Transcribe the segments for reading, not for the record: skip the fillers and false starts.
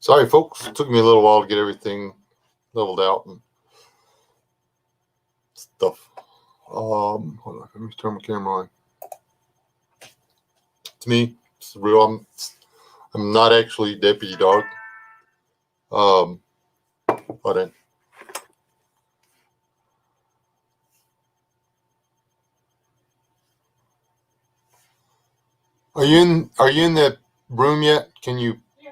Sorry, folks. It took me a little while to get everything leveled out and stuff. Hold on. Let me turn my camera on. It's me. It's real. I'm not actually Deputy Dog. But are you in that room yet? Can you? Yeah.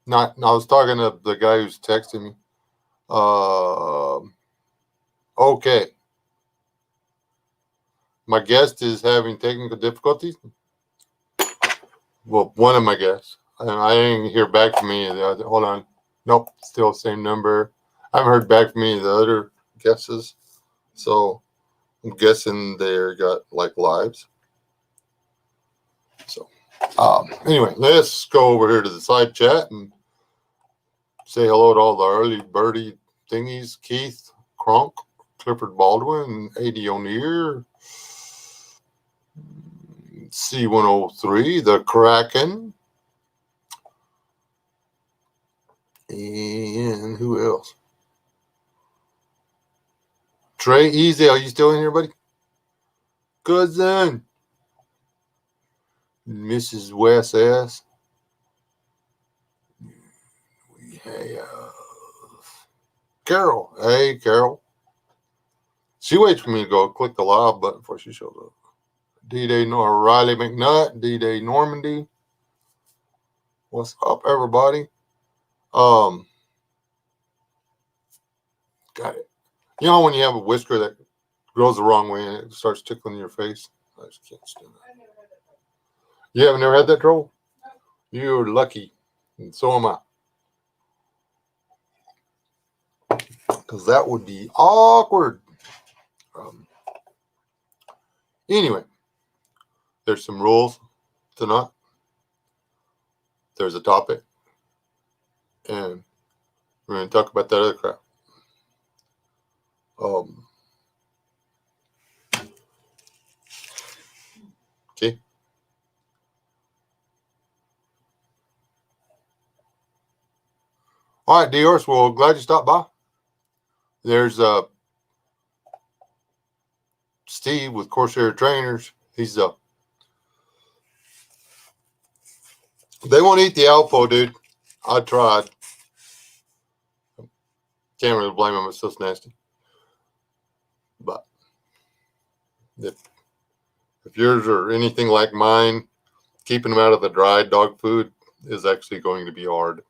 Not. I was talking to the guy who's texting me. Okay. My guest is having technical difficulties. Well, one of my guests. I didn't hear back from any of the other. Hold on. Nope. Still same number. I haven't heard back from any of the other guesses. So I'm guessing they got like lives. So anyway, let's go over here to the side chat and say hello to all the early birdie thingies. Keith Kronk, Clifford Baldwin, A.D. O'Neill, C103, the Kraken, and who else? Trey Easy, are you still in here, buddy? Cousin. Mrs. Wes S. We have Carol. Hey, Carol. She waits for me to go click the live button before she shows up. D-Day Riley McNutt, D-Day Normandy. What's up, everybody? Got it. You know when you have a whisker that grows the wrong way and it starts tickling your face? I just can't stand it. I've never had that before. You haven't never had that trouble? No. You're lucky. And so am I. Because that would be awkward. Anyway, there's some rules tonight. There's a topic. And we're going to talk about that other crap. Okay. All right, Dior. Well, glad you stopped by. There's Steve with Corsair Trainers. He's they won't eat the Alpo, dude. I tried. Can't really blame them. It's so nasty. But if yours are anything like mine, keeping them out of the dried dog food is actually going to be hard.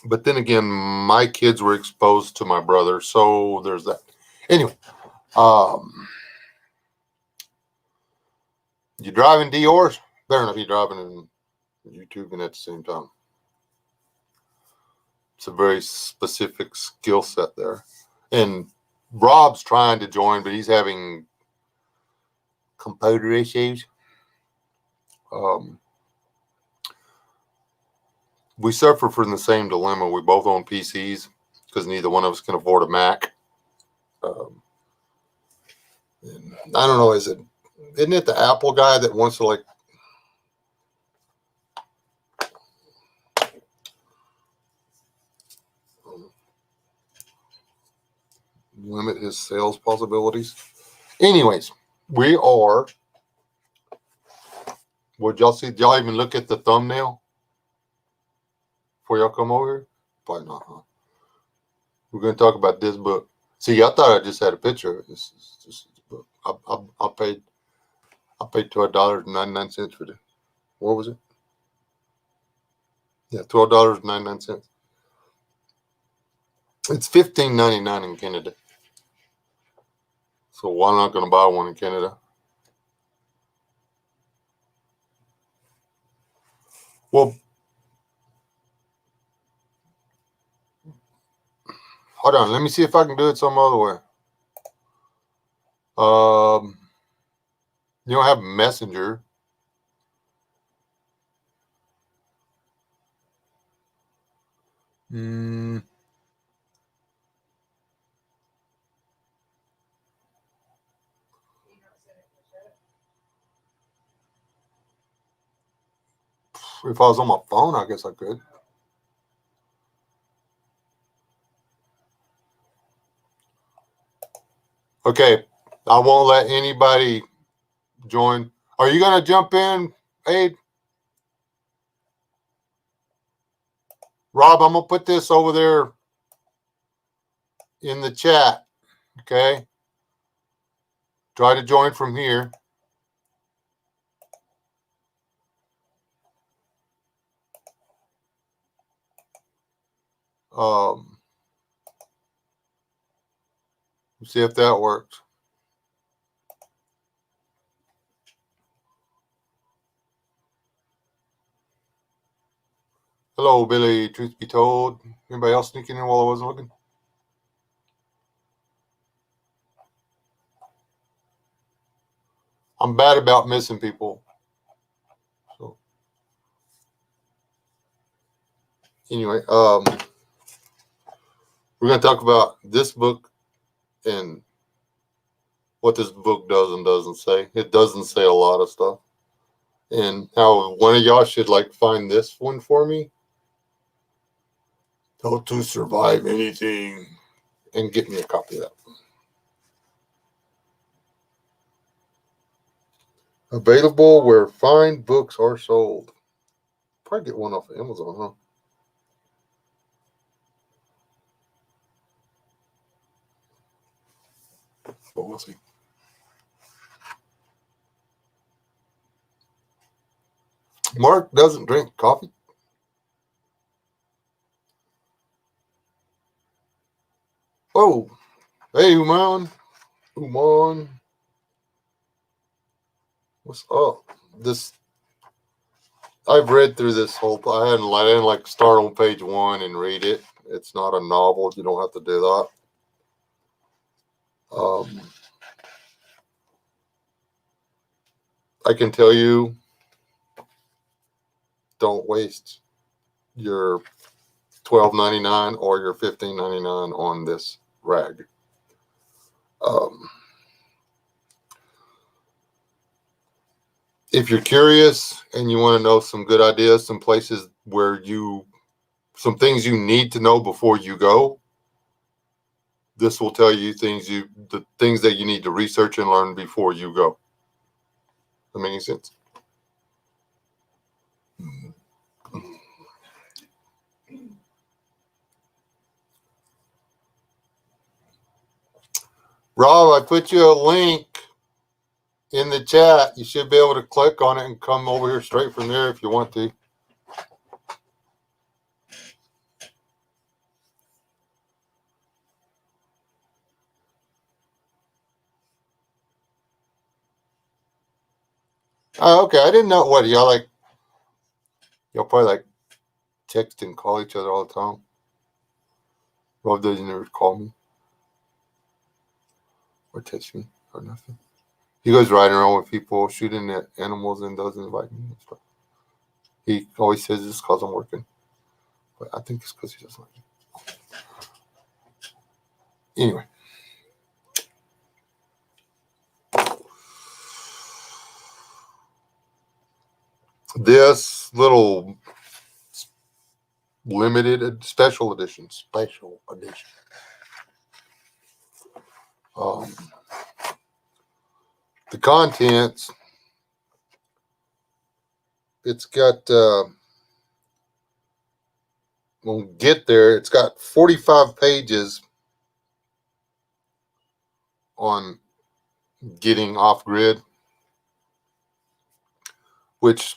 But then again, my kids were exposed to my brother, so there's that. Anyway, you driving Dior's? Better not be driving and YouTubing at the same time. It's a very specific skill set there. And Rob's trying to join, but he's having computer issues. We suffer from the same dilemma. We both own PCs because neither one of us can afford a Mac. And I don't know, isn't it the Apple guy that wants to like limit his sales possibilities? Anyways, we are. Would y'all see? Did y'all even look at the thumbnail before y'all come over here? Probably not, huh? We're going to talk about this book. See, I thought I just had a picture of it. This is just a book. I paid $12.99 for this. What was it? Yeah, $12.99. It's $15.99 in Canada. So why not going to buy one in Canada? Well, hold on. Let me see if I can do it some other way. You don't have Messenger. If I was on my phone, I guess I could. Okay, I won't let anybody join. Are you going to jump in, Abe? Rob, I'm going to put this over there in the chat, okay? Try to join from here. See if that works. Hello, Billy. Truth be told, anybody else sneaking in while I wasn't looking? I'm bad about missing people. So anyway, we're going to talk about this book and what this book does and doesn't say. It doesn't say a lot of stuff. And how one of y'all should like find this one for me. How to Survive Anything. And get me a copy of that. Available where fine books are sold. Probably get one off of Amazon, huh? But we'll see. Mark doesn't drink coffee. Oh, hey, Uman. Uman. What's up? I've read through this whole. I didn't like start on page 1 and read it. It's not a novel. You don't have to do that. I can tell you, don't waste your $12.99 or your $15.99 on this rag. If you're curious and you want to know some good ideas, some places where some things you need to know before you go, this will tell you the things that you need to research and learn before you go. That make any sense? Rob, I put you a link in the chat. You should be able to click on it and come over here straight from there if you want to. Oh, okay. I didn't know what y'all probably like text and call each other all the time. Rob doesn't ever call me or text me or nothing. He goes riding around with people, shooting at animals, and doesn't invite me and stuff. He always says it's because I'm working. But I think it's because he doesn't like me. Anyway. This little limited special edition. The contents, it's got, when we get there, it's got 45 pages on getting off grid, which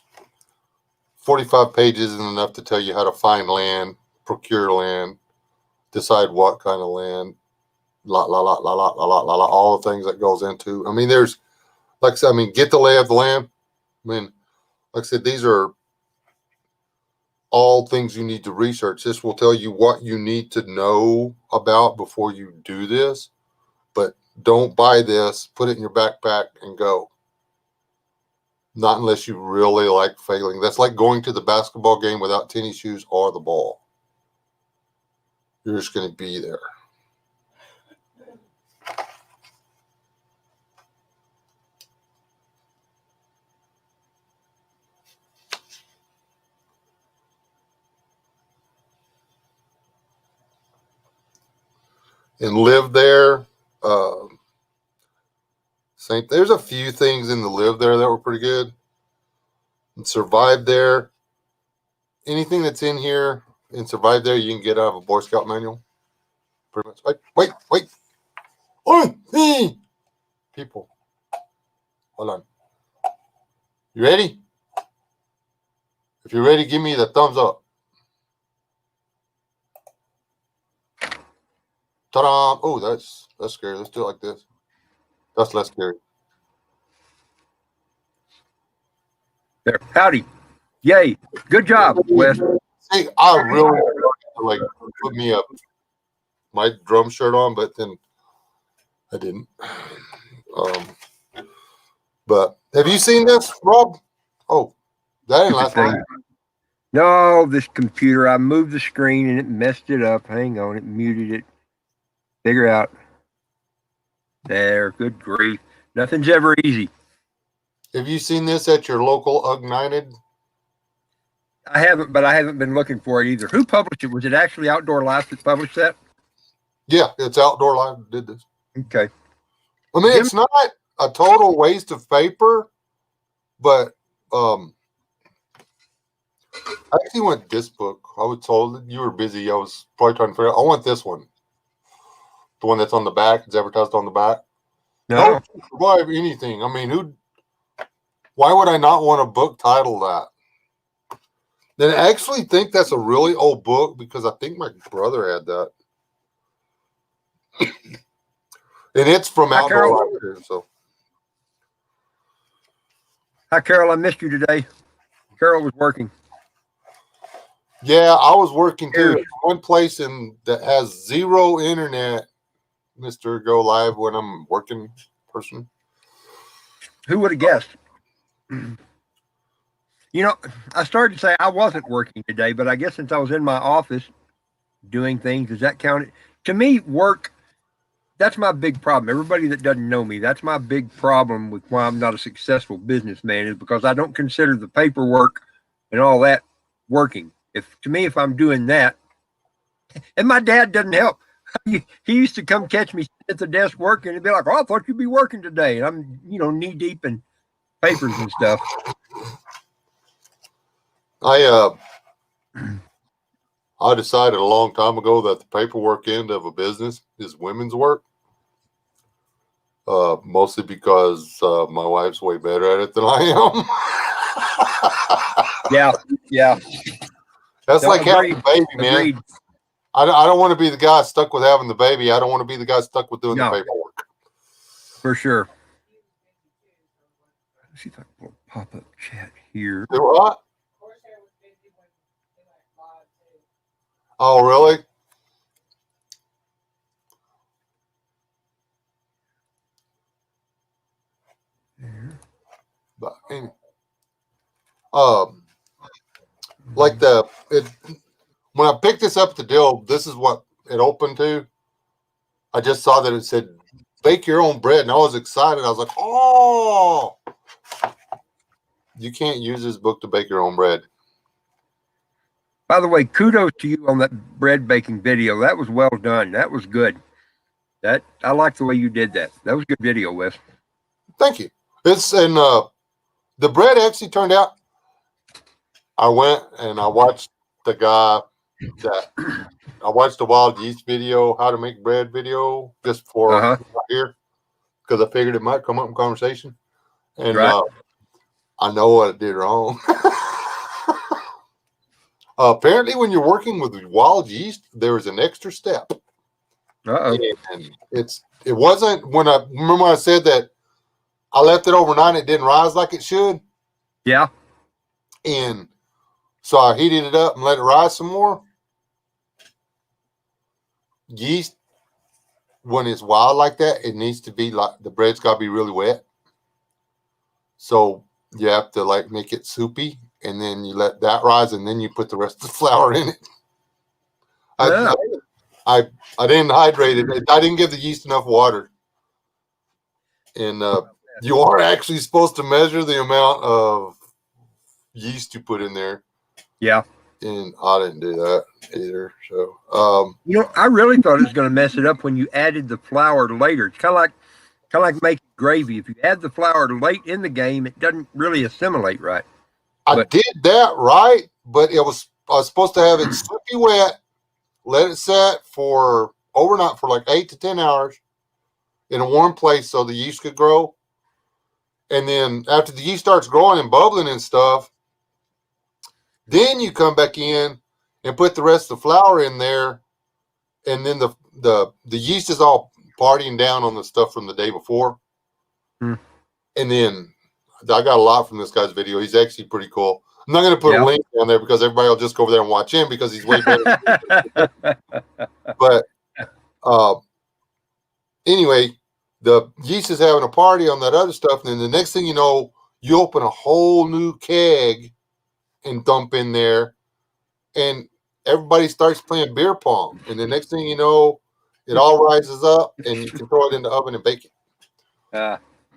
45 pages isn't enough to tell you how to find land, procure land, decide what kind of land, all the things that goes into. I mean, there's, like I said, get the lay of the land. I mean, like I said, these are all things you need to research. This will tell you what you need to know about before you do this, but don't buy this, put it in your backpack and go. Not unless you really like failing. That's like going to the basketball game without tennis shoes or the ball. You're just going to be there. and lived there. There's a few things in the live there that were pretty good. And survived there. Anything that's in here and survived there, you can get out of a Boy Scout manual. Pretty much. Wait. Oh, hey. People. Hold on. You ready? If you're ready, give me the thumbs up. Ta-da! Oh, that's scary. Let's do it like this. That's less scary. There. Howdy. Yay. Good job, Wes. See, I really like put me up my drum shirt on, but then I didn't. But have you seen this, Rob? Oh, that didn't last long. No, this computer. I moved the screen and it messed it up. Hang on, it muted it. Figure out. There. Good grief. Nothing's ever easy. Have you seen this at your local United? I haven't, but I haven't been looking for it either. Who published it? Was it actually Outdoor Life that published that? Yeah, it's Outdoor Life that did this. Okay. I mean, it's not a total waste of paper, but I actually want this book. I was told you were busy. I was probably trying to figure out. I want this one. The one that's on the back. It's advertised on the back. No. Don't survive anything. I mean, why would I not want a book titled that? Then I actually think that's a really old book because I think my brother had that. And it's from Outdoor Life too, so. Hi, Carol. I missed you today. Carol was working. Yeah, I was working too. One place that has zero internet, Mr. Go Live, when I'm working person. Who would have guessed? You know, I started to say I wasn't working today, but I guess since I was in my office doing things, does that count? To me, work, that's my big problem. Everybody that doesn't know me, that's my big problem with why I'm not a successful businessman is because I don't consider the paperwork and all that working. To me, if I'm doing that, and my dad doesn't help. He used to come catch me at the desk working and be like, "Oh, I thought you'd be working today." And I'm, knee deep in papers and stuff. I decided a long time ago that the paperwork end of a business is women's work. Mostly because my wife's way better at it than I am. Yeah. That's like having a baby, man. I don't want to be the guy stuck with having the baby. I don't want to be the guy stuck with doing the paperwork. For sure. Let's see if I can pull a pop-up chat here. Do what? Oh, really? But anyway, when I picked this up at the deal, this is what it opened to. I just saw that it said bake your own bread, and I was excited. I was like, "Oh, you can't use this book to bake your own bread." By the way, kudos to you on that bread baking video. That was well done. That was good. I like the way you did that. That was a good video, Wes. Thank you. The bread actually turned out. I went and I watched the guy I watched the wild yeast video, how to make bread video, just for here, because I figured it might come up in conversation. And I know what I did wrong. Apparently, when you're working with wild yeast, there is an extra step. And it wasn't when I said that I left it overnight, it didn't rise like it should. Yeah. And so I heated it up and let it rise some more. Yeast, when it's wild like that, it needs to be like the bread's got to be really wet. So you have to make it soupy, and then you let that rise, and then you put the rest of the flour in it. Yeah. I didn't hydrate it. I didn't give the yeast enough water. And you are actually supposed to measure the amount of yeast you put in there. Yeah. And I didn't do that either. So, I really thought it was going to mess it up when you added the flour later. It's kind of like making gravy. If you add the flour late in the game, it doesn't really assimilate right. I But did that right, but I was supposed to have it soupy wet, let it set for overnight for like 8 to 10 hours in a warm place so the yeast could grow. And then after the yeast starts growing and bubbling and stuff, then you come back in and put the rest of the flour in there, and then the yeast is all partying down on the stuff from the day before. Hmm. And then I got a lot from this guy's video. He's actually pretty cool. I'm not going to put a link down there because everybody will just go over there and watch him because he's way better. But anyway, the yeast is having a party on that other stuff. And then the next thing you know, you open a whole new keg and dump in there. And everybody starts playing beer pong. And the next thing you know, it all rises up and you can throw it in the oven and bake it.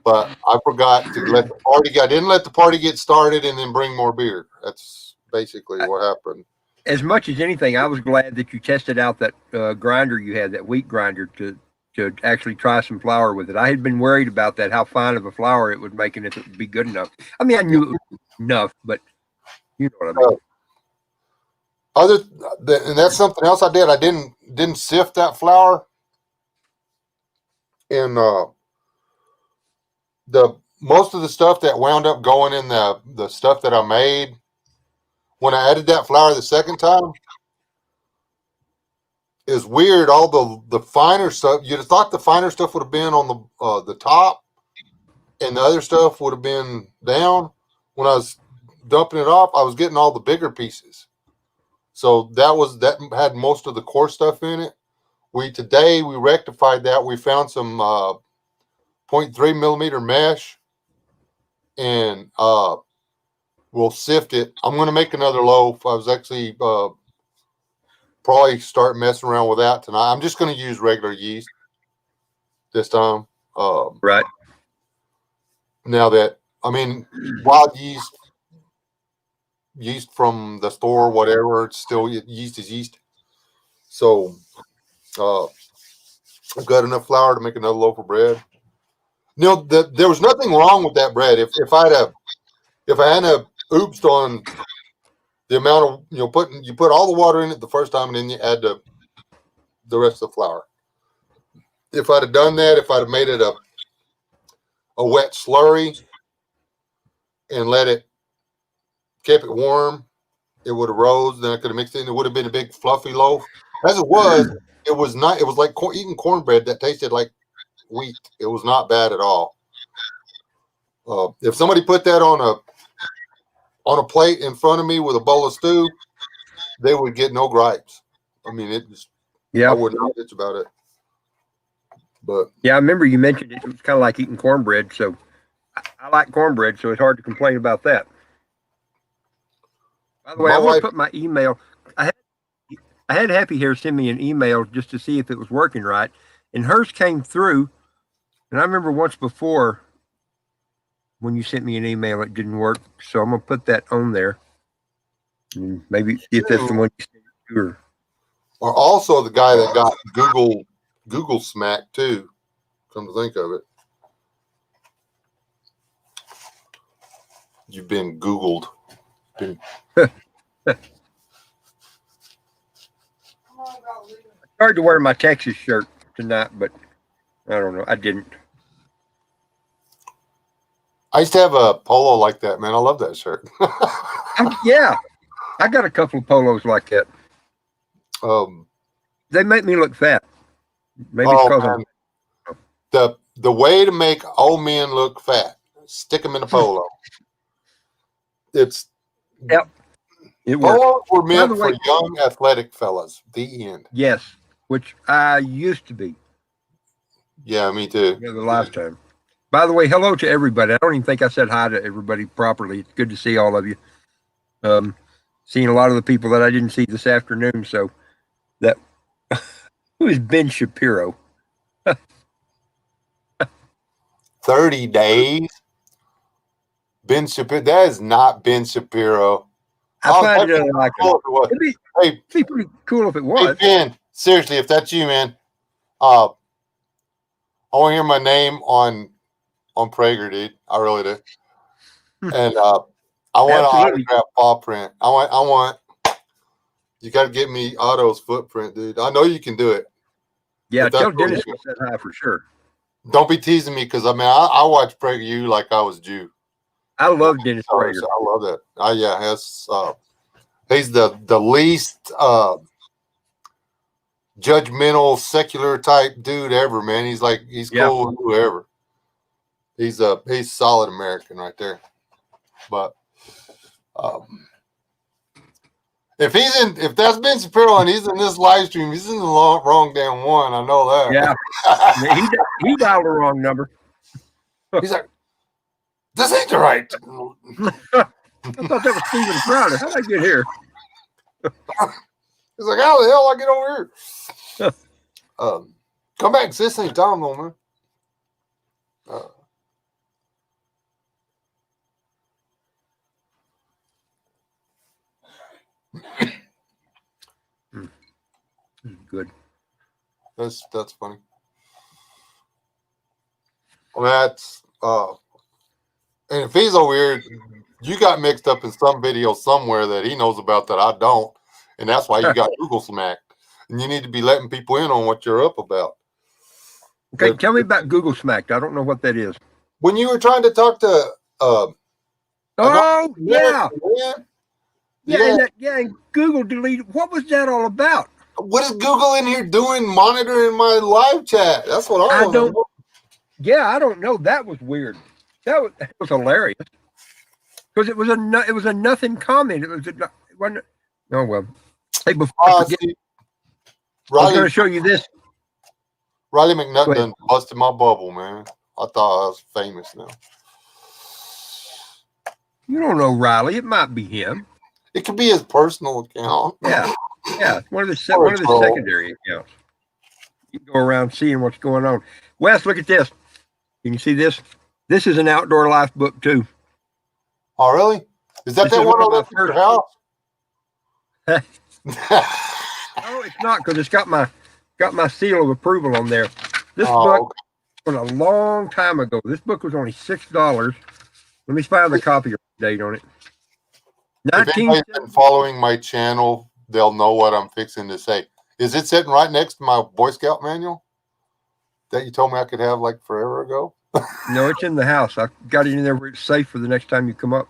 But I forgot to let the party I didn't let the party get started and then bring more beer. That's basically what happened. As much as anything, I was glad that you tested out that grinder you had, that wheat grinder, to actually try some flour with it. I had been worried about that, how fine of a flour it would make and if it would be good enough. I mean, I knew it was enough, but you know what I mean. And that's something else I did. I didn't sift that flour. And the most of the stuff that wound up going in the stuff that I made, when I added that flour the second time, is weird. All the finer stuff, you'd have thought the finer stuff would have been on the top, and the other stuff would have been down. When I was dumping it off, I was getting all the bigger pieces. So that had most of the core stuff in it. Today we rectified that. We found some 0.3 millimeter mesh, and we'll sift it. I'm going to make another loaf. I was actually probably start messing around with that tonight. I'm just going to use regular yeast this time. Right. Now that, wild yeast from the store, whatever, it's still yeast is yeast. So I've got enough flour to make another loaf of bread. There was nothing wrong with that bread. If I hadn't oopsed on the amount of you put all the water in it the first time and then you add the rest of the flour. If I'd have done that, if I'd have made it a wet slurry and kept it warm, it would have rose. Then I could have mixed it in. It would have been a big fluffy loaf. As it was not. It was like eating cornbread that tasted like wheat. It was not bad at all. If somebody put that on a plate in front of me with a bowl of stew, they would get no gripes. I would not bitch about it. But yeah, I remember you mentioned it was kind of like eating cornbread. So I like cornbread, so it's hard to complain about that. By the way, I'm going to put my email. I had Happy here send me an email just to see if it was working right, and hers came through. And I remember once before when you sent me an email, it didn't work. So I'm going to put that on there. And maybe if that's the one you sent it to her. Or also the guy that got Google smacked too, come to think of it. You've been Googled. I started to wear my Texas shirt tonight, but I don't know. I didn't. I used to have a polo like that, man. I love that shirt. Yeah, I got a couple of polos like that. They make me look fat. Maybe it's because the way to make old men look fat, stick them in a polo. It polos were meant for young athletic fellas. The end. Yes, which I used to be. Yeah, me too. The lifetime. By the way, hello to everybody. I don't even think I said hi to everybody properly. It's good to see all of you. Seeing a lot of the people that I didn't see this afternoon. So that who is Ben Shapiro? 30 days. Ben Shapiro. That is not Ben Shapiro. I find it unlikely. Cool if it was. It'd be pretty cool if it Hey, was. Ben, seriously, if that's you, man, I want to hear my name on Prager, dude. I really do. And I want an autograph paw print. I want. You got to get me Otto's footprint, dude. I know you can do it. Yeah, tell Dennis to set high for sure. Don't be teasing me because I mean I watch PragerU like I was Jew. I love Dennis Prager. So I love that. Yeah, he's the least judgmental secular type dude ever, man. He's cool with whoever. He's solid American right there. But if that's Ben Shapiro and he's in this live stream, he's in the wrong damn one. I know that. Yeah, he dialed the wrong number. He's like, this ain't the right. I thought that was Stephen Crowder. How'd I get here? He's like, how the hell I get over here? Come back, sis. Ain't Tom though, man. Good. That's funny. Well, that's and if he's over here, you got mixed up in some video somewhere that he knows about that I don't, and that's why you got Google smacked. And you need to be letting people in on what you're up about. Okay, tell me about Google smacked. I don't know what that is. When you were trying to talk to and Google deleted. What was that all about? What is Google in here doing monitoring my live chat? That's what I want to know. Yeah, I don't know. That was weird. That was hilarious. Because it was a nothing comment. It wasn't. Oh well. Hey, before I forget, I was going to show you this. Riley McNutt done busted my bubble, man. I thought I was famous now. You don't know Riley. It might be him. It could be his personal account. Yeah. One of the secondary accounts. You can go around seeing what's going on. Wes, look at this. Can you see this? This is an Outdoor Life book too. Oh, really? Is that one on your house? No, it's not, because it's got my seal of approval on there. This book was a long time ago. This book was only $6. Let me find the copyright date on it. If anybody's been following my channel, they'll know what I'm fixing to say. Is it sitting right next to my Boy Scout manual that you told me I could have like forever ago? No, it's in the house. I got it in there where it's safe for the next time you come up.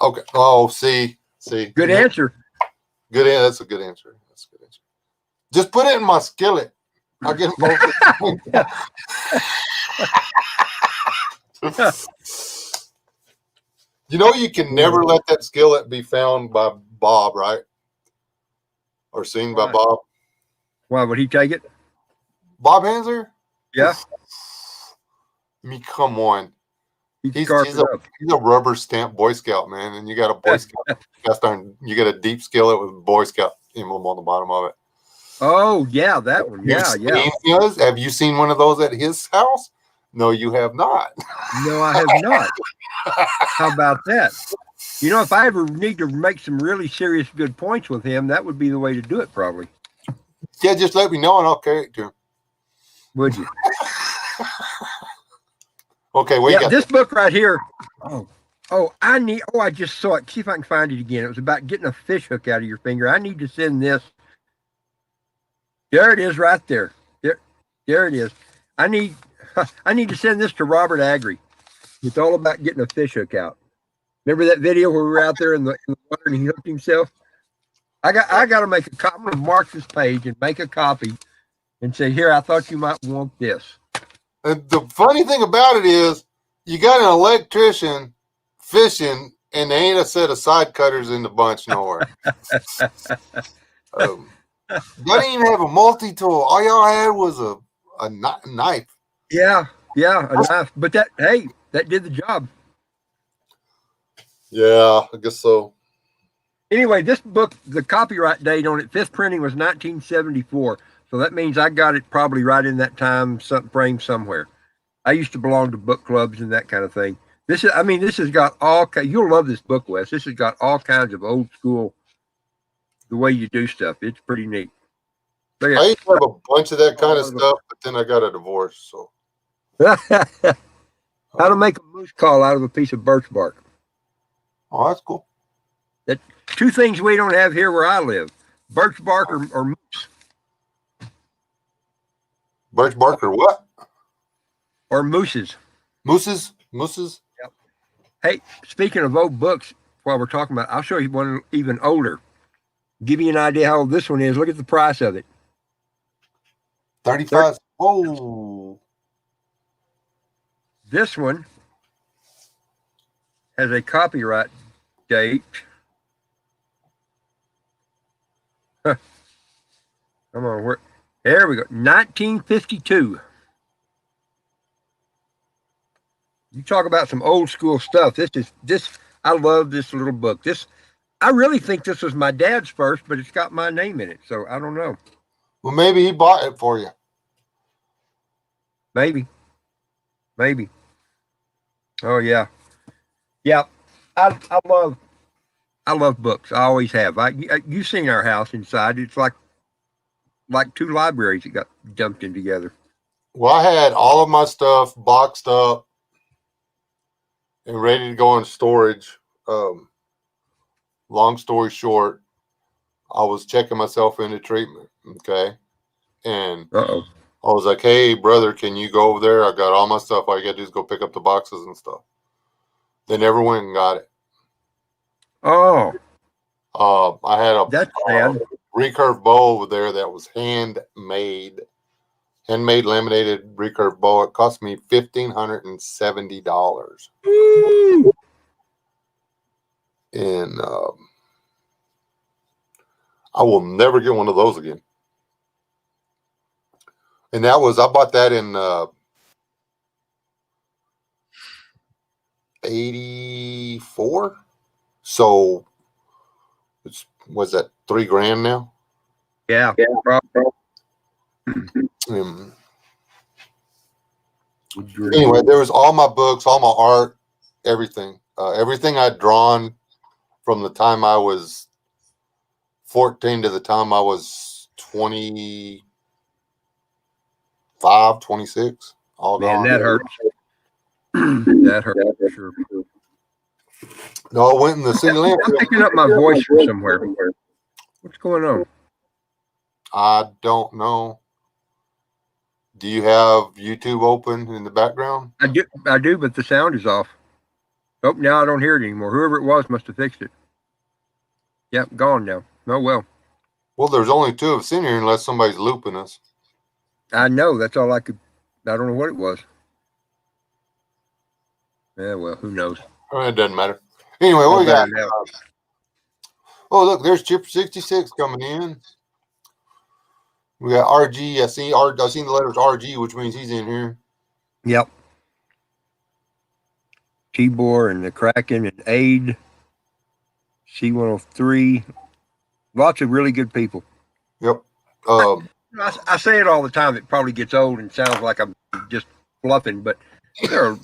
Okay. Oh, see. Good answer. Good answer. That's a good answer. Just put it in my skillet. I'll get them both. You know, you can never let that skillet be found by Bob, right? Or seen by Bob. Why would he take it? Bob Hanser? Yeah. I mean, come on. He's a rubber stamp Boy Scout, man. And you got a Boy Scout cast iron. You got a deep skillet with Boy Scout emblem on the bottom of it. Oh, yeah, that one. Yeah. Have you seen one of those at his house? No, you have not. No, I have not. How about that? You know, if I ever need to make some really serious good points with him, that would be the way to do it, probably. Yeah, just let me know and I'll carry it to him. Would you? Okay, this book right here. I just saw it. See if I can find it again. It was about getting a fish hook out of your finger. I need to send this. There it is right there. There it is. I need to send this to Robert Agri. It's all about getting a fish hook out. Remember that video where we were out there in the water and he hooked himself? I got to make a copy. I'm going to mark this page and make a copy and say, here, I thought you might want this. And the funny thing about it is you got an electrician fishing and they ain't a set of side cutters in the bunch nowhere. You didn't even have a multi-tool. All y'all had was a knife. Yeah, a knife. But that did the job. Yeah, I guess so. Anyway, this book, the copyright date on it, fifth printing was 1974. So that means I got it probably right in that time frame somewhere. I used to belong to book clubs and that kind of thing. This has got you'll love this book, Wes. This has got all kinds of old school, the way you do stuff. It's pretty neat. I used to have a bunch of that kind of Oh, stuff, but then I got a divorce. So, how to make a moose call out of a piece of birch bark. oh, that's cool. That two things we don't have here where I live: birch bark or moose. Birch bark or what? Or mooses. Mooses? Mooses? Yep. Hey, speaking of old books, while we're talking about, I'll show you one even older. Give you an idea how old this one is. Look at the price of it. 35. Oh. This one has a copyright date. Huh. Come on, there we go. 1952. You talk about some old school stuff. I love this little book. I really think this was my dad's first, but it's got my name in it, so I don't know. Well, maybe he bought it for you. Maybe. Oh yeah. Yeah. I love books. I always have. You've seen our house inside. It's like two libraries that got dumped in together. Well, I had all of my stuff boxed up and ready to go in storage. Long story short, I was checking myself into treatment. Okay. And I was like, hey, brother, can you go over there? I got all my stuff. All you got to do is go pick up the boxes and stuff. They never went and got it. Oh. I had a recurve bow over there that was handmade laminated recurve bow. It cost me $1,570. And I will never get one of those again. And I bought that in 84. So was that $3,000 now? Yeah. Anyway, there was all my books, all my art, everything. Everything I'd drawn from the time I was 14 to the time I was 25, 26. All Man, gone. that hurts. That hurts for sure. No, I went in the city landfill. I'm picking up my voice from somewhere. What's going on? I don't know. Do you have YouTube open in the background? I do, but the sound is off. Oh, now I don't hear it anymore. Whoever it was must have fixed it. Yep, gone now. Oh, well. Well, there's only two of us in here unless somebody's looping us. I know. That's all I don't know what it was. Yeah, well, who knows? It doesn't matter. Anyway, what we got? Oh, look, there's Chipper 66 coming in. We got RG. I seen the letters RG, which means he's in here. Yep. Tibor and the Kraken and Aid. C103. Lots of really good people. Yep. I say it all the time. It probably gets old and sounds like I'm just bluffing, but there are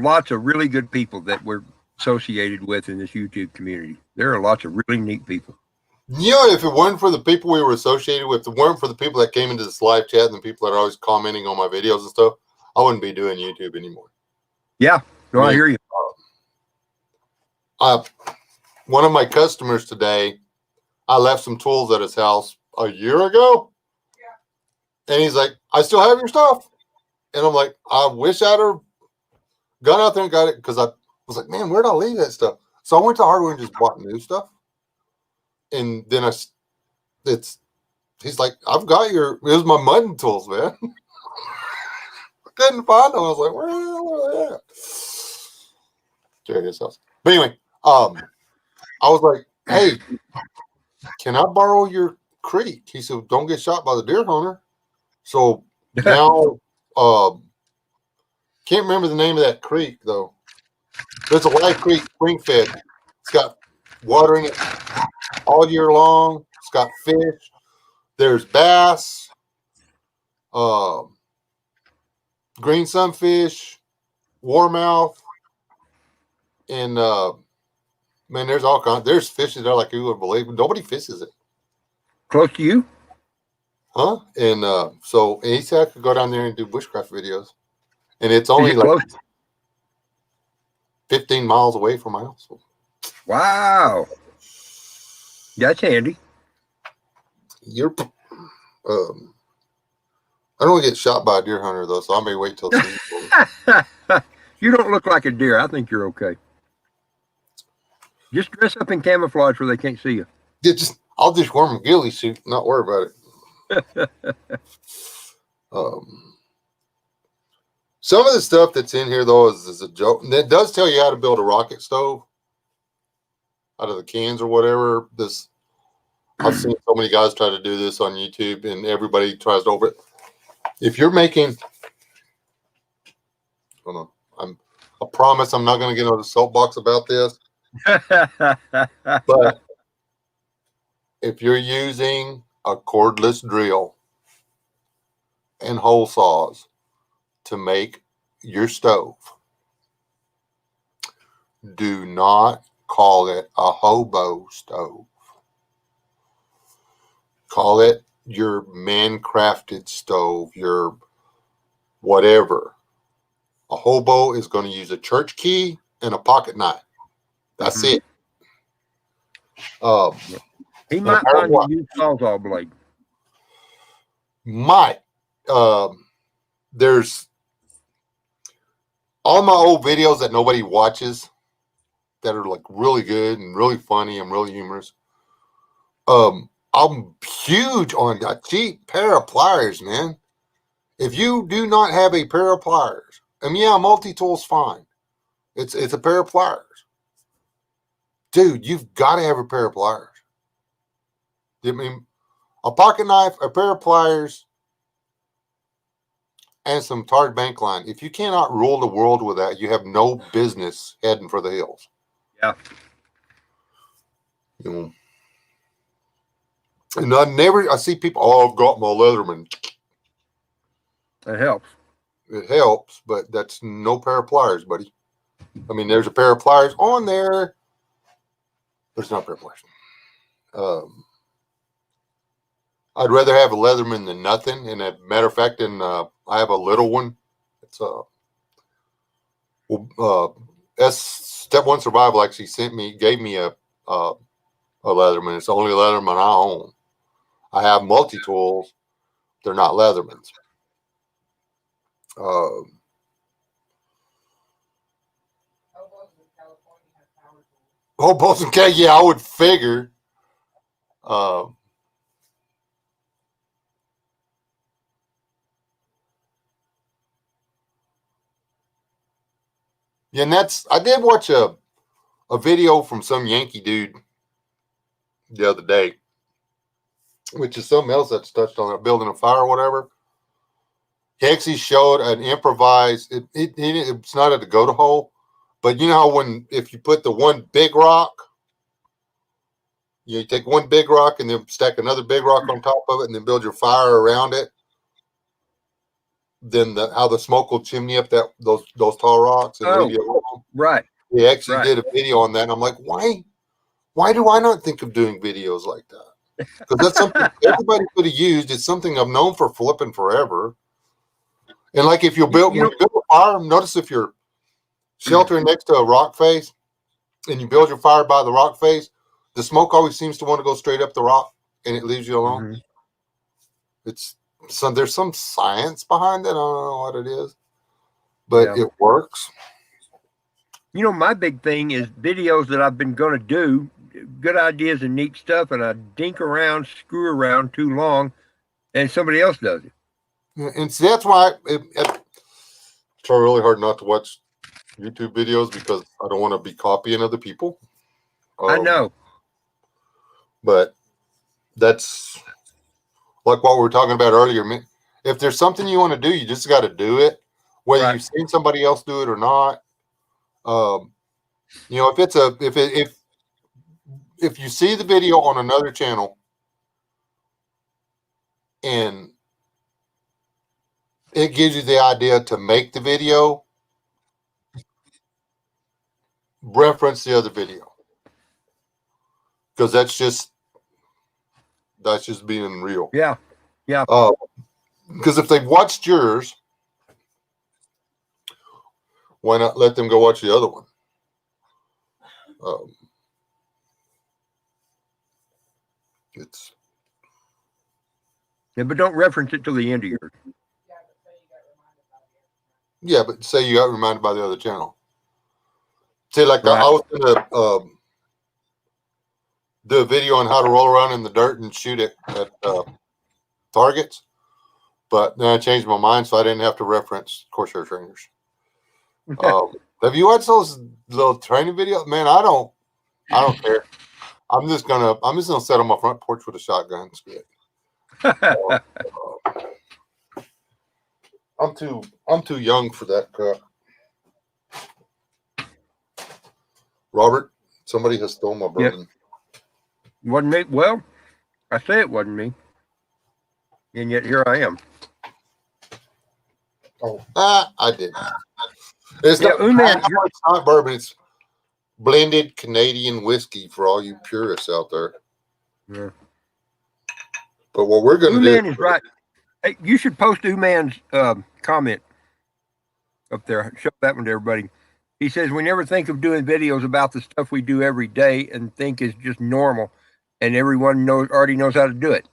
lots of really good people that we're associated with in this YouTube community. There are lots of really neat people. You know, if it weren't for the people we were associated with, if it weren't for the people that came into this live chat and the people that are always commenting on my videos and stuff, I wouldn't be doing YouTube anymore. Yeah. No, I hear you. One of my customers today, I left some tools at his house a year ago. Yeah. And he's like, I still have your stuff. And I'm like, I wish I'd have gone out there and got it, because I was like, man, where'd I leave that stuff? So I went to hardware and just bought new stuff. And then he's like, I've got it was my mudding tools, man. I couldn't find them. I was like, where are they at? There it is. But anyway, I was like, hey, can I borrow your creek? He said, don't get shot by the deer hunter. So now, can't remember the name of that creek though. There's a live creek, spring fed. It's got water in it all year long. It's got fish. There's bass, green sunfish, warmouth, And man, there's all kinds. There's fishes there like you would believe. Nobody fishes it, Close to you? huh? And so he said I could go down there and do bushcraft videos, and it's Is only it like close? 15 miles away from my house. Wow. That's handy. Yep. I don't want to get shot by a deer hunter though, so I may wait till season. You don't look like a deer. I think you're okay. Just dress up in camouflage where they can't see you. I'll just wear my ghillie suit, not worry about it. Some of the stuff that's in here though is a joke. And it does tell you how to build a rocket stove out of the cans or whatever. I've seen so many guys try to do this on YouTube, and everybody tries to over it. If you're making, hold on, I promise I'm not going to get on the soapbox about this. But if you're using a cordless drill and hole saws to make your stove, do not call it a hobo stove. Call it your man-crafted stove, your whatever. A hobo is going to use a church key and a pocket knife. That's it. He might find a used sawzall blade. Might. There's all my old videos that nobody watches that are like really good and really funny and really humorous. I'm huge on a cheap pair of pliers, man. If you do not have a pair of pliers, I mean, yeah, multi-tool's fine. It's a pair of pliers. Dude, you've got to have a pair of pliers. I mean, a pocket knife, a pair of pliers, and some tarred bank line. If you cannot rule the world with that, you have no business heading for the hills. Yeah. You know. And I see people, oh, I've got my Leatherman. That helps. It helps, but that's no pair of pliers, buddy. I mean, there's a pair of pliers on there. There's not a pair of pliers. I'd rather have a Leatherman than nothing. And as a matter of fact, I have a little one. It's Step One Survival actually gave me a Leatherman. It's the only Leatherman I own. I have multi-tools. They're not Leathermans. Hobos in California, yeah, I would figure. Yeah, and I did watch a video from some Yankee dude the other day, which is something else that's touched on, building a fire or whatever. He actually showed an improvised, it's not at the go-to hole, but you know how if you put the one big rock, you take one big rock and then stack another big rock on top of it and then build your fire around it, then how the smoke will chimney up those tall rocks and leave you alone. Right. He actually did a video on that, and I'm like, why do I not think of doing videos like that? Because that's something everybody could have used. It's something I've known for flipping forever. And like if when you build a fire, notice if you're sheltering next to a rock face and you build your fire by the rock face, the smoke always seems to want to go straight up the rock and it leaves you alone. Mm-hmm. There's some science behind it. I don't know what it is, but it works. You know, my big thing is videos that I've been going to do, good ideas and neat stuff, and I dink around, screw around too long, and somebody else does it. And see, that's why I try really hard not to watch YouTube videos because I don't want to be copying other people. I know. But that's like what we were talking about earlier. If there's something you want to do, you just got to do it, whether you've seen somebody else do it or not. You know, if you see the video on another channel and it gives you the idea to make the video, reference the other video because that's just being real. Yeah. Because if they've watched yours, why not let them go watch the other one? It's Yeah, but don't reference it till the end of yours. yeah, but say you got reminded by the other channel. See, like Right. I was gonna do a video on how to roll around in the dirt and shoot it at targets, but then I changed my mind, so I didn't have to reference Corsair trainers. Have you watched those little training videos? Man, I don't care. I'm just gonna sit on my front porch with a shotgun. I'm too young for that crap. Robert, somebody has stolen my bourbon. Wasn't me. Well, I say it wasn't me, and yet here I am. Oh, I did. It's not bourbon. It's blended Canadian whiskey for all you purists out there. Yeah. But what we're going to do is right. Hey, you should post Uman's comment up there. Show that one to everybody. He says, we never think of doing videos about the stuff we do every day and think is just normal, and everyone already knows how to do it.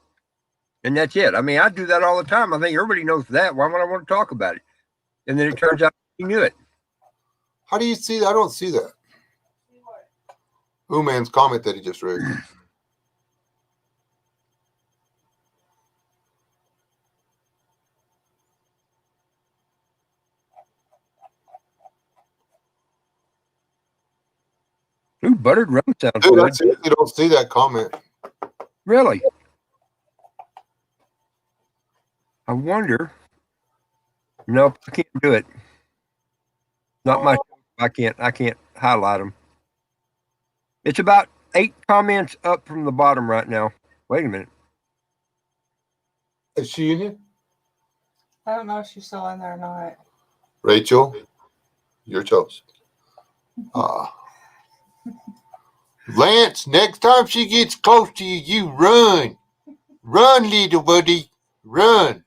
And that's it. I mean, I do that all the time. I think everybody knows that. Why would I want to talk about it? And then it turns out he knew it. How do you see that? I don't see that. Uman's comment that he just read. Ooh, buttered rum sounds Dude, good. You don't see that comment. Really? I wonder. Nope, I can't do it. Not my. I can't highlight them. It's about 8 comments up from the bottom right now. Wait a minute. Is she in here? I don't know if she's still in there or not. Rachel, you're toast. Lance, next time she gets close to you, you run. Run, little buddy. Run.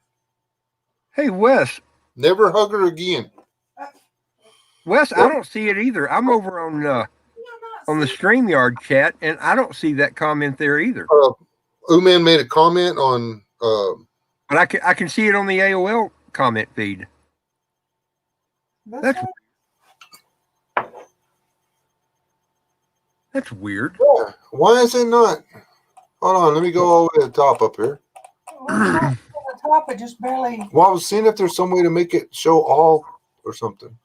Hey, Wes. Never hug her again. Wes, I don't see it either. I'm over on the StreamYard chat, and I don't see that comment there either. Uman made a comment on... but I can see it on the AOL comment feed. That's weird. Yeah. Why is it not? Hold on, let me go all the way to the top up here. The top, it just barely. Well, I was seeing if there's some way to make it show all or something.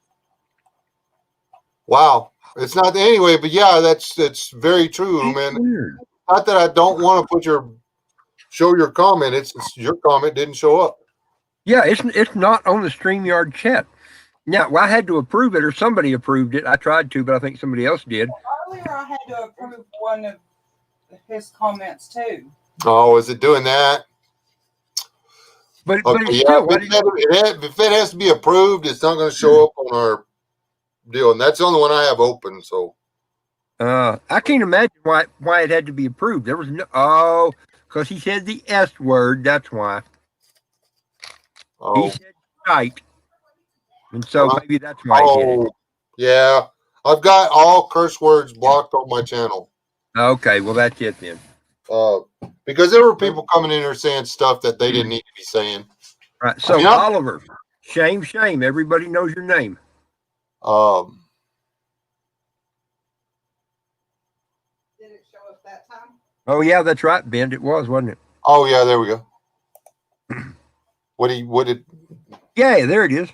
Wow, it's not anyway, but yeah, that's very true, man. Weird. Not that I don't want to show your comment. It's your comment didn't show up. Yeah, it's not on the StreamYard chat. Now, well, I had to approve it, or somebody approved it. I tried to, but I think somebody else did. Earlier, I had to approve one of his comments too. Oh, is it doing that? But Okay, it's yeah, still, if it has to be approved, it's not going to show up on our deal, and that's the only one I have open. So, I can't imagine why it had to be approved. There was no because he said the S word. That's why. Oh. He said right, and so maybe that's why he did it. Yeah, I've got all curse words blocked on my channel. Okay, well that's it then. Because there were people coming in here saying stuff that they didn't need to be saying. Right. So Oliver, shame. Everybody knows your name. Did it show up that time? Oh yeah, that's right, Ben. It was, wasn't it? Oh yeah, there we go. What did? Yeah, there it is.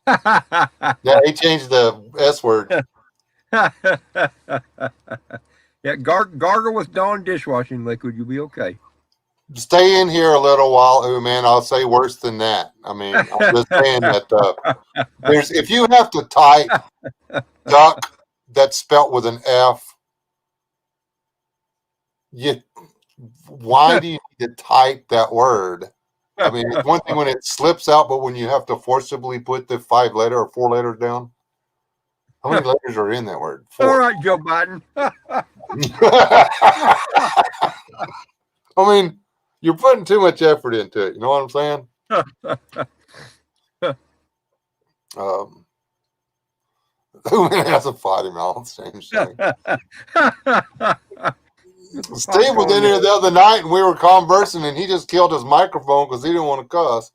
Yeah, he changed the S word. Yeah, gargle with Dawn dishwashing liquid. You'll be okay. Stay in here a little while, man. I'll say worse than that. I mean, I'm just saying that if you have to type duck that's spelt with an F, why do you need to type that word? I mean, it's one thing when it slips out, but when you have to forcibly put the 5-letter or 4 letters down, how many letters are in that word? All 4. right, Joe Biden. I mean, you're putting too much effort into it. You know what I'm saying? Who has a potty mouth? Same thing. Steve was in here the other night, and we were conversing, and he just killed his microphone because he didn't want to cuss.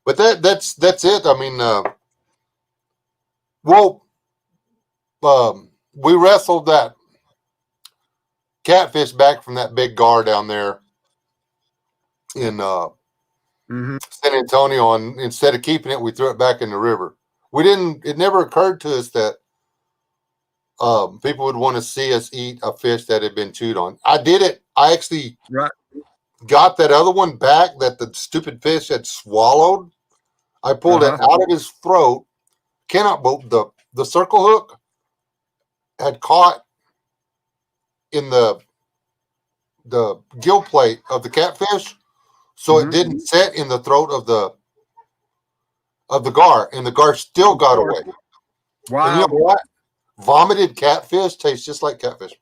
But that's it. I mean, we wrestled that catfish back from that big gar down there in San Antonio, and instead of keeping it, we threw it back in the river. It never occurred to us that people would want to see us eat a fish that had been chewed on. I did it. I actually got that other one back that the stupid fish had swallowed. I pulled it out of his throat. The circle hook had caught in the gill plate of the catfish, so it didn't set in the throat of the gar, and the gar still got away. Wow! And you know what? Vomited catfish tastes just like catfish.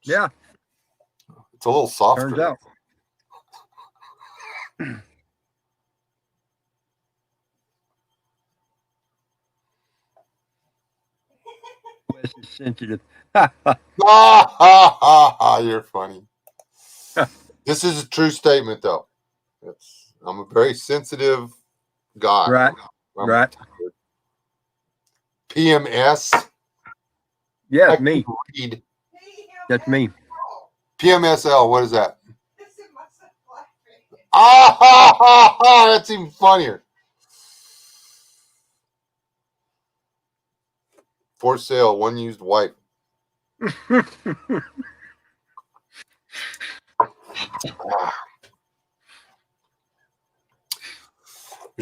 Yeah, it's a little softer. Turns out. Wes is sensitive. You're funny. This is a true statement, though. I'm a very sensitive guy. Right. Right. PMS. Yeah, me. That's me. PMSL. What is that? That's even funnier. For sale, one used wipe. There's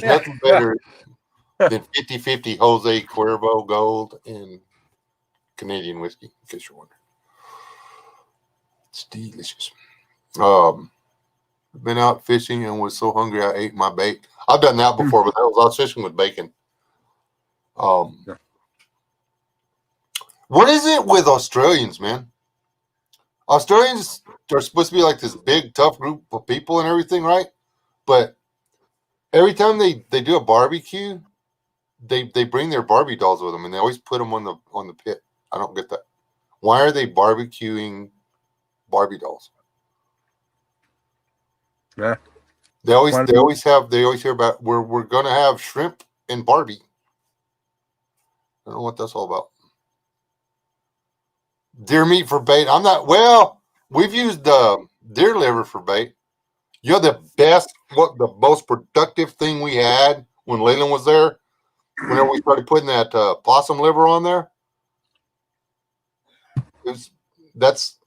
nothing better than 50-50 Jose Cuervo Gold and Canadian whiskey, in case you're wondering. It's delicious. I've been out fishing and was so hungry I ate my bait. I've done that before, but I was fishing with bacon. What is it with Australians, man? Australians are supposed to be like this big, tough group of people and everything, right? But every time they do a barbecue, they bring their Barbie dolls with them, and they always put them on the pit. I don't get that. Why are they barbecuing Barbie dolls? Yeah. They always hear about we're gonna have shrimp and Barbie. I don't know what that's all about. Deer meat for bait. We've used deer liver for bait. You're the the most productive thing we had when Leyland was there. Whenever we started putting that possum liver on there, that's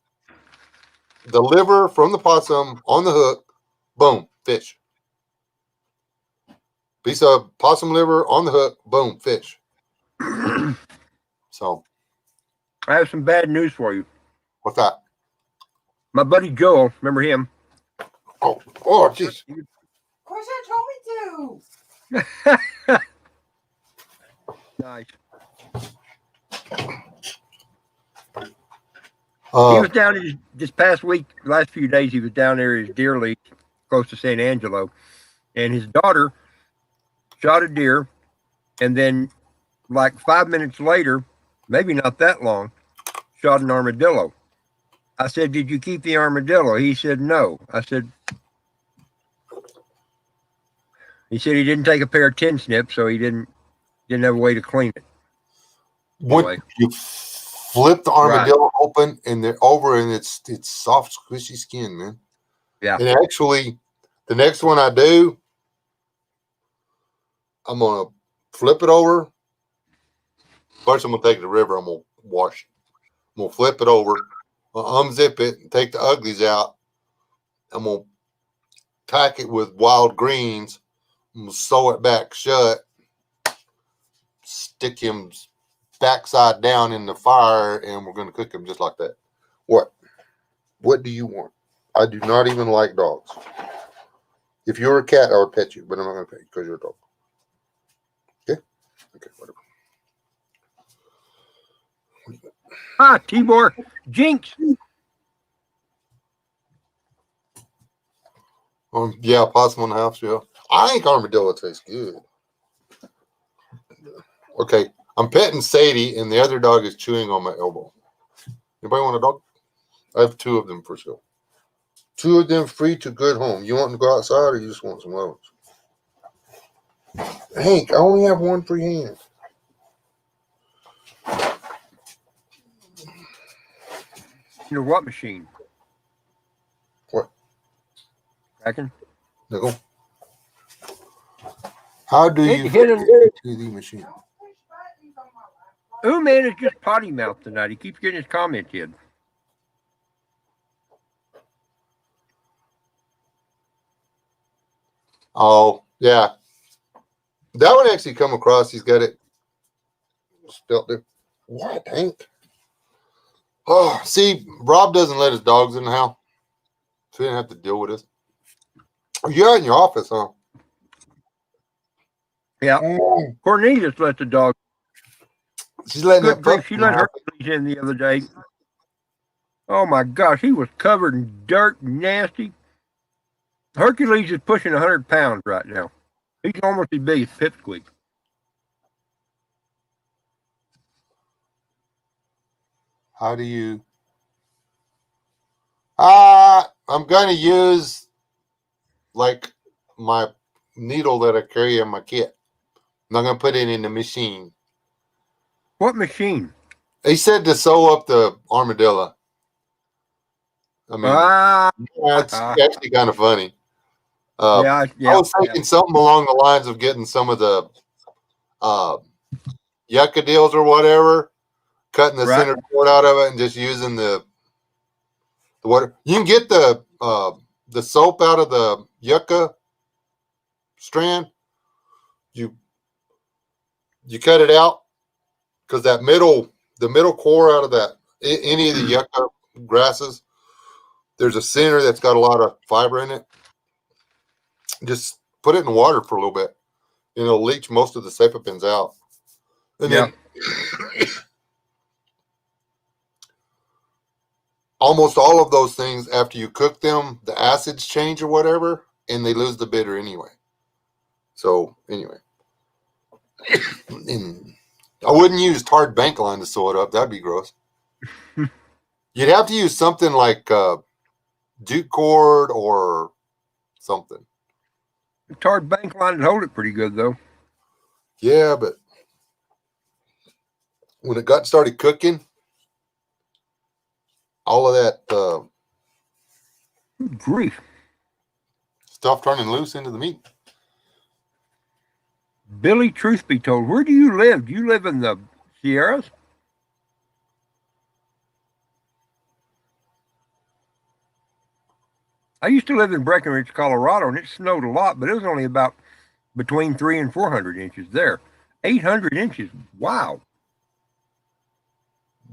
the liver from the possum on the hook. Boom, fish. Piece of possum liver on the hook. Boom, fish. So, I have some bad news for you. What's that? My buddy Joel, remember him? Oh, jeez. Of course, I told me to. Nice. He was down this past week, last few days. He was down there at his deer lease close to San Angelo, and his daughter shot a deer, and then like 5 minutes later, maybe not that long, shot an armadillo. I said, "Did you keep the armadillo?" He said, "No." I said, he said he didn't take a pair of tin snips, so he didn't have a way to clean it. What you flip the armadillo open and they're over, and it's soft, squishy skin, man. Yeah. And actually, the next one I do, I'm gonna flip it over. First, I'm gonna take it to the river. I'm gonna wash it. I'm gonna flip it over. I'll unzip it and take the uglies out. I'm gonna pack it with wild greens. I'm gonna sew it back shut. Stick him backside down in the fire, and we're gonna cook him just like that. What do you want? I do not even like dogs. If you were a cat, I would pet you, but I'm not going to pet you because you're a dog. Okay? Okay, whatever. Ah, Tibor. Jinx. Yeah, possum in the house, yeah. I think armadillo tastes good. Okay, I'm petting Sadie, and the other dog is chewing on my elbow. Anybody want a dog? I have 2 of them for sale. 2 of them free to good home. You want to go outside, or you just want some loans? Hank, I only have 1 free hand. Your what machine? What? Cracking? Nickel. How do you Hit him. to the machine? Oh man is just potty mouth tonight. He keeps getting his comments in. Oh, yeah. That one actually come across. He's got it spelt there. What, Hank? Oh, see, Rob doesn't let his dogs in the house, so he didn't have to deal with this. You're in your office, huh? Yeah. Cornelius let the dog. She's letting Good that grief. pup She in the let house. Hercules in the other day. Oh my gosh, he was covered in dirt, nasty. Hercules is pushing 100 pounds right now. He's almost as big as Pipsqueak. How do you? I'm gonna use like my needle that I carry in my kit. I'm not gonna put it in the machine. What machine? He said to sew up the armadillo. I mean, it's actually kind of funny. Yeah. I was thinking something along the lines of getting some of the yucca deals or whatever, cutting the center cord out of it, and just using the water. You can get the soap out of the yucca strand. You cut it out because the middle core out of that any of the yucca grasses, there's a center that's got a lot of fiber in it. Just put it in water for a little bit, and it'll leach most of the sapopins out. And then almost all of those things, after you cook them, the acids change or whatever, and they lose the bitter anyway. So anyway, and I wouldn't use tarred bank line to sew it up. That'd be gross. You'd have to use something like jute cord or something. The tarred bank line would hold it pretty good, though. Yeah, but when it got started cooking, all of that grief stuff turning loose into the meat. Billy, truth be told, where do you live? Do you live in the Sierras? I used to live in Breckenridge, Colorado, and it snowed a lot, but it was only about between 300 and 400 inches there. 800 inches. Wow.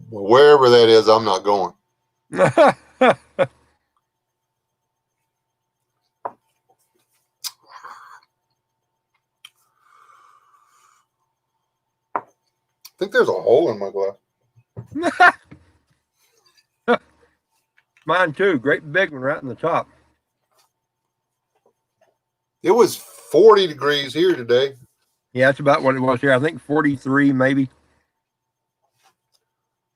Well, wherever that is, I'm not going. I think there's a hole in my glass. Mine too. Great big one right in the top. It was 40 degrees here today. Yeah, that's about what it was here. I think 43 maybe.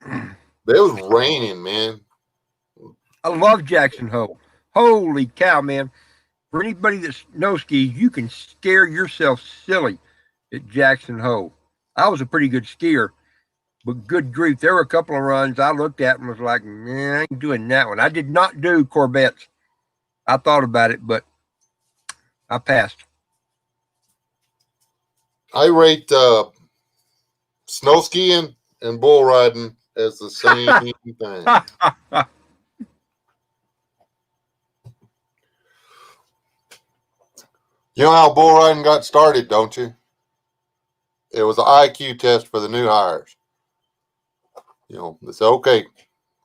But it was raining, man. I love Jackson Hole. Holy cow, man. For anybody that knows skis, you can scare yourself silly at Jackson Hole. I was a pretty good skier, but good grief, there were a couple of runs I looked at and was like, man, I ain't doing that one. I did not do Corvettes. I thought about it, but I passed. I rate snow skiing and bull riding as the same thing. You know how bull riding got started, don't you? It was an IQ test for the new hires. You know, they said, okay,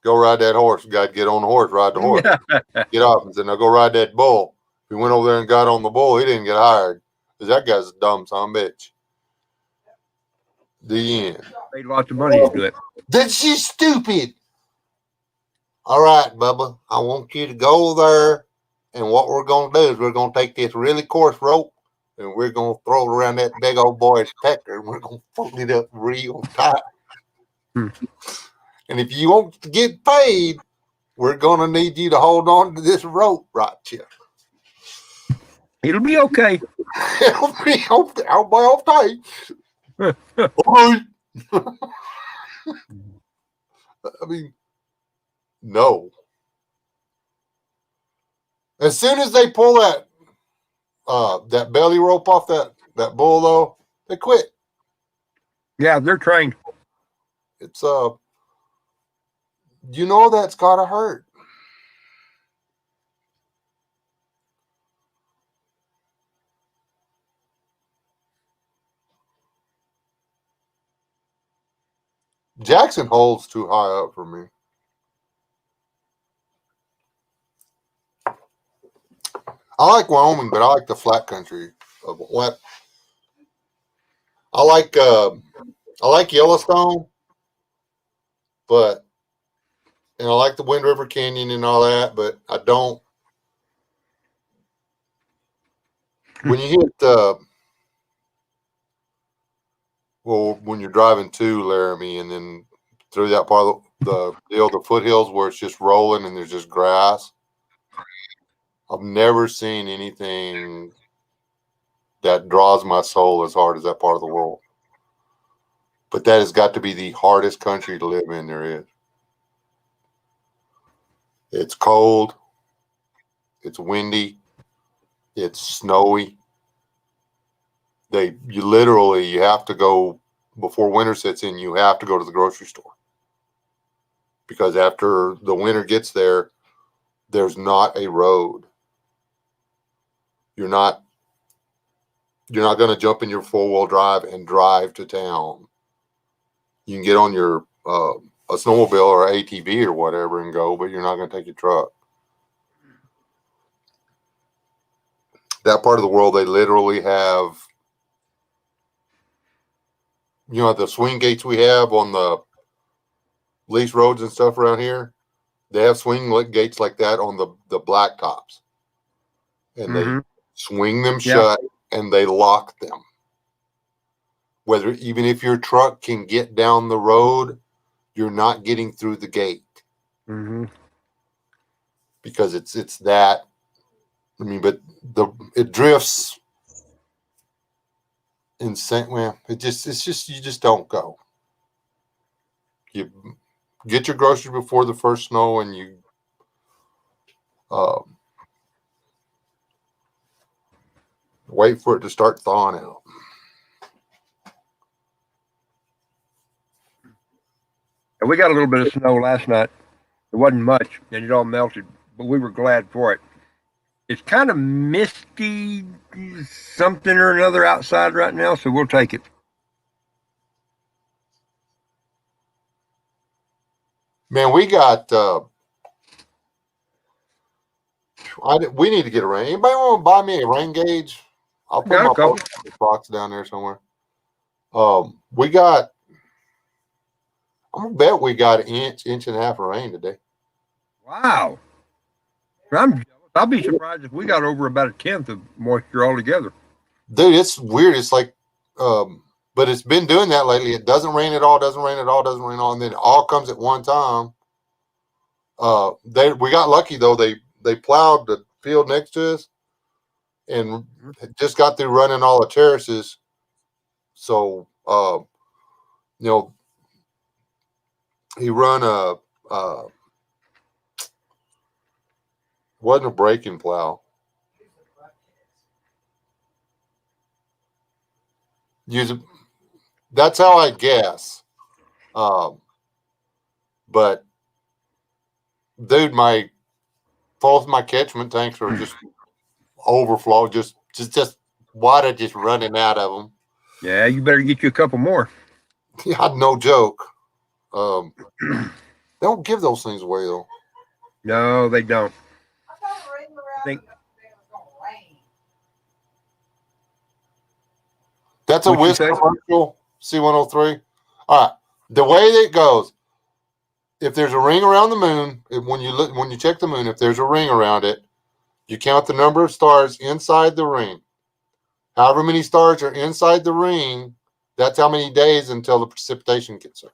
Go ride that horse. You got to get on the horse, ride the horse. Get off and said, now go ride that bull. If he went over there and got on the bull, he didn't get hired. Because that guy's a dumb son of a bitch. The end. Paid lots of money to do it. Then she's stupid. All right, Bubba. I want you to go there. And what we're going to do is we're going to take this really coarse rope and we're going to throw it around that big old boy's pecker and we're going to fold it up real tight. And if you want to get paid, we're going to need you to hold on to this rope right here. It'll be okay. It'll be okay. I mean, no. As soon as they pull that belly rope off that bull, though, they quit. Yeah, they're trained. It's you know that's gotta hurt. Jackson Hole's too high up for me. I like Wyoming, but I like the flat country of what. I like Yellowstone, but and I like the Wind River Canyon and all that, but I don't. When you hit when you're driving to Laramie and then through that part of the foothills where it's just rolling and there's just grass. I've never seen anything that draws my soul as hard as that part of the world. But that has got to be the hardest country to live in there is. It's cold. It's windy. It's snowy. You have to go before winter sets in, you have to go to the grocery store. Because after the winter gets there, there's not a road. You're not going to jump in your 4-wheel drive and drive to town. You can get on your a snowmobile or ATV or whatever and go, but you're not going to take your truck. That part of the world, they literally have, the swing gates we have on the lease roads and stuff around here. They have swing gates like that on the blacktops. And they swing them shut and they lock them. Even if your truck can get down the road, you're not getting through the gate. Mm-hmm. Because it's that. I mean, but it drifts insane. Well, it's just you just don't go. You get your groceries before the first snow, and you wait for it to start thawing out. And we got a little bit of snow last night. It wasn't much, and it all melted, but we were glad for it. It's kind of misty, something or another outside right now, so we'll take it. Man, we got. We need to get a rain. Anybody want to buy me a rain gauge? I'll put my box down there somewhere. We got. I'm gonna bet we got an inch and a half of rain today. Wow! I'll be surprised if we got over about a tenth of moisture altogether. Dude, it's weird. It's like, but it's been doing that lately. It doesn't rain at all. Doesn't rain at all. Doesn't rain at all, and then it all comes at one time. We got lucky though. They plowed the field next to us, and just got through running all the terraces. So, he run wasn't a breaking plow. That's how I guess. But dude, my catchment tanks are just overflow, just water just running out of them. Yeah, you better get you a couple more. Yeah, no joke. They don't give those things away though. No, they don't. I thought a ring around think- the moon it was gonna rain. That's a What'd you Whisk say? commercial, C103. All right. The way that it goes, if there's a ring around the moon, when you check the moon, if there's a ring around it, you count the number of stars inside the ring. However many stars are inside the ring, that's how many days until the precipitation gets there.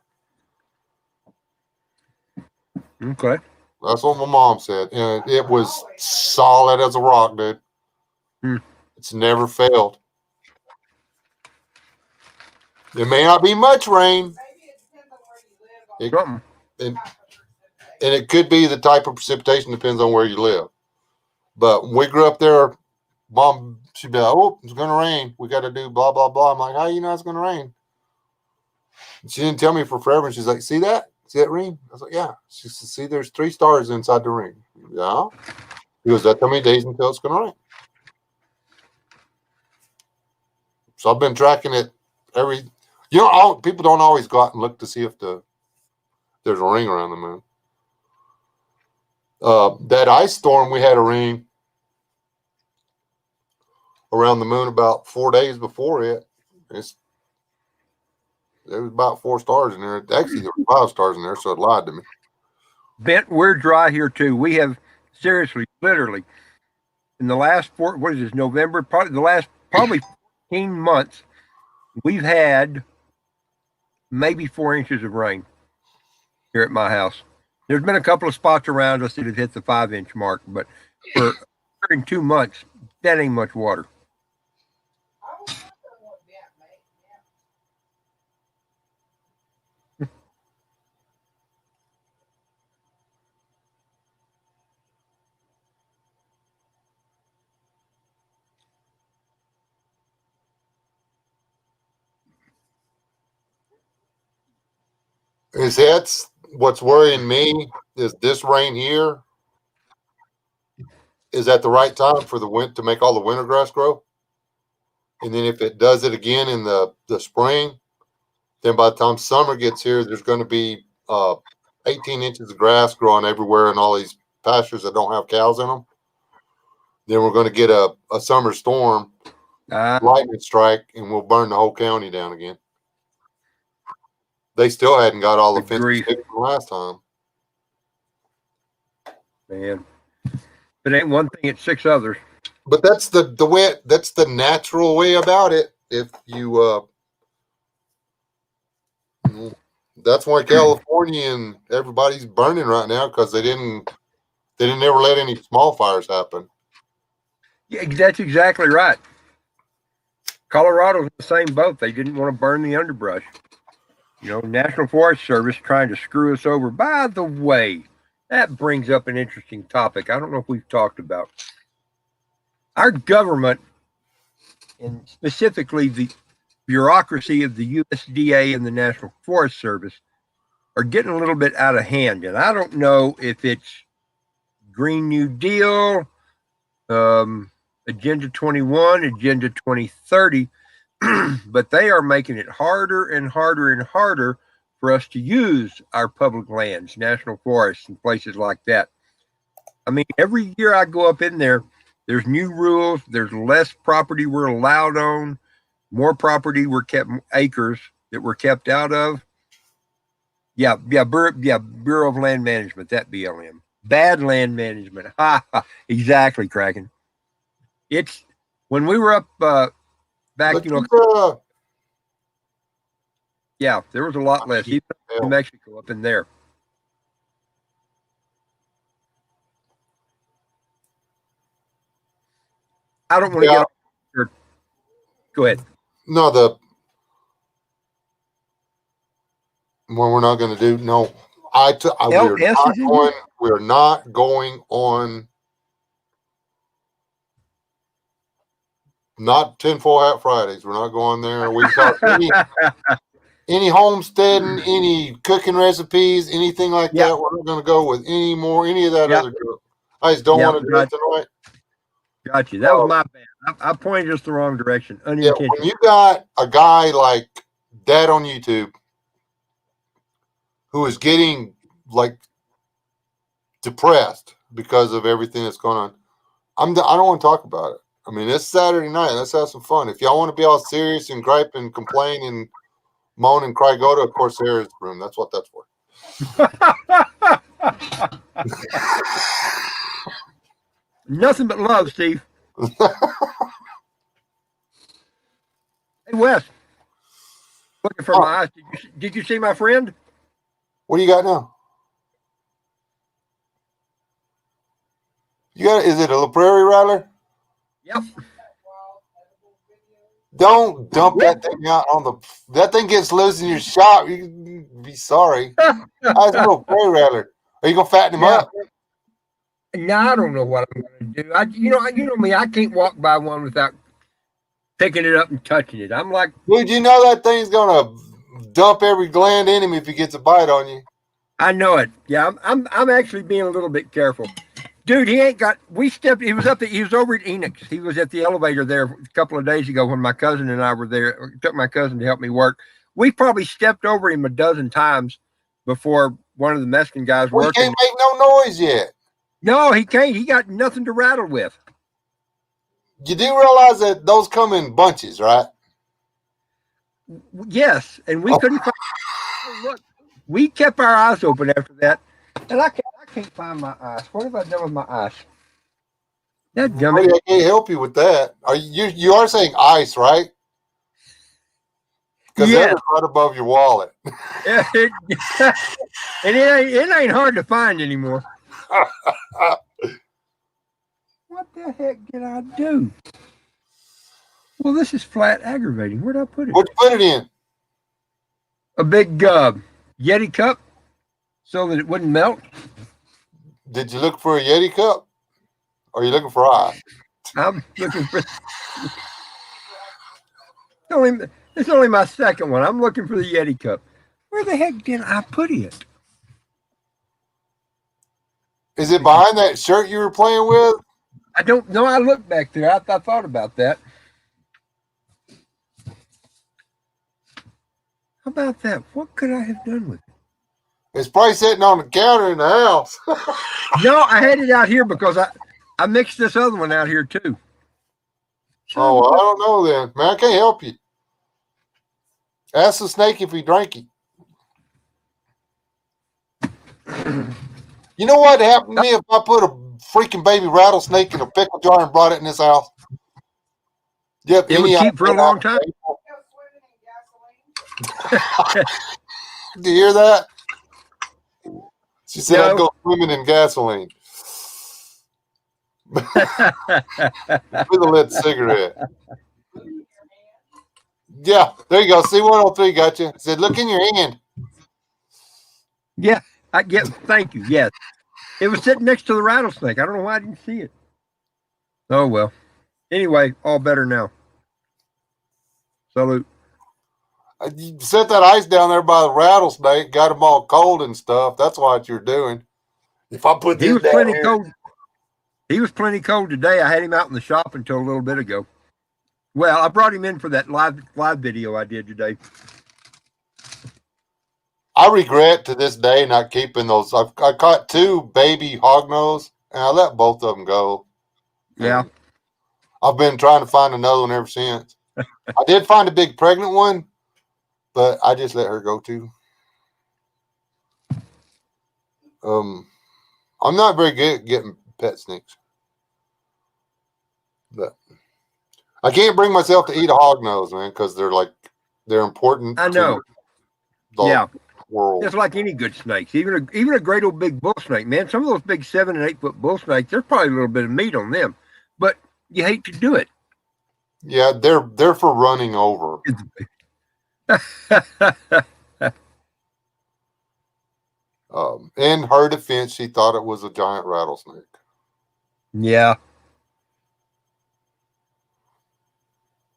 Okay. That's what my mom said. And it was solid as a rock, dude. Hmm. It's never failed. There may not be much rain, Maybe it depends on where you live. Something. and it could be the type of precipitation, depends on where you live. But when we grew up there, Mom, she'd be like, oh, it's going to rain. We got to do blah, blah, blah. I'm like, how you know it's going to rain? And she didn't tell me for forever. And she's like, see that? See that ring? I was like, yeah. She said, see, there's 3 stars inside the ring. Yeah. He goes, that's how many days until it's going to rain. So I've been tracking it people don't always go out and look to see if there's a ring around the moon. That ice storm, we had a ring around the moon about 4 days before it. There was about 4 stars in there. Actually, there were 5 stars in there, so it lied to me. Bent, we're dry here too. We have seriously, literally, in the last November, probably 14 months, we've had maybe 4 inches of rain here at my house. There's been a couple of spots around us that have hit the 5-inch mark, but in 2 months, that ain't much water. I was wondering what that made. That's what's worrying me is this rain here is at the right time for the wind to make all the winter grass grow. And then if it does it again in the spring, then by the time summer gets here, there's going to be 18 inches of grass growing everywhere in all these pastures that don't have cows in them. Then we're going to get a summer storm, lightning strike, and we'll burn the whole county down again. They still hadn't got all the fences fixed from last time. Man, if it ain't one thing, it's 6 others. But that's the way. That's the natural way about it. If you, that's why California and everybody's burning right now because they didn't ever let any small fires happen. Yeah, that's exactly right. Colorado's in the same boat. They didn't want to burn the underbrush. National Forest Service trying to screw us over. By the way, that brings up an interesting topic. I don't know if we've talked about. Our government, and specifically the bureaucracy of the USDA and the National Forest Service, are getting a little bit out of hand. And I don't know if it's Green New Deal, Agenda 21, Agenda 2030, but they are making it harder and harder and harder for us to use our public lands, national forests, and places like that. I mean, every year I go up in there, there's new rules. There's less property we're allowed on, more property acres that we're kept out of. Bureau of Land Management, that BLM. Bad land management. Exactly, Kraken. It's when we were up back, there was a lot less. Even New Mexico up in there. I don't want to get off here. Go ahead. No, we're not going to do. No, we're not going on. Not tinfoil hat Fridays. We're not going there. We got any homesteading, any cooking recipes, anything like that. We're not going to go with any of that other stuff. I just don't want to do it tonight. Got you. That was my bad. I pointed just the wrong direction. Unintentional. When you got a guy like that on YouTube who is getting like depressed because of everything that's going on. I don't want to talk about it. I mean, it's Saturday night. Let's have some fun. If y'all want to be all serious and gripe and complain and moan and cry, go to Corsairs room. That's what that's for. Nothing but love, Steve. Hey, Wes. Looking for my eyes. Did you see my friend? What do you got now? Is it a La Prairie Rattler? Yep. Don't dump that thing out that thing gets loose in your shop. You can be sorry. How's a little Prairie Rattler? Are you gonna fatten him up? No, I don't know what I'm gonna do. You know me, I can't walk by one without picking it up and touching it. I'm like, dude, you know that thing's gonna dump every gland in him if he gets a bite on you. I know it. Yeah, I'm actually being a little bit careful. Dude, he was over at Enoch's. He was at the elevator there a couple of days ago when my cousin and I were there. Took my cousin to help me work. We probably stepped over him a dozen times before one of the Mexican guys working. He can't make no noise yet. No, he can't. He got nothing to rattle with. You do realize that those come in bunches, right? Yes, and we couldn't find. Look, we kept our eyes open after that, and I can't find my ice. What have I done with my ice? That I can't help you with that. You are saying ice, right? Because that is right above your wallet. And it ain't hard to find anymore. What the heck did I do? Well, this is flat aggravating. Where'd I put it? What'd you put it in? A big Yeti cup so that it wouldn't melt. Did you look for a Yeti cup? Or are you looking for ice? I'm looking for. It's only my second one. I'm looking for the Yeti cup. Where the heck did I put it? Is it behind that shirt you were playing with? I don't know. I looked back there. I thought about that. How about that? What could I have done with it? It's probably sitting on the counter in the house. No, I had it out here because I mixed this other one out here too. Oh, well, I don't know then. Man, I can't help you. Ask the snake if he drank it. You know what happened to me if I put a freaking baby rattlesnake in a pickle jar and brought it in this house? Yep, it would keep for a long time. Do you hear that? She said I'd go swimming in gasoline. With a lit cigarette. Yeah, there you go. C103 got you. Said, look in your hand. Yeah, thank you. Yes. It was sitting next to the rattlesnake. I don't know why I didn't see it. Oh, well. Anyway, all better now. Salute. You set that ice down there by the rattlesnake, got them all cold and stuff. That's what you're doing. If I put this down here. Cold. He was plenty cold today. I had him out in the shop until a little bit ago. Well, I brought him in for that live video I did today. I regret to this day not keeping those. I caught 2 baby hognose, and I let both of them go. Yeah. And I've been trying to find another one ever since. I did find a big pregnant one, but I just let her go too. I'm not very good at getting pet snakes. But I can't bring myself to eat a hognose, man, because they're important. I know. To the world. Just like any good snakes, even a great old big bull snake, man. Some of those big 7 and 8 foot bull snakes, there's probably a little bit of meat on them, but you hate to do it. Yeah, they're for running over. In her defense, she thought it was a giant rattlesnake. Yeah.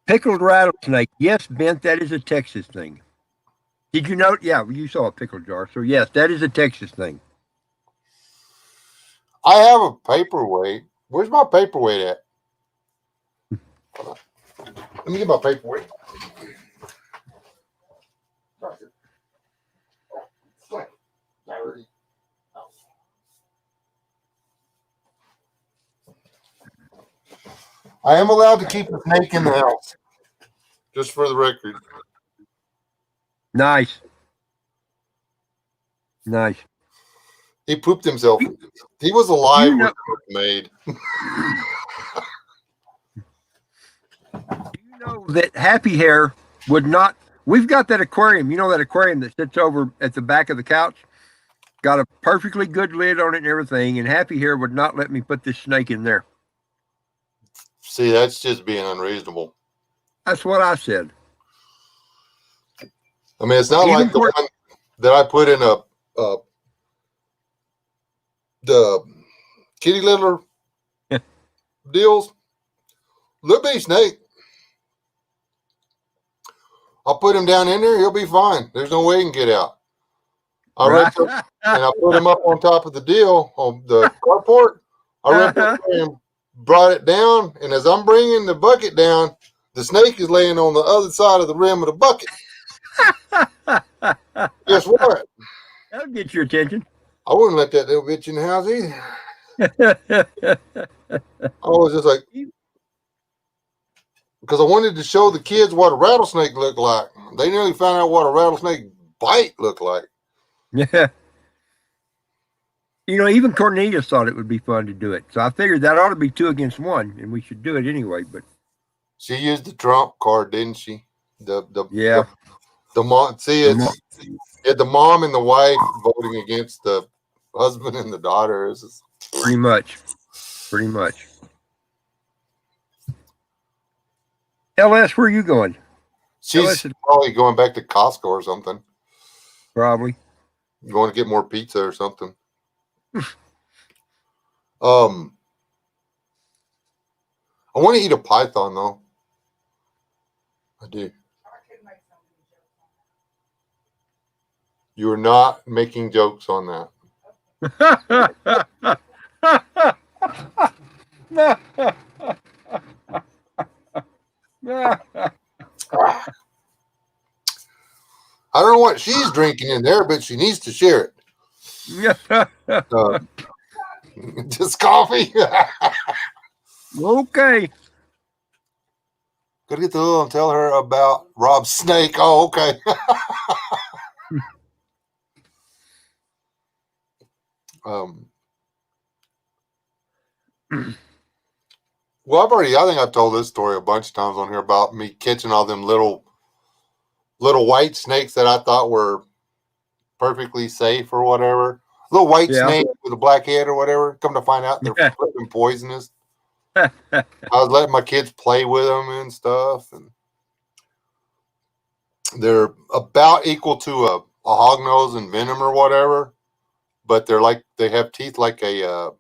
Pickled rattlesnake. Yes, Bent, that is a Texas thing. Did you know? Yeah, you saw a pickle jar. So, yes, that is a Texas thing. I have a paperweight. Where's my paperweight at? Let me get my paperweight. I am allowed to keep a snake in the house. Just for the record. Nice. He pooped himself. He was alive when it was made. Do you know that Happy Hair would not? We've got that aquarium. You know that aquarium that sits over at the back of the couch? Got a perfectly good lid on it and everything, and Happy Hair would not let me put this snake in there. See, that's just being unreasonable. That's what I said. I mean, it's not Even like the one that I put in the kitty litter deals. Little bitty snake. I'll put him down in there. He'll be fine. There's no way he can get out. I ripped him, and I put him up on top of the deal on the carport. I ripped it and brought it down, and as I'm bringing the bucket down, the snake is laying on the other side of the rim of the bucket. Guess what? That'll get your attention. I wouldn't let that little bitch in the house either. I was just like, because I wanted to show the kids what a rattlesnake looked like. They nearly found out what a rattlesnake bite looked like. Yeah. You know, even Cornelius thought it would be fun to do it. So I figured that ought to be 2 against 1, and we should do it anyway. But she used the trump card, didn't she? Yeah. The mom. See, the mom and the wife voting against the husband and the daughter. Pretty much. LS, where are you going? She's probably going back to Costco or something. Probably. Going to get more pizza or something. I want to eat a python though. I do. You are not making jokes on that. I don't know what she's drinking in there, but she needs to share it. Just coffee. Okay. Gotta get the little and tell her about Rob's snake. Oh, okay. Well, I think I've told this story a bunch of times on here about me catching all them little white snakes that I thought were perfectly safe or whatever. Little white snake with a black head or whatever. Come to find out they're flipping poisonous. I was letting my kids play with them and stuff, and they're about equal to a hognose in venom or whatever, but they have teeth like a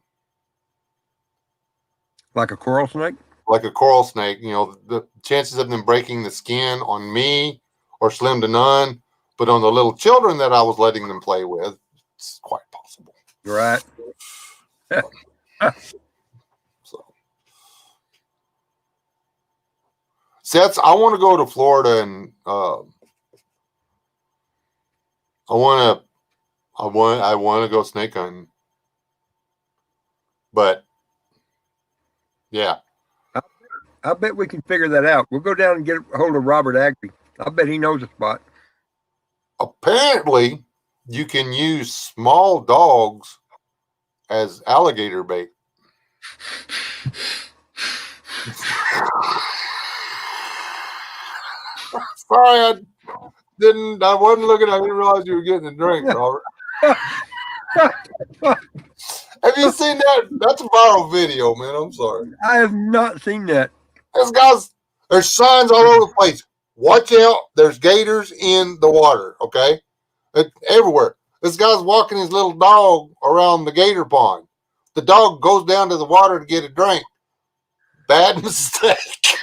coral snake. Like a coral snake. You know, the chances of them breaking the skin on me are slim to none, but on the little children that I was letting them play with, it's quite possible. Right. So I want to go to Florida and I want to go snake hunting. But yeah. I bet we can figure that out. We'll go down and get a hold of Robert Agnew. I bet he knows a spot. Apparently, you can use small dogs as alligator bait. Sorry, I wasn't looking. I didn't realize you were getting a drink, Robert. Have you seen that? That's a viral video, man. I'm sorry. I have not seen that. There's signs all over the place. Watch out. There's gators in the water, okay? Everywhere. This guy's walking his little dog around the gator pond. The dog goes down to the water to get a drink. Bad mistake.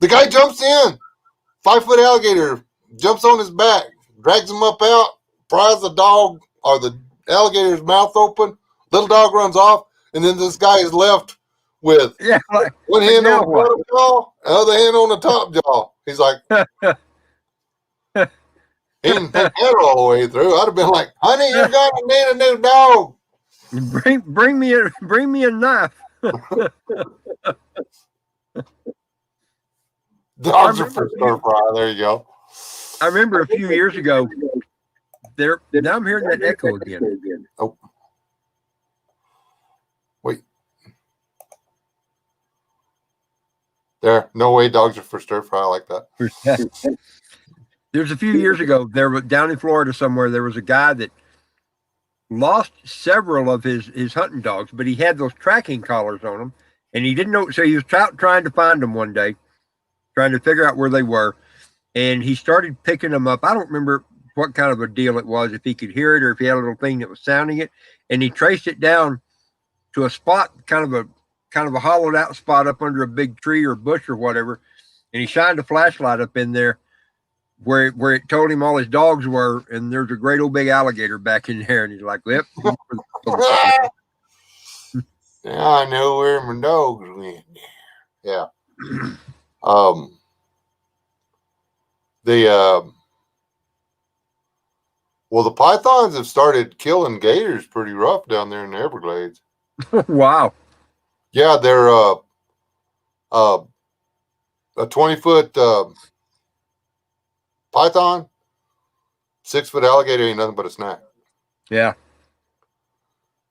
The guy jumps in. 5-foot alligator jumps on his back, drags him up out, pries the dog or the alligator's mouth open. Little dog runs off, and then this guy is left with one hand on the bottom jaw, other hand on the top jaw. He's like, he didn't think that all the way through. I'd have been like, honey, you're gonna need a new dog. Bring me a knife. Dogs are for stir fry. There you go. I remember a few years ago. Now I'm hearing that echo again. Oh, wait. There. No way dogs are for stir fry like that. There's a few years ago, down in Florida somewhere, there was a guy that lost several of his hunting dogs, but he had those tracking collars on them, and he didn't know. So he was trying to find them one day, trying to figure out where they were, and he started picking them up. I don't remember what kind of a deal it was, if he could hear it or if he had a little thing that was sounding it, and he traced it down to a spot, kind of a hollowed out spot up under a big tree or bush or whatever, and he shined a flashlight up in there where it told him all his dogs were, and there's a great old big alligator back in there, and he's like, "Yep." Yeah, I know where my dogs went. Yeah. The pythons have started killing gators pretty rough down there in the Everglades. Wow. Yeah, they're a 20-foot python, 6-foot alligator ain't nothing but a snack. Yeah.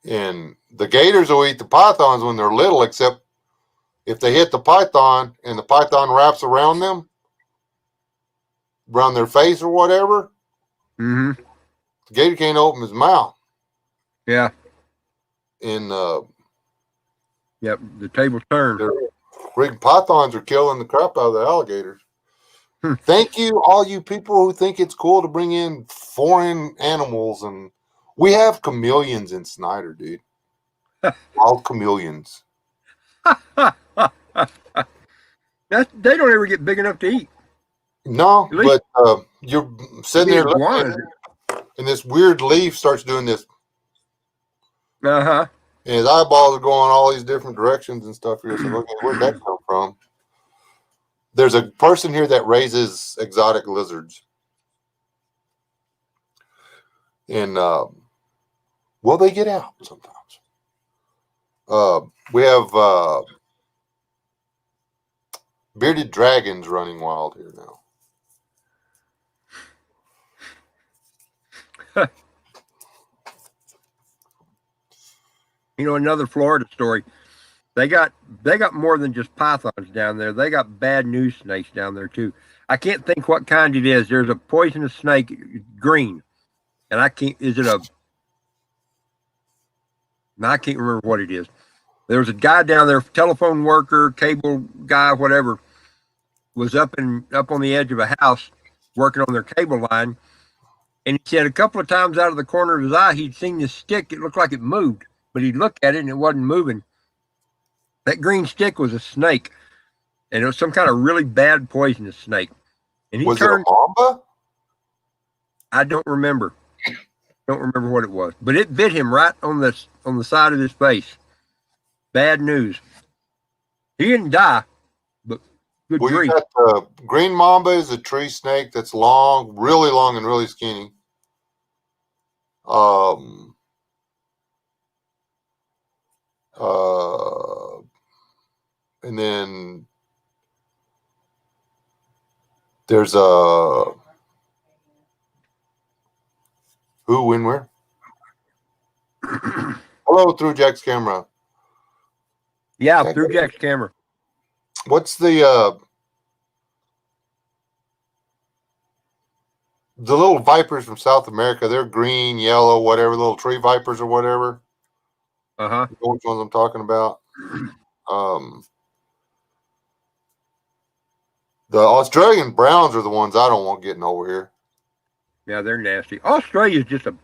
And the gators will eat the pythons when they're little, except if they hit the python and the python wraps around them, around their face or whatever, the gator can't open his mouth. Yeah. And yep, the tables turned. Freaking pythons are killing the crap out of the alligators. Thank you, all you people who think it's cool to bring in foreign animals, and we have chameleons in Snyder, dude. All chameleons. They don't ever get big enough to eat. No, but you're sitting there looking, and this weird leaf starts doing this. And his eyeballs are going all these different directions and stuff. You're like, okay, where'd that come from? There's a person here that raises exotic lizards. And, they get out sometimes. We have bearded dragons running wild here now. You know, another Florida story. They got more than just pythons down there. They got bad news snakes down there too. I can't think what kind it is. There's a poisonous snake, green, and I can't remember what it is. There was a guy down there, telephone worker, cable guy, whatever, was up on the edge of a house working on their cable line, and he said a couple of times out of the corner of his eye he'd seen this stick. It looked like it moved, but he'd look at it and it wasn't moving. That green stick was a snake, and it was some kind of really bad poisonous snake. And he was it a mamba? I don't remember. Don't remember what it was, but it bit him right on the side of his face. Bad news. He didn't die, but good grief. You got green mamba is a tree snake that's long, really long and really skinny. And then there's who, when, where? Hello, through Jack's camera. Yeah, through Jack's camera. What's the little vipers from South America? They're green, yellow, whatever, little tree vipers or whatever. You know which ones I'm talking about? The Australian browns are the ones I don't want getting over here. Yeah, they're nasty. Australia's just it's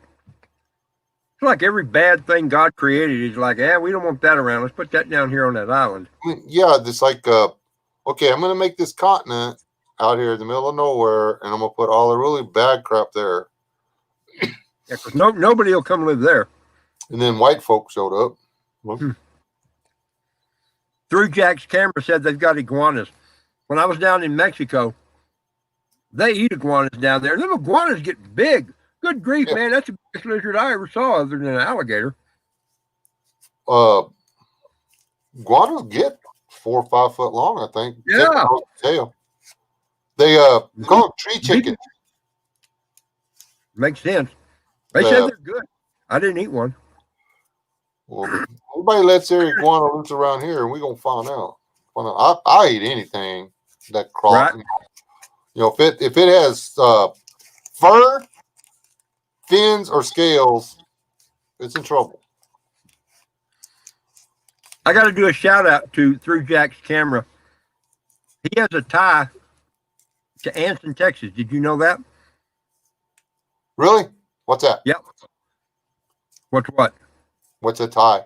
like every bad thing God created is like, we don't want that around. Let's put that down here on that island. I mean, yeah, it's like, okay, I'm going to make this continent out here in the middle of nowhere, and I'm going to put all the really bad crap there. Yeah, because nobody will come live there. And then white folk showed up. Through Jack's camera said they've got iguanas. When I was down in Mexico, they eat iguanas down there. Them iguanas get big. Good grief, man. That's the biggest lizard I ever saw other than an alligator. Iguanas get 4 or 5 foot long, I think. Yeah. Tip, nose, tail. They call them tree chickens. Makes sense. They Yeah. said they're good. I didn't eat one. Well, everybody lets their iguana loose around here, and we're gonna find out. I eat anything that crawls. Right. You know, if it has fur, fins, or scales, it's in trouble. I got to do a shout out to Through Jack's Camera. He has a tie to Anson, Texas. Did you know that? Really? What's that? Yep. What's what? What's a tie?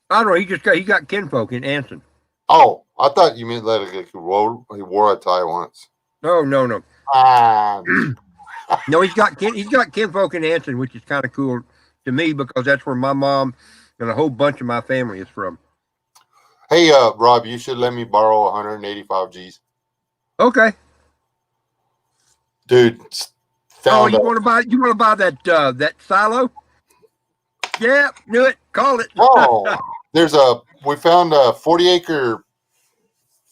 I don't know. He got kinfolk in Anson. Oh, I thought you meant that he wore a tie once. No. Ah, No, he's got kinfolk in Anson, which is kind of cool to me because that's where my mom and a whole bunch of my family is from. hey, Rob, you should let me borrow 185 G's, Okay. dude. Oh, you want to buy that silo? Yeah, knew it. Call it. Oh, we found a 40-acre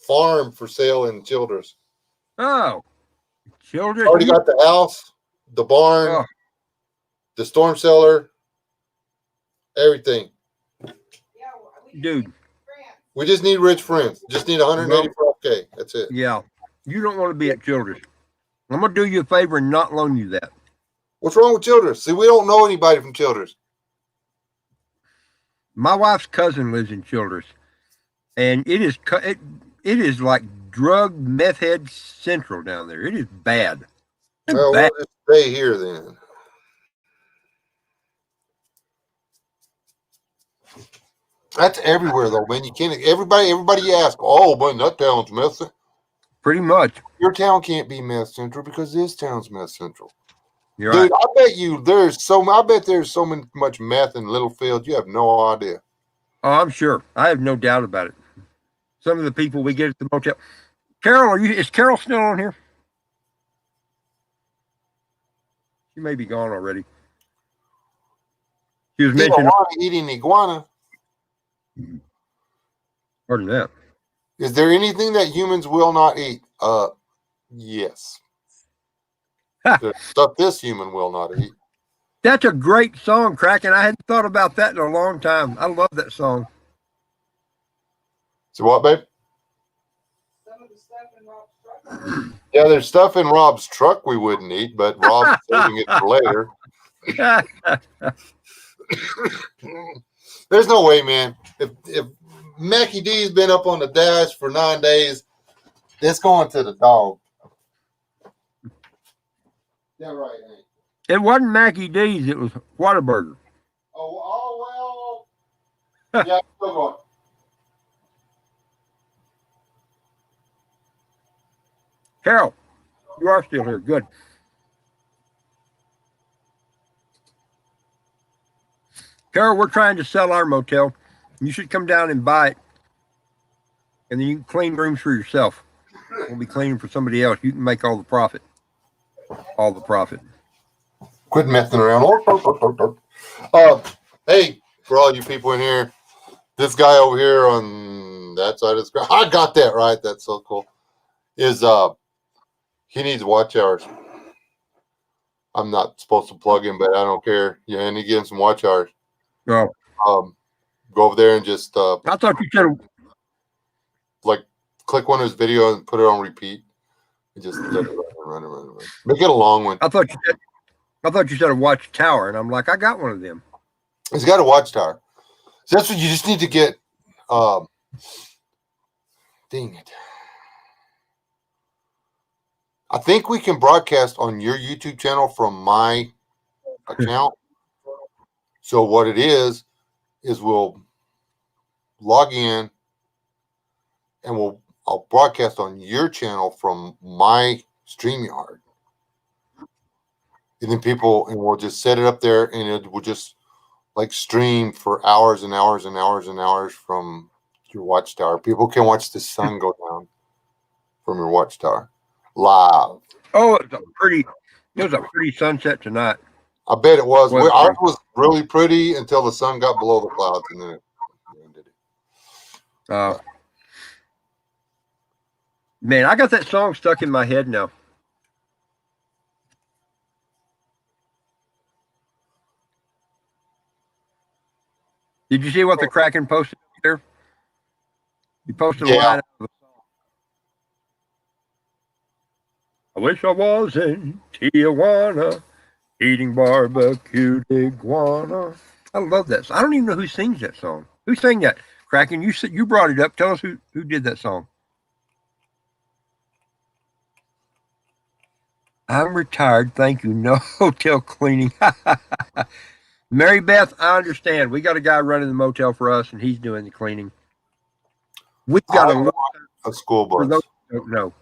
farm for sale in Childress. Oh, children. Already got the house, the barn, Oh, the storm cellar, everything. dude. We just need rich friends. Just need 185K. That's it. Yeah, you don't want to be at Childress. I'm gonna do you a favor and not loan you that. What's wrong with Childress? See, we don't know anybody from Childress. My wife's cousin lives in Childress, and it is like drug meth head central down there. It is bad. It's Well, bad. we'll just stay here then. That's everywhere though, man. You can't. Everybody you ask, oh, man, that town's meth. Pretty much. Your town can't be meth central because this town's meth central. You're Dude, right. I bet there's so much meth in Littlefield. You have no idea. Oh, I'm sure. I have no doubt about it. Some of the people we get at the motel. Carol, is Carol still on here? She may be gone already. She was mentioning. Eating iguana. Pardon that. Is there anything that humans will not eat? Yes. There's stuff this human will not eat. That's a great song, Kraken. I hadn't thought about that in a long time. I love that song. So what, babe? Some of the stuff in Rob's truck. Yeah, there's stuff in Rob's truck we wouldn't eat, but Rob's saving it for later. There's no way, man. If Mackie D's been up on the dash for 9 days, it's going to the dog. Yeah, right, Hank. It wasn't Mackie D's. It was Whataburger. Oh, well. Yeah, still going. Carol, you are still here. Good. Carol, we're trying to sell our motel. You should come down and buy it. And then you can clean rooms for yourself. We'll be cleaning for somebody else. You can make all the profit. All the profit. Quit messing around. Hey, for all you people in here, this guy over here on that side of the screen, I got that right. That's so cool. He needs watch hours. I'm not supposed to plug him, but I don't care. Yeah, and he gives him some watch hours. Oh. Go over there and just I thought you said click one of his videos and put it on repeat. And just let it run. Make it a long one. I thought you said a watchtower, and I'm like, I got one of them. He's got a watchtower. So that's what you just need to get. Dang it. I think we can broadcast on your YouTube channel from my account. So what it is we'll log in and I'll broadcast on your channel from my StreamYard. And then we'll just set it up there and it will just like stream for hours and hours and hours and hours from your watchtower. People can watch the sun go down from your watchtower live. Oh, it was a pretty sunset tonight. I bet it was. Was Ours was really pretty until the sun got below the clouds and then it ended it. Man, I got that song stuck in my head now. Did you see what the Kraken posted there? He posted a line of a song. I wish I was in Tijuana eating barbecued iguana. I love that song. I don't even know who sings that song. Who sang that? Kraken, you brought it up. Tell us who did that song. I'm retired. Thank you. No hotel cleaning. Mary Beth, I understand. We got a guy running the motel for us, and he's doing the cleaning. We've got a school bus. For those who don't know,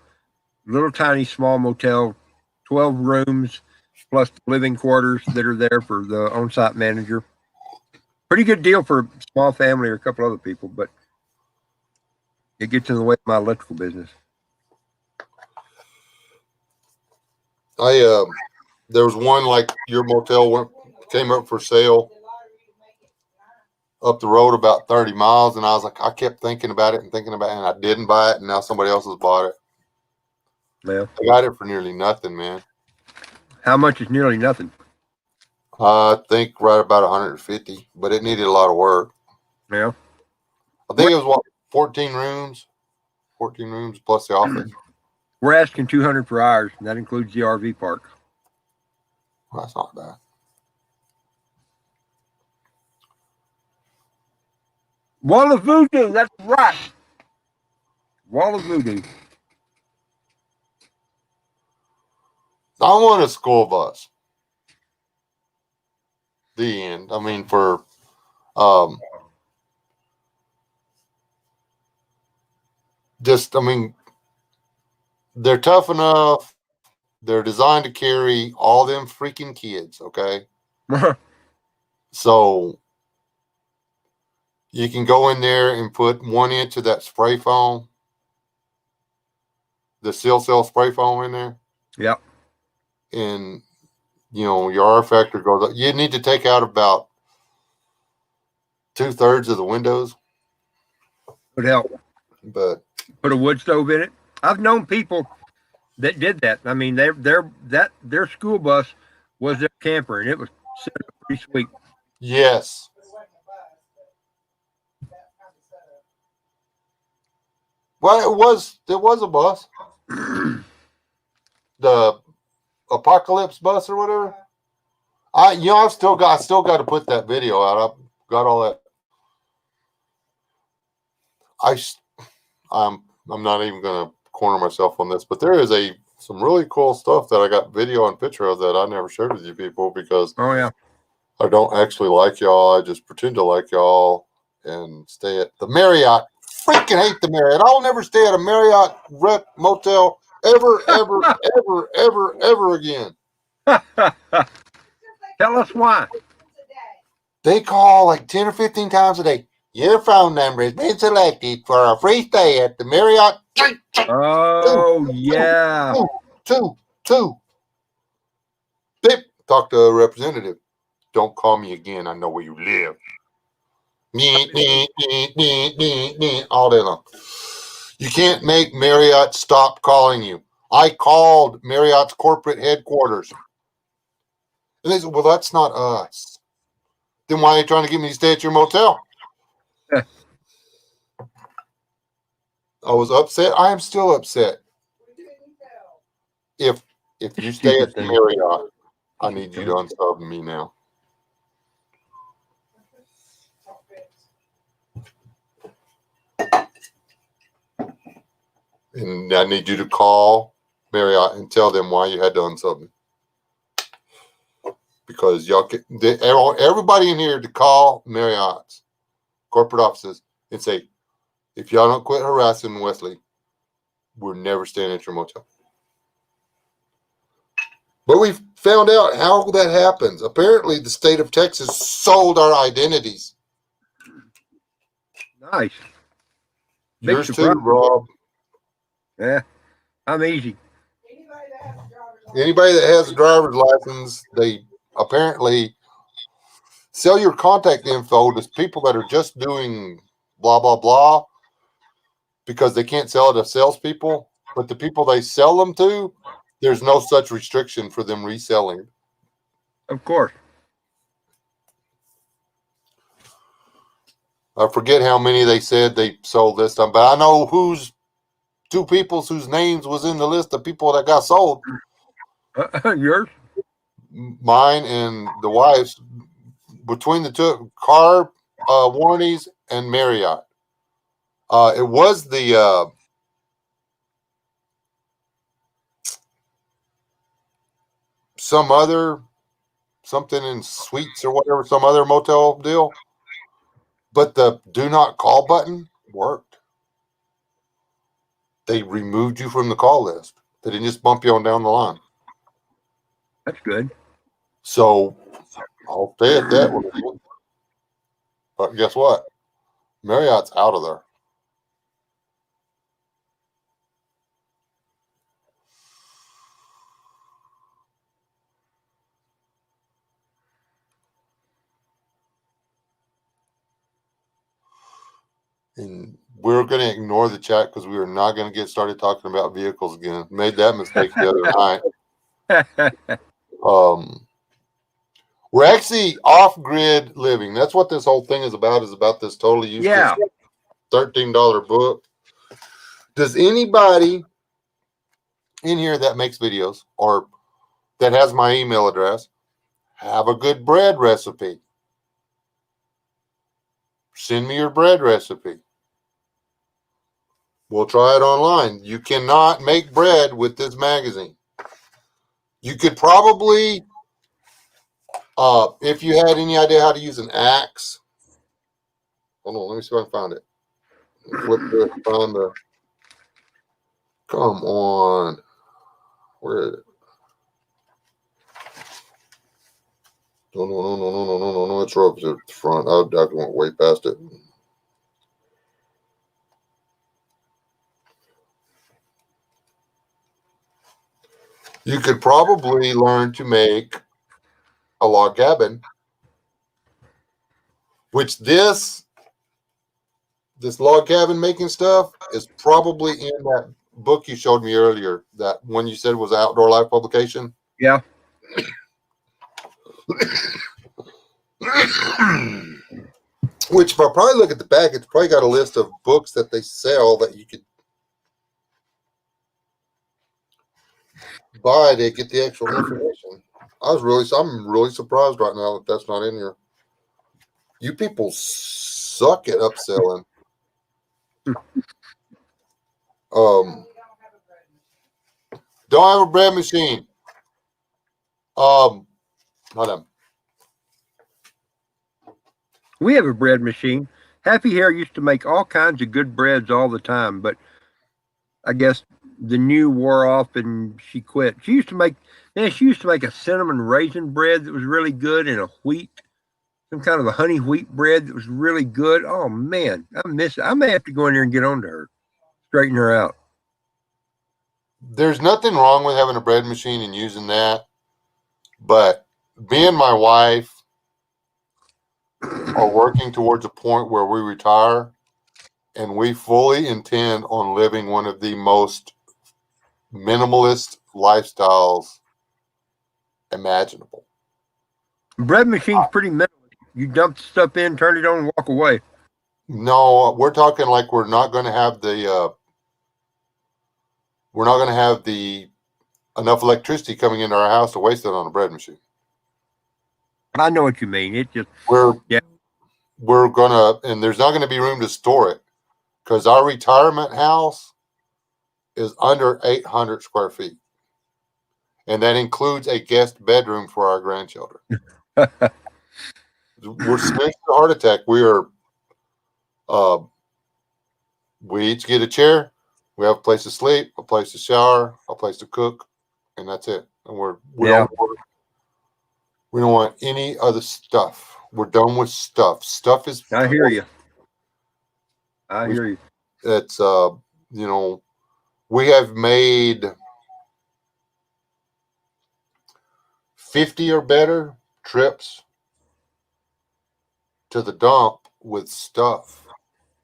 little tiny small motel, 12 rooms plus living quarters that are there for the on-site manager. Pretty good deal for a small family or a couple other people, but it gets in the way of my electrical business. There was one like your motel came up for sale up the road about 30 miles, and I was like, I kept thinking about it, and I didn't buy it, and now somebody else has bought it. Yeah, I got it for nearly nothing, man. How much is nearly nothing? I think right about 150, but it needed a lot of work. Yeah, I think it was 14 rooms plus the office. We're asking 200 for ours, and that includes the RV park. Well, that's not bad. Wall of Voodoo, that's right. Wall of Voodoo. I want a school bus. The end. I mean, for they're tough enough. They're designed to carry all them freaking kids, okay? So you can go in there and put 1 inch of that spray foam, the seal cell spray foam in there. Yep. And, your R factor goes up. You need to take out about 2/3 of the windows. Would help. But put a wood stove in it. I've known people that did that. I mean, their school bus was their camper, and it was set up pretty sweet. Yes. Well, there was a bus. The Apocalypse bus or whatever. I still got to put that video out. I've got all that. I'm not even going to corner myself on this, but there is some really cool stuff that I got video and picture of that I never shared with you people because I don't actually like y'all. I just pretend to like y'all and stay at the Marriott. Freaking hate the Marriott. I'll never stay at a Marriott motel ever, ever, ever, ever, ever again. Tell us why. They call like 10 or 15 times a day. Your phone number has been selected for a free stay at the Marriott. Oh, yeah. Two. Beep. Talk to a representative. Don't call me again. I know where you live. All day long. You can't make Marriott stop calling you. I called Marriott's corporate headquarters. And they said, well, that's not us. Then why are you trying to get me to stay at your motel? I was upset. I am still upset. If you stay at the Marriott, I need you to unsub me now. And I need you to call Marriott and tell them why you had to unsub me. Because everybody in here to call Marriott's corporate offices and say, if y'all don't quit harassing Wesley, we're never staying at your motel. But we found out how that happens. Apparently, the state of Texas sold our identities. Nice. Yours too, Rob. Yeah, I'm easy. Anybody that has a driver's license, they apparently sell your contact info to people that are just doing blah, blah, blah because they can't sell it to salespeople. but the people they sell them to, there's no such restriction for them reselling. Of course. I forget how many they said they sold this time, but I know two people's whose names was in the list of people that got sold. Yours? Mine and the wife's. Between the two, car warranties and Marriott. It was the something in suites or whatever, some other motel deal. But the do not call button worked. They removed you from the call list. They didn't just bump you on down the line. That's good. So I'll stay at that one. But guess what? Marriott's out of there. And we're going to ignore the chat because we are not going to get started talking about vehicles again. Made that mistake the other night. We're actually off-grid living. That's what this whole thing is about this totally useless $13 book. Does anybody in here that makes videos or that has my email address have a good bread recipe? Send me your bread recipe. We'll try it online. You cannot make bread with this magazine. You could probably, if you had any idea how to use an axe. Hold on, let me see if I can find it. Flip through it, find the. Come on. Where is it? No. It's right up to the front. I went way past it. You could probably learn to make a log cabin, which this log cabin making stuff is probably in that book you showed me earlier, that one you said was Outdoor Life publication. Yeah. Which, if I probably look at the back, it's probably got a list of books that they sell that you could buy to get the actual information. I'm really surprised right now that that's not in here. You people suck at upselling. Don't have a bread machine. Hold on. We have a bread machine. Happy Hair used to make all kinds of good breads all the time, but I guess the new wore off and she quit. She used to make a cinnamon raisin bread that was really good, and some kind of a honey wheat bread that was really good. Oh man, I miss it. I may have to go in there and get on to her, straighten her out. There's nothing wrong with having a bread machine and using that, but me and my wife are working towards a point where we retire, and we fully intend on living one of the most minimalist lifestyles imaginable. Bread machine's pretty minimal. You dump the stuff in, turn it on, and walk away. No, we're talking like we're not going to have enough electricity coming into our house to waste it on a bread machine. I know what you mean. It just we're gonna, and there's not going to be room to store it because our retirement house is under 800 square feet, and that includes a guest bedroom for our grandchildren. We're scared of a heart attack. We each get a chair. We have a place to sleep, a place to shower, a place to cook, and that's it. And we don't want any other stuff. We're done with stuff. Stuff is. I hear you. I hear you. It's we have made 50 or better trips to the dump with stuff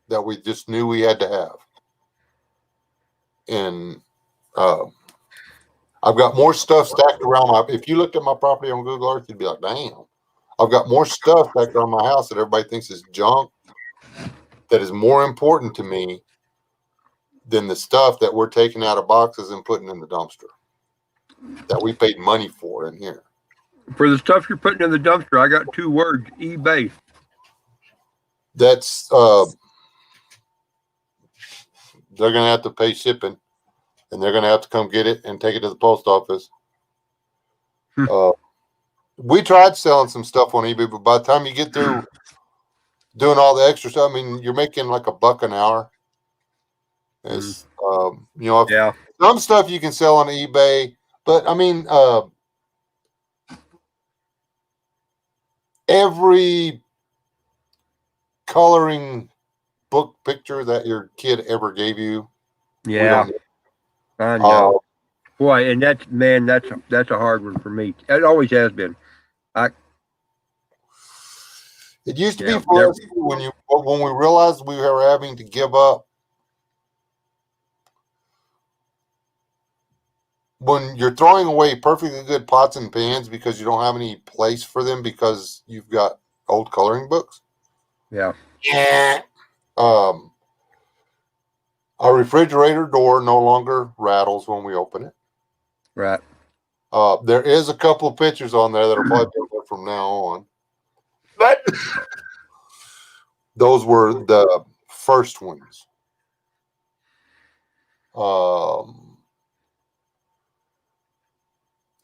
that we just knew we had to have. And I've got more stuff stacked around my. If you looked at my property on Google Earth, you'd be like, "Damn!" I've got more stuff stacked around my house that everybody thinks is junk. That is more important to me than the stuff that we're taking out of boxes and putting in the dumpster that we paid money for in here. For the stuff you're putting in the dumpster, I got 2 words: eBay. That's they're gonna have to pay shipping, and they're gonna have to come get it and take it to the post office. We tried selling some stuff on eBay, but by the time you get through doing all the extra stuff, I mean, you're making like $1 an hour. It's Yeah. some stuff you can sell on eBay, but I mean, every coloring book picture that your kid ever gave you. Yeah. I know. Boy, and that's a hard one for me. It always has been. It used to be for us when we realized we were having to give up. When you're throwing away perfectly good pots and pans because you don't have any place for them because you've got old coloring books. Yeah. Our refrigerator door no longer rattles when we open it. Right. There is a couple of pictures on there that are probably different from now on. But those were the first ones.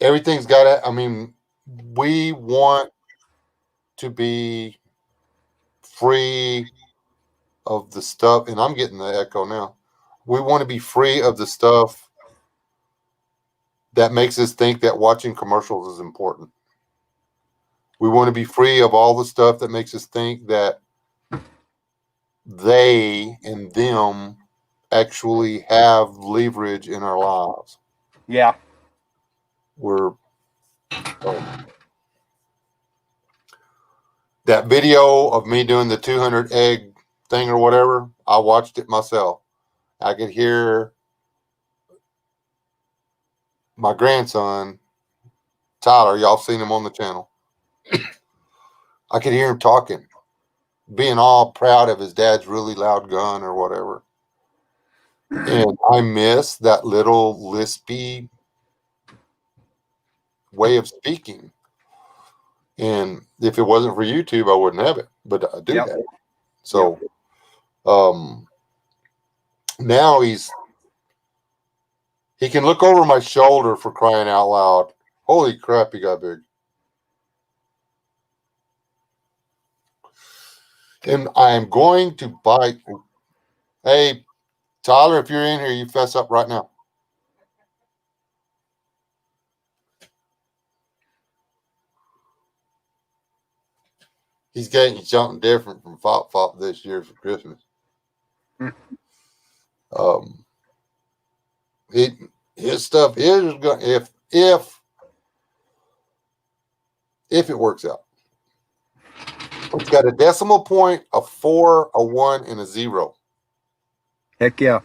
Everything's got to, I mean, we want to be free of the stuff, and I'm getting the echo now. We want to be free of the stuff that makes us think that watching commercials is important. We want to be free of all the stuff that makes us think that they and them actually have leverage in our lives. Yeah. We're that video of me doing the 200 egg thing or whatever, I watched it myself. I could hear my grandson, Tyler, y'all seen him on the channel. I could hear him talking, being all proud of his dad's really loud gun or whatever. And I miss that little lispy way of speaking. And if it wasn't for YouTube, I wouldn't have it. But I do have it. So now he can look over my shoulder, for crying out loud. Holy crap, he got big. And I'm going to bite. Hey, Tyler, if you're in here, you fess up right now. He's getting something different from Fop this year for Christmas. His stuff is going, if it works out. It's got a decimal point, a 4, a 1, and a 0. Heck yeah.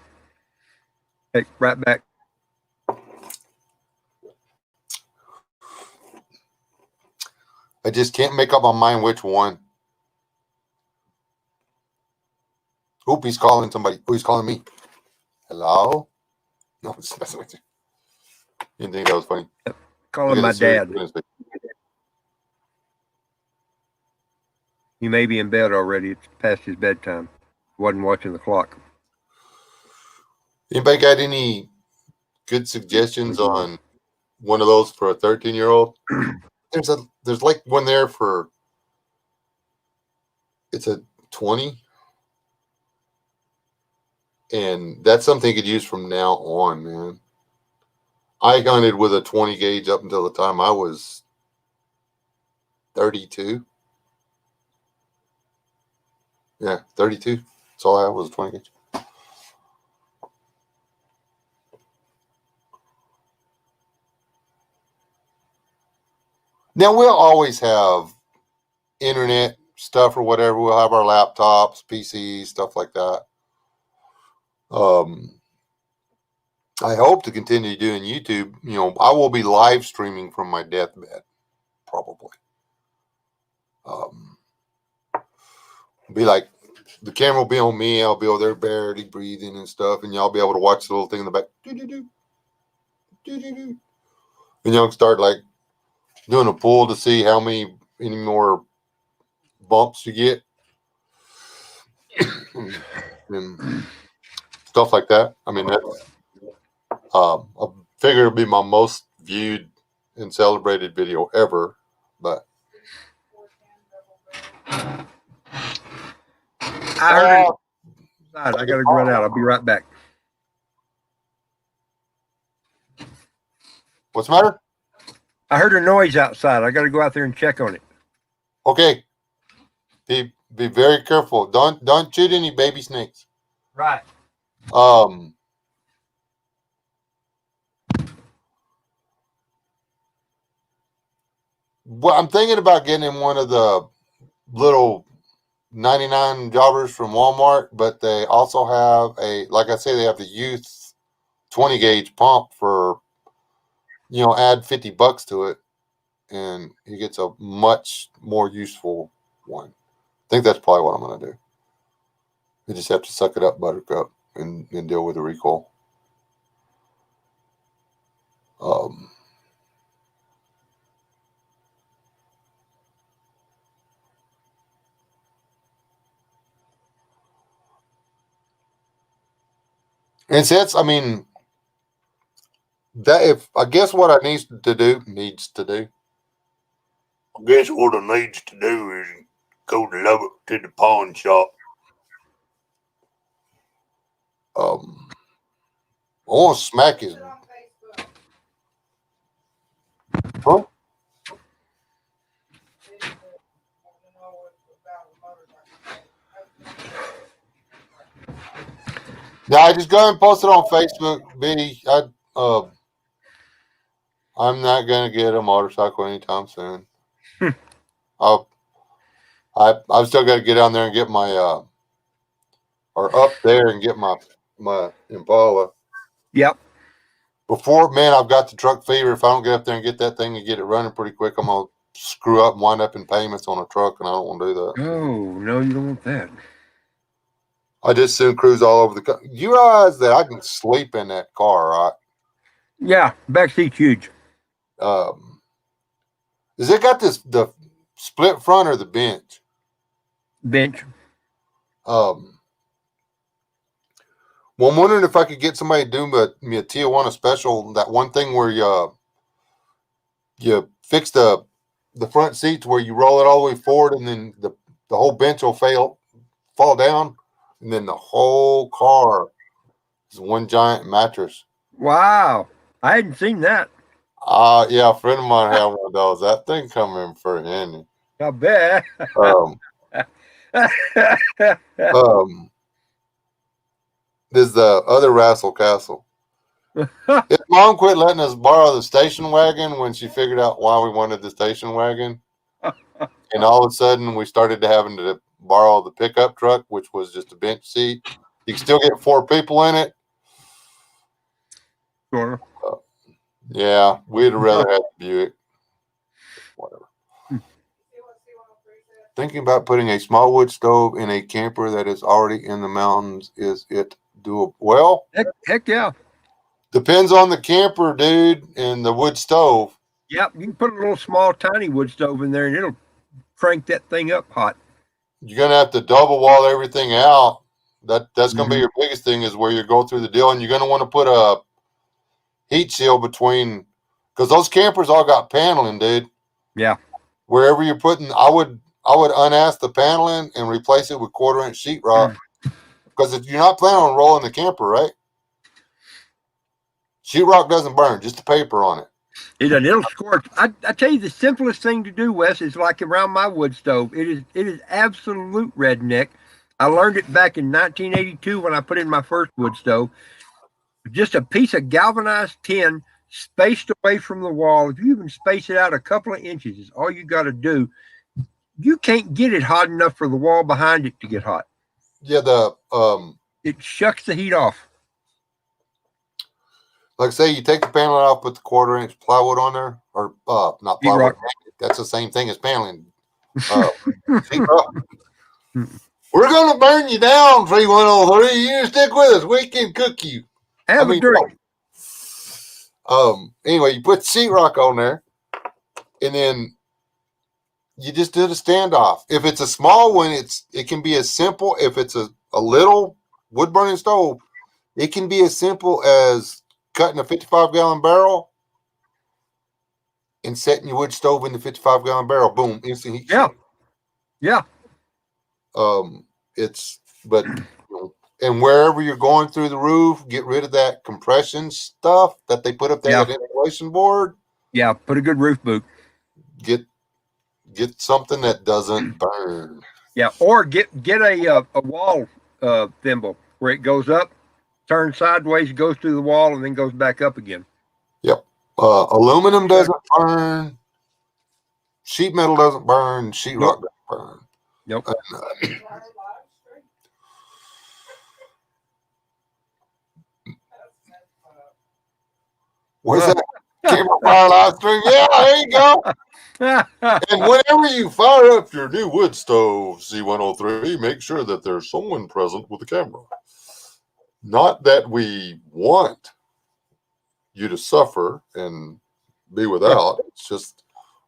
Heck, right back. I just can't make up my mind which one. Oop, he's calling somebody. Oh, he's calling me. Hello? No, I'm just messing with you. You didn't think that was funny? Calling my dad. He may be in bed already. It's past his bedtime. Wasn't watching the clock. Anybody got any good suggestions on one of those for a 13-year-old? There's like one there for, it's a 20. And that's something you could use from now on, man. I hunted with a 20 gauge up until the time I was 32. Yeah, 32. That's all I had was a 20 gauge. Now, we'll always have internet stuff or whatever. We'll have our laptops, PCs, stuff like that. I hope to continue doing YouTube. You know, I will be live streaming from my deathbed, probably. Be like, the camera will be on me. I'll be over there barely breathing and stuff, and y'all be able to watch the little thing in the back. Do-do-do, do-do-do. And y'all start like doing a poll to see any more bumps you get and stuff like that. I mean, that's I figure it'll be my most viewed and celebrated video ever. But I heard it. I got to run out. I'll be right back. What's the matter? I heard a noise outside. I got to go out there and check on it. Okay. Be very careful. Don't shoot any baby snakes. Right. Well, I'm thinking about getting him one of the little 99 jobbers from Walmart, but they also have like I say, they have the youth 20 gauge pump for, add $50 to it, and he gets a much more useful one. I think that's probably what I'm going to do. You just have to suck it up, Buttercup, and deal with the recoil. And since, I mean, I guess what I needs to do is go to Lubbock to the pawn shop. I want to smack his. Huh? Yeah, just go ahead and post it on Facebook, B. I'm not gonna get a motorcycle anytime soon. I've still got to get down there and get my or up there and get my Impala. Yep. Before, man, I've got the truck fever. If I don't get up there and get that thing and get it running pretty quick, I'm gonna screw up and wind up in payments on a truck, and I don't want to do that. Oh no, you don't want that. I just soon cruise all over the car. You realize that I can sleep in that car, right? Yeah, back seat's huge. Has it got the split front or the bench? Bench. Well, I'm wondering if I could get somebody to do me a Tijuana special. That one thing where you fix the front seats where you roll it all the way forward, and then the whole bench will fall down, and then the whole car is one giant mattress. Wow, I hadn't seen that. Yeah, a friend of mine had one of those. That thing come in for handy. I bet. There's the other Rassel Castle. His mom quit letting us borrow the station wagon when she figured out why we wanted the station wagon. And all of a sudden, we started having to borrow the pickup truck, which was just a bench seat. You can still get 4 people in it. Sure. Yeah, we'd rather have the Buick. Whatever. Thinking about putting a small wood stove in a camper that is already in the mountains. Is it doable? Well, heck yeah. Depends on the camper, dude, and the wood stove. Yep, you can put a little small, tiny wood stove in there, and it'll crank that thing up hot. You're gonna have to double wall everything out. That's gonna be your biggest thing, is where you go through the deal, and you're gonna want to put a heat shield between, because those campers all got paneling, dude. Yeah. Wherever you're putting, I would unask the paneling and replace it with 1/4-inch sheetrock. Because if you're not planning on rolling the camper, right? Sheetrock doesn't burn, just the paper on it. It'll scorch. I tell you, the simplest thing to do, Wes, is like around my wood stove. It is absolute redneck. I learned it back in 1982 when I put in my first wood stove. Just a piece of galvanized tin spaced away from the wall. If you even space it out a couple of inches, is all you got to do. You can't get it hot enough for the wall behind it to get hot. Yeah, it shucks the heat off. like say you take the paneling off, put the 1/4-inch plywood on there, or not plywood. Sheetrock. That's the same thing as paneling. Sheetrock. We're gonna burn you down, 3103. You stick with us. We can cook you. Have a drink. Anyway, you put sheetrock on there, and then you just do the standoff. If it's a small one, it can be as simple. If it's a little wood burning stove, it can be as simple as cutting a 55-gallon barrel and setting your wood stove in the 55-gallon barrel. Boom, instant heat. Yeah. And wherever you're going through the roof, get rid of that compression stuff that they put up there, that insulation board. Yeah, put a good roof boot. Get something that doesn't burn. Yeah, or get a wall thimble where it goes up, turns sideways, goes through the wall, and then goes back up again. Yep. Aluminum doesn't burn. Sheet metal doesn't burn. Sheetrock doesn't burn. Nope. Where's that? Camera fire live stream. Yeah, there you go. And whenever you fire up your new wood stove, C103, make sure that there's someone present with the camera. Not that we want you to suffer and be without. It's just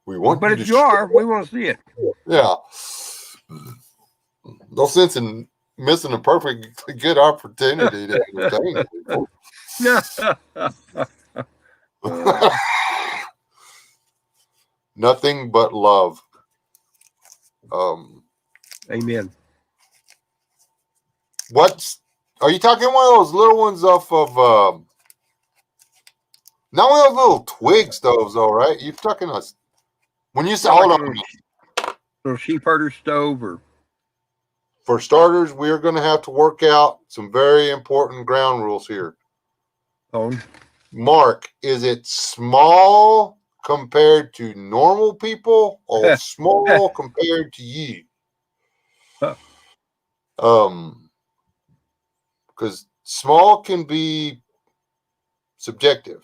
we want. But if you are, we want to see it. Yeah. No sense in missing a perfect good opportunity to entertain people. Nothing but love. Amen. Are you talking one of those little ones off of not one of those little twig stoves though, right? You're talking us when you say hold on. Little sheep herder stove, or for starters, we're gonna have to work out some very important ground rules here. Mark, is it small compared to normal people or small compared to you? Because small can be subjective.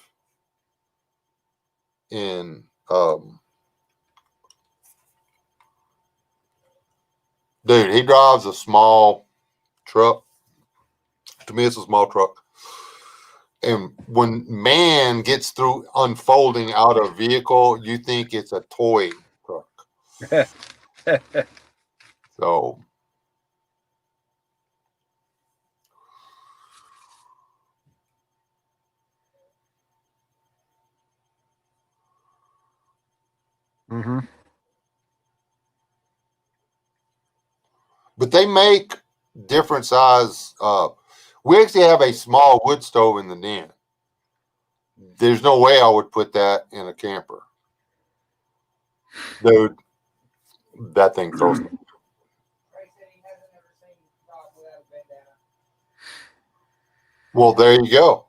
And dude, he drives a small truck. To me, it's a small truck. And when man gets through unfolding out a vehicle, you think it's a toy truck. So, but they make different size. We actually have a small wood stove in the den. There's no way I would put that in a camper. Dude, that thing throws me. Well, there you go.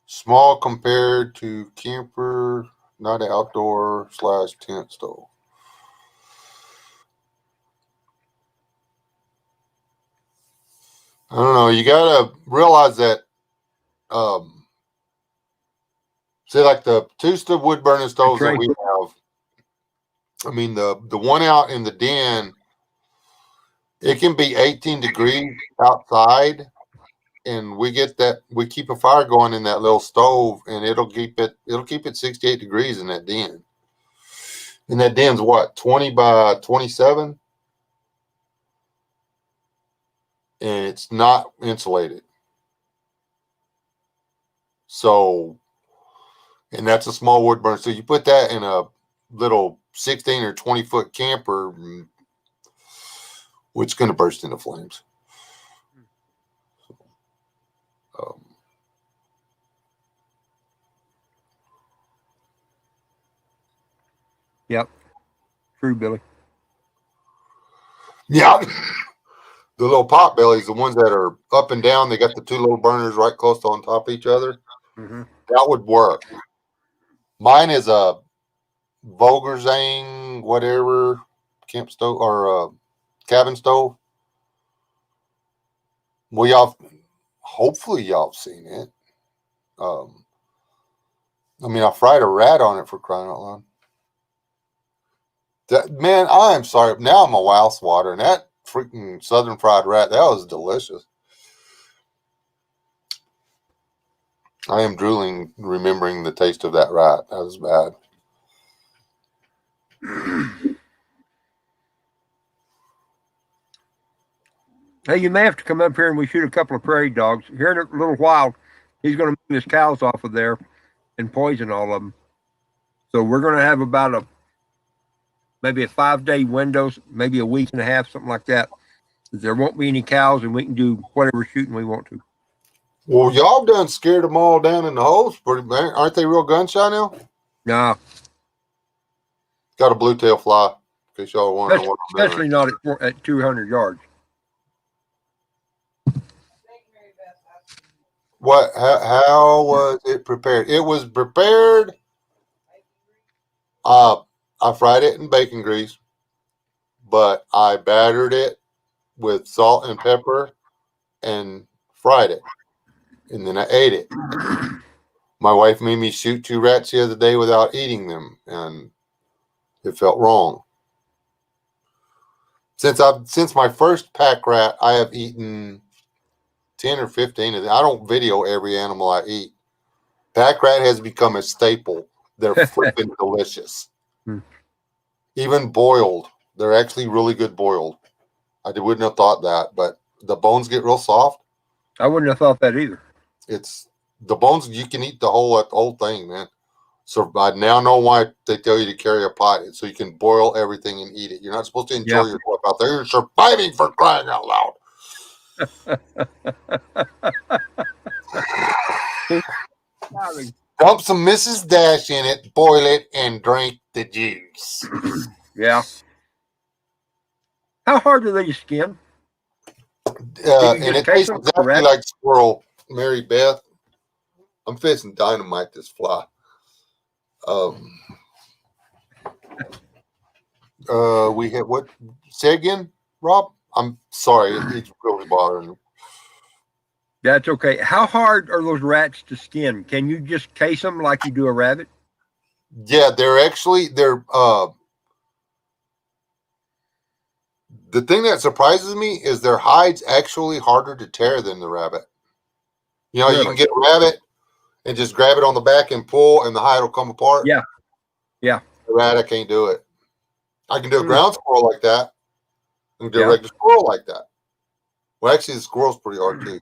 Small compared to camper, not an outdoor / tent stove. I don't know. You gotta realize that. Say like the two wood burning stoves that we have. I mean the one out in the den. It can be 18 degrees outside. And we keep a fire going in that little stove, and it'll keep it 68 degrees in that den. And that den's what, 20 by 27? And it's not insulated. So, and that's a small wood burner. So you put that in a little 16 or 20-foot camper, it's going to burst into flames. Yep. True, Billy. Yeah. The little pot bellies, the ones that are up and down, they got the two little burners right close on top of each other. That would work. Mine is a Vogelzang, whatever, camp stove or cabin stove. Well, hopefully y'all have seen it. I mean, I fried a rat on it, for crying out loud. Man, I am sorry. Now I'm a mouse water, and that freaking southern fried rat, that was delicious. I am drooling, remembering the taste of that rat. That was bad. Hey, you may have to come up here and we shoot a couple of prairie dogs. Here in a little while, he's going to move his cows off of there and poison all of them. So we're going to have about maybe a 5-day window, maybe a week and a half, something like that. There won't be any cows, and we can do whatever shooting we want to. Well, y'all done scared them all down in the holes. Aren't they real gun shy now? Nah, Got a blue tail fly. In case y'all wondering what I'm doing. especially not at 200 yards. What? How was it prepared? It was prepared. I fried it in bacon grease, but I battered it with salt and pepper and fried it, and then I ate it. My wife made me shoot 2 rats the other day without eating them, and it felt wrong. Since my first pack rat, I have eaten 10 or 15 of them. I don't video every animal I eat. Pack rat has become a staple. They're freaking delicious. Even boiled. They're actually really good boiled. I wouldn't have thought that, but the bones get real soft. I wouldn't have thought that either. It's the bones, you can eat the whole thing, man. So I now know why they tell you to carry a pot, so you can boil everything and eat it. You're not supposed to enjoy yourself out there. You're surviving, for crying out loud. Dump some Mrs. Dash in it, boil it, and drink the juice. Yeah. How hard do they skin? And it tastes exactly like squirrel. Mary Beth, I'm fixing dynamite this fly. We had what? Say again, Rob? I'm sorry. It's really bothering me. That's okay. How hard are those rats to skin? Can you just case them like you do a rabbit? Yeah, they're the thing that surprises me is their hide's actually harder to tear than the rabbit. You know, really? You can get a rabbit and just grab it on the back and pull, and the hide will come apart. Yeah. Yeah. The rat, I can't do it. I can do a ground squirrel like that. I can do a regular squirrel like that. Well, actually, the squirrel's pretty hard too.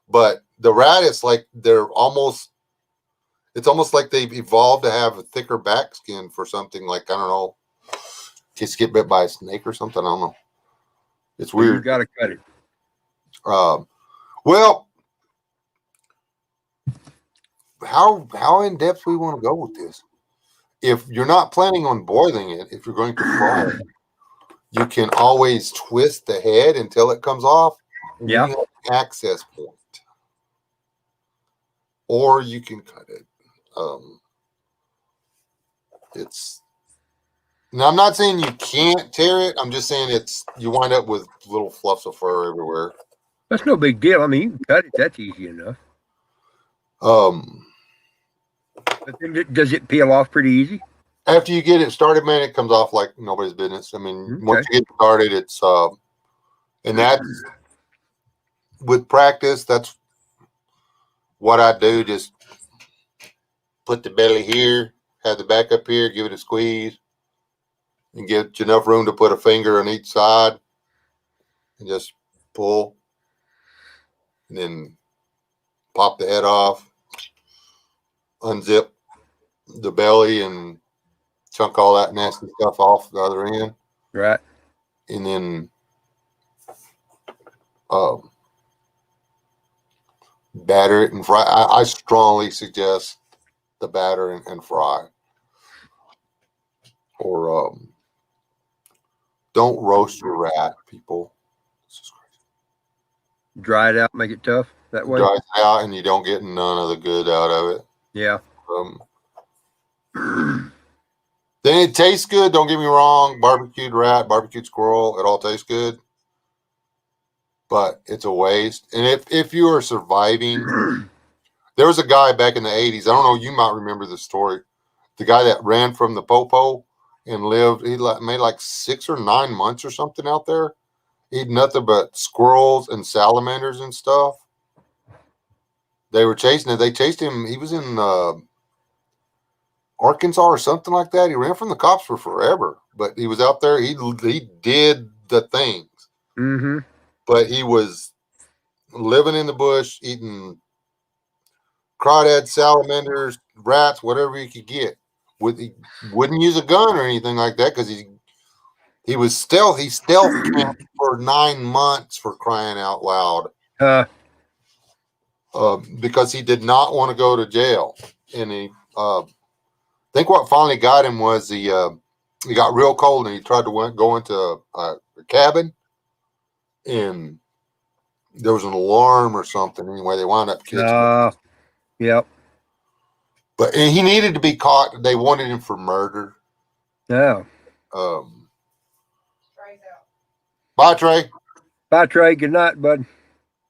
But the rat, it's like it's almost like they've evolved to have a thicker back skin for something like, I don't know, just get bit by a snake or something. I don't know. It's weird. You got to cut it. Well, how in depth we want to go with this? If you're not planning on boiling it, if you're going to fry it, you can always twist the head until it comes off. Yeah. You have an access point. Or you can cut it. Now, I'm not saying you can't tear it. I'm just saying you wind up with little fluffs of fur everywhere. That's no big deal. I mean, you can cut it. That's easy enough. But then does it peel off pretty easy? After you get it started, man, it comes off like nobody's business. I mean, once you get started, it's and that's with practice. That's what I do. Just put the belly here, have the back up here, give it a squeeze, and get enough room to put a finger on each side, and just pull, and then pop the head off, unzip the belly, and chunk all that nasty stuff off the other end. Right. And then batter it and fry. I strongly suggest the batter and fry. Or don't roast your rat, people. Dry it out, make it tough that way. Dry it out, and you don't get none of the good out of it. Yeah. Then it tastes good. Don't get me wrong. Barbecued rat, barbecued squirrel, it all tastes good. But it's a waste. And if you are surviving, there was a guy back in the 80s. I don't know. You might remember the story. The guy that ran from the popo and lived, made like 6 or 9 months or something out there. Eating nothing but squirrels and salamanders and stuff. They were chasing it. They chased him. He was in Arkansas or something like that. He ran from the cops for forever, but he was out there. He did the things, Mm-hmm. but he was living in the bush, eating crawdads, salamanders, rats, whatever he could get. He wouldn't use a gun or anything like that because he was stealth. He stealth camped for 9 months, for crying out loud. Because he did not want to go to jail, and he I think what finally got him was he got real cold and he tried to go into a cabin, and there was an alarm or something. Anyway, they wound up catching him. Yep. But and he needed to be caught. They wanted him for murder. Yeah. Bye, Trey. Bye, Trey. Good night, bud.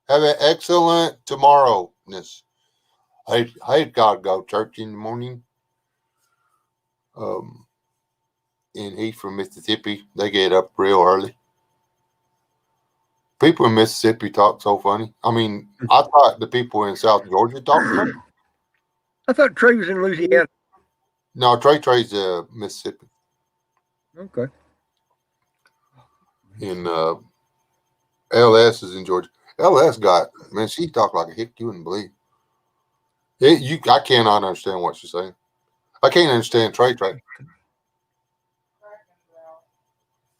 Have an excellent tomorrowness. I gotta go to church in the morning. And he's from Mississippi. They get up real early. People in Mississippi talk so funny. I mean, I thought the people in South Georgia talked funny. I thought Trey was in Louisiana. No, Trey's Mississippi. Okay. And LS is in Georgia. LS she talked like a hick you wouldn't believe. I cannot understand what she's saying. I can't understand Trey.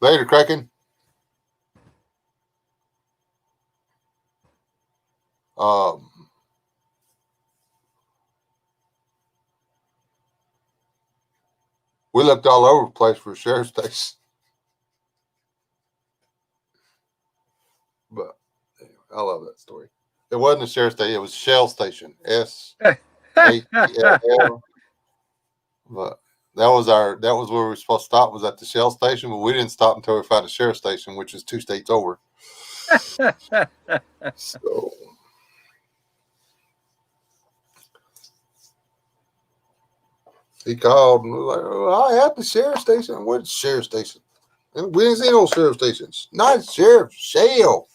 Later, Kraken. We looked all over the place for a sheriff's station. But anyway, I love that story. It wasn't a sheriff's station, it was Shell Station. S-H-E-L-L. But that was where we were supposed to stop, was at the Shell Station, but we didn't stop until we found a sheriff's station, which is 2 states over. So he called and was like, I at the sheriff's station. Where's the sheriff's station? And we didn't see no sheriff stations. Not sheriff, Shell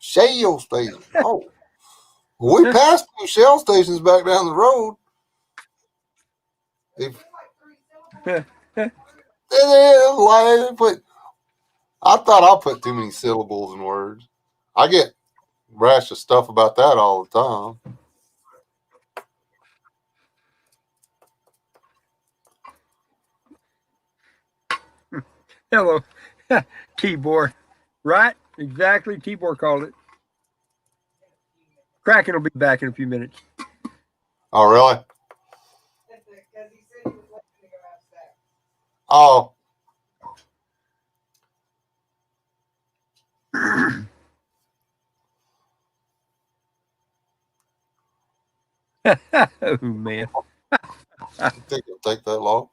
Station. Oh. We passed 2 Shell stations back down the road. I thought I put too many syllables in words. I get rash of stuff about that all the time. Hello, Tibor. Right? Exactly. Tibor called it. Kraken will be back in a few minutes. Oh, really? Oh. Oh, man. I think it'll take that long.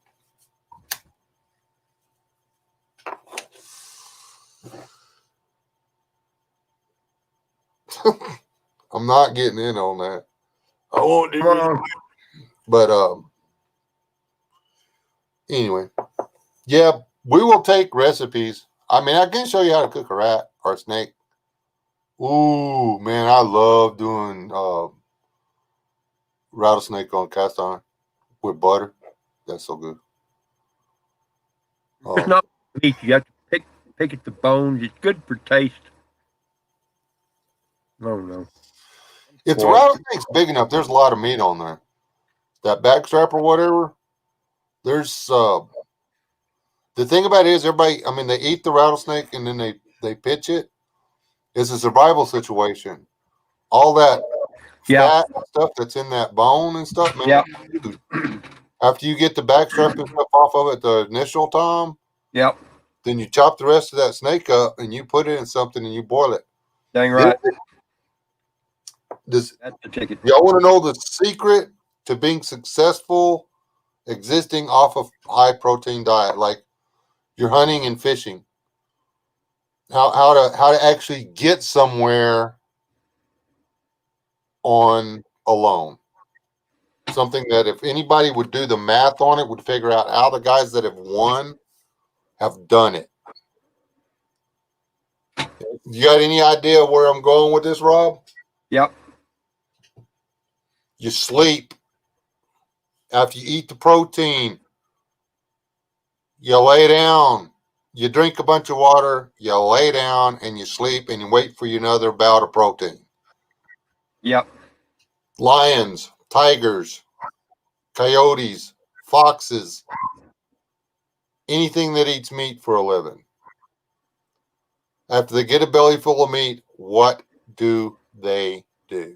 I'm not getting in on that. I won't do it. But anyway, yeah, we will take recipes. I mean, I can show you how to cook a rat or a snake. Ooh, man, I love doing rattlesnake on cast iron with butter. That's so good. It's not meat. You have to pick at the bones. It's good for taste. I don't know. If the rattlesnake's big enough, there's a lot of meat on there. That backstrap or whatever, there's the thing about it is everybody, I mean, they eat the rattlesnake and then they pitch it. It's a survival situation. All that fat and stuff that's in that bone and stuff, man. Dude, after you get the backstrap and stuff off of it the initial time, then you chop the rest of that snake up and you put it in something and you boil it. Dang right. Y'all want to know the secret to being successful existing off of high protein diet, like you're hunting and fishing. How to actually get somewhere on alone. Something that if anybody would do the math on it, would figure out how the guys that have won have done it. You got any idea where I'm going with this, Rob? Yep. You sleep. After you eat the protein, you lay down. You drink a bunch of water, you lay down, and you sleep, and you wait for another bout of protein. Yep. Lions, tigers, coyotes, foxes, anything that eats meat for a living. After they get a belly full of meat, what do they do?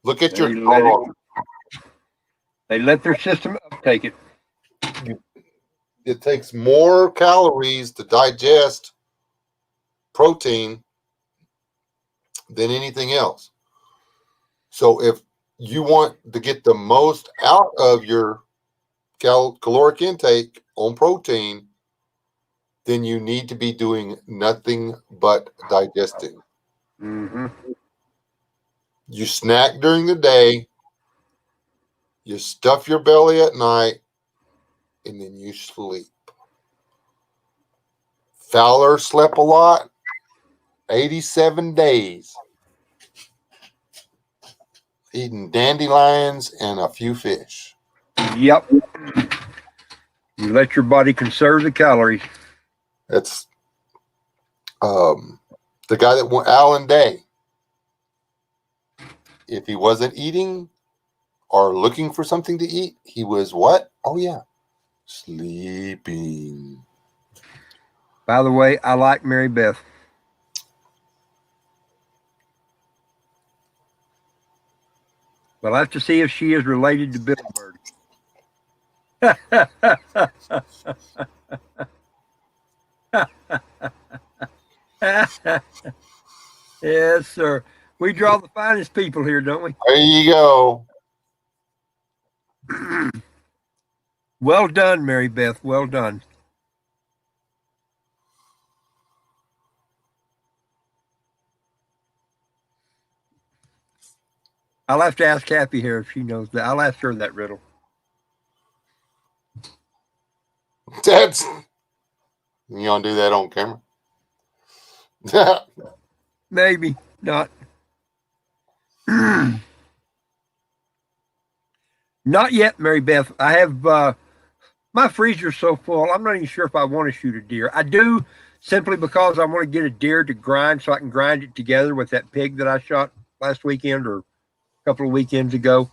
Look at your dog. They let their system uptake it. It takes more calories to digest protein than anything else. So if you want to get the most out of your caloric intake on protein, then you need to be doing nothing but digesting. Mm-hmm. You snack during the day, you stuff your belly at night, and then you sleep. Fowler slept a lot, 87 days, eating dandelions and a few fish. Yep. You let your body conserve the calories. That's the guy that went, Alan Day. If he wasn't eating or looking for something to eat, he was what? Oh, yeah, sleeping. By the way, I like Mary Beth. We'll have to see if she is related to Bill Bird. Yes, sir. We draw the finest people here, don't we? There you go. Well done, Mary Beth. Well done. I'll have to ask Kathy here if she knows that. I'll ask her that riddle. That's, you gonna do that on camera? Maybe not. Not yet, Mary Beth. I have my freezer's so full. I'm not even sure if I want to shoot a deer. I do simply because I want to get a deer to grind so I can grind it together with that pig that I shot last weekend or a couple of weekends ago.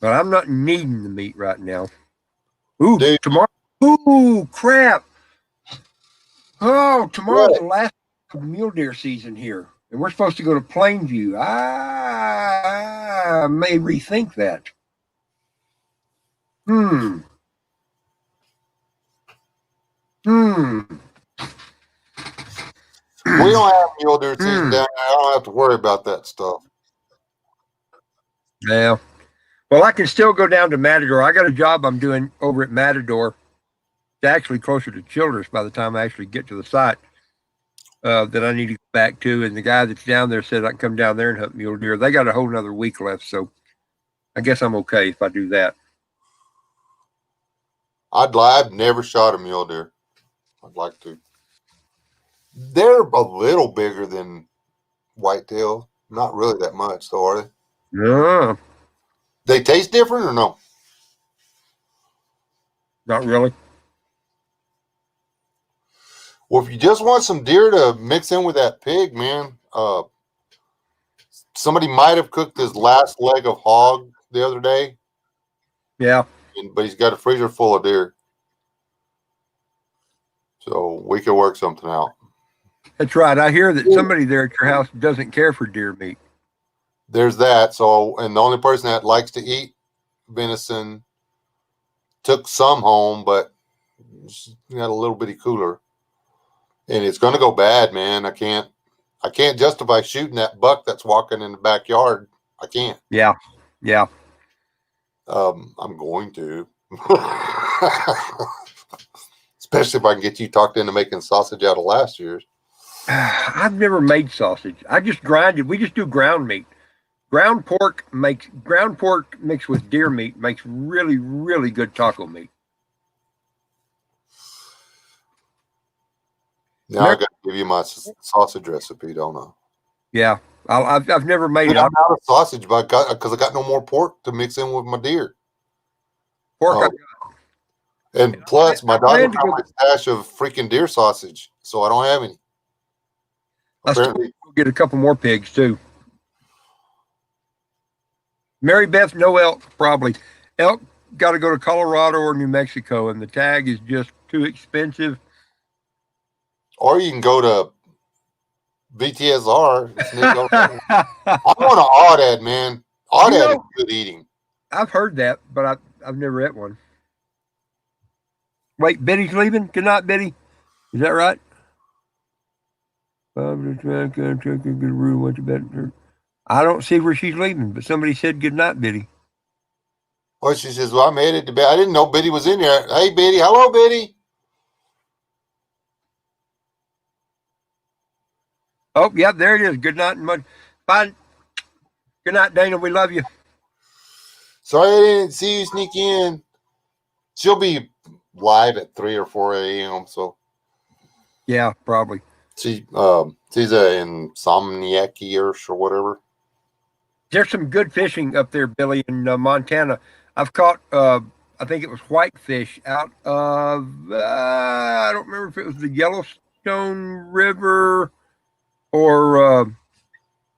But I'm not needing the meat right now. Ooh, Dude. tomorrow. Ooh, crap. Oh, tomorrow's the last of mule deer season here. And we're supposed to go to Plainview. I may rethink that. We don't have mule deer season down there. I don't have to worry about that stuff. Yeah. Well, I can still go down to Matador. I got a job I'm doing over at Matador. It's actually closer to Childress by the time I actually get to the site that I need to go back to. And the guy that's down there said I can come down there and hunt mule deer. They got a whole nother week left, so I guess I'm okay if I do that. I've never shot a mule deer. I'd like to. They're a little bigger than whitetail. Not really that much, though, are they? Yeah. They taste different or no? Not really. Well, if you just want some deer to mix in with that pig, man, somebody might have cooked his last leg of hog the other day. Yeah. But he's got a freezer full of deer. So we could work something out. That's right. I hear that somebody there at your house doesn't care for deer meat. There's that. So, and the only person that likes to eat venison took some home, but got a little bitty cooler. And it's going to go bad, man. I can't justify shooting that buck that's walking in the backyard. I can't. Yeah. Yeah. I'm going to. Especially if I can get you talked into making sausage out of last year's. I've never made sausage. I just grind it. We just do ground meat. Ground pork mixed with deer meat makes really, really good taco meat. Now I got to give you my sausage recipe, don't I? Yeah, I've never made Dude, it. I'm out of sausage, but because I got no more pork to mix in with my deer. Pork. And plus, my daughter plan to found my stash of freaking deer sausage, so I don't have any. Apparently, I'll get a couple more pigs too. Mary Beth, no elk probably. Elk got to go to Colorado or New Mexico, and the tag is just too expensive. or you can go to VTSR. I want an Audad, man. Audad is good eating. I've heard that, but I've never ate one. Wait, Betty's leaving? Good night, Betty. Is that right? I don't see where she's leaving, but somebody said good night, Betty. Oh, she says, well, I'm headed to bed. I didn't know Betty was in there. Hey, Betty. Hello, Betty. Oh, yeah, there it is. Good night. Fine. Good night, Dana. We love you. Sorry I didn't see you sneak in. She'll be live at 3 or 4 a.m. So yeah, probably. She's an insomniac or whatever. There's some good fishing up there, Billy, in Montana. I've caught, I think it was whitefish out of, I don't remember if it was the Yellowstone River or,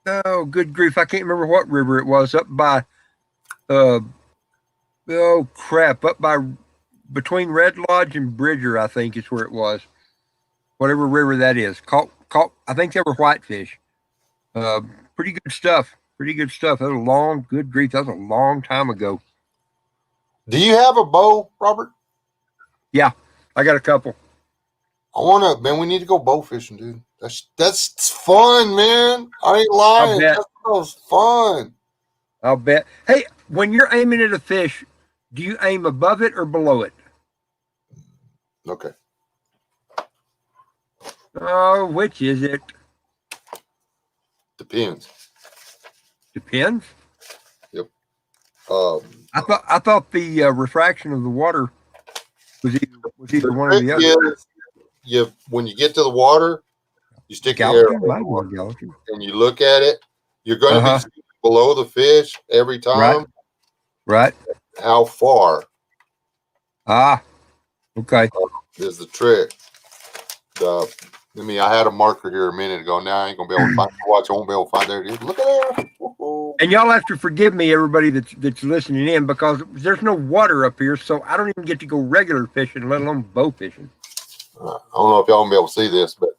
oh, good grief, I can't remember what river it was, up by, oh crap, up by, between Red Lodge and Bridger, I think is where it was. Whatever river that is. Caught, I think they were whitefish. Pretty good stuff. Pretty good stuff. That was good grief, that was a long time ago. Do you have a bow, Robert? Yeah, I got a couple. Man, we need to go bow fishing, dude. That's fun, man. I ain't lying. That was fun. I'll bet. Hey, when you're aiming at a fish, do you aim above it or below it? Okay. Oh, which is it? Depends. Depends? Yep. I thought the refraction of the water was either one or the other. When you get to the water, you stick your arrow and you look at it. You're going to be below the fish every time. Right. How far? Okay. Is the trick. I had a marker here a minute ago. Now I ain't gonna be able to find the watch. I won't be able to find it. Look at there. And y'all have to forgive me, everybody that's listening in, because there's no water up here, so I don't even get to go regular fishing, let alone bow fishing. I don't know if y'all gonna be able to see this, but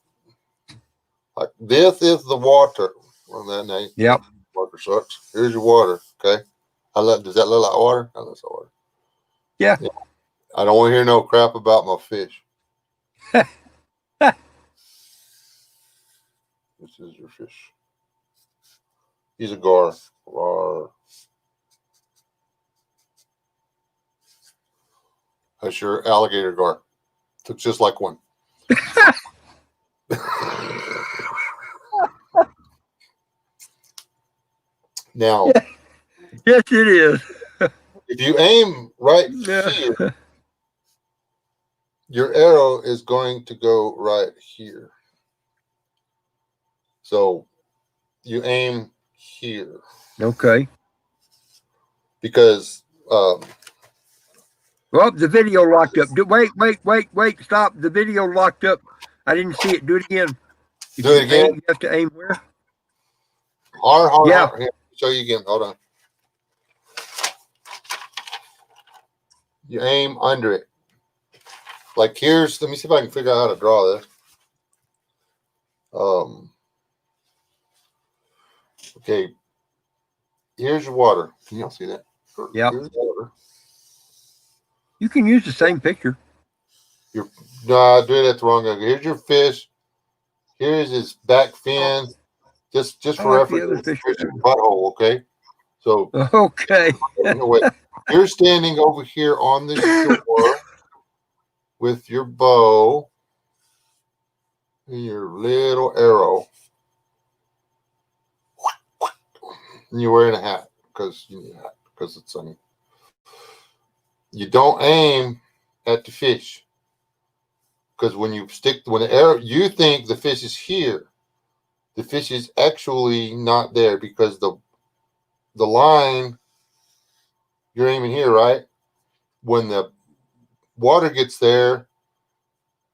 like this is the water. Well, that ain't. Yep. Marker sucks. Here's your water. Okay. Does that look like water? That looks like water. Yeah. I don't want to hear no crap about my fish. This is your fish. He's a gar. That's your alligator gar. Looks just like one. Now, yes, it is. If you aim right here, your arrow is going to go right here. So you aim here. Okay. Because well, the video locked up. Wait, stop. The video locked up. I didn't see it. Do it again. Do it again. You have to aim where? Hard. Yeah. Here, show you again. Hold on. You aim under it. Like let me see if I can figure out how to draw this. Okay. Here's your water. Can y'all see that? Yeah. You can use the same picture. No, I did it the wrong way. Here's your fish. Here's his back fin. Just for reference, here's your butthole. Okay. So. Okay. Wait. You're standing over here on the shore with your bow and your little arrow. And you're wearing a hat because you need a hat because it's sunny. You don't aim at the fish because when the arrow, you think the fish is here. The fish is actually not there because the line, you're aiming here, right? When the water gets there,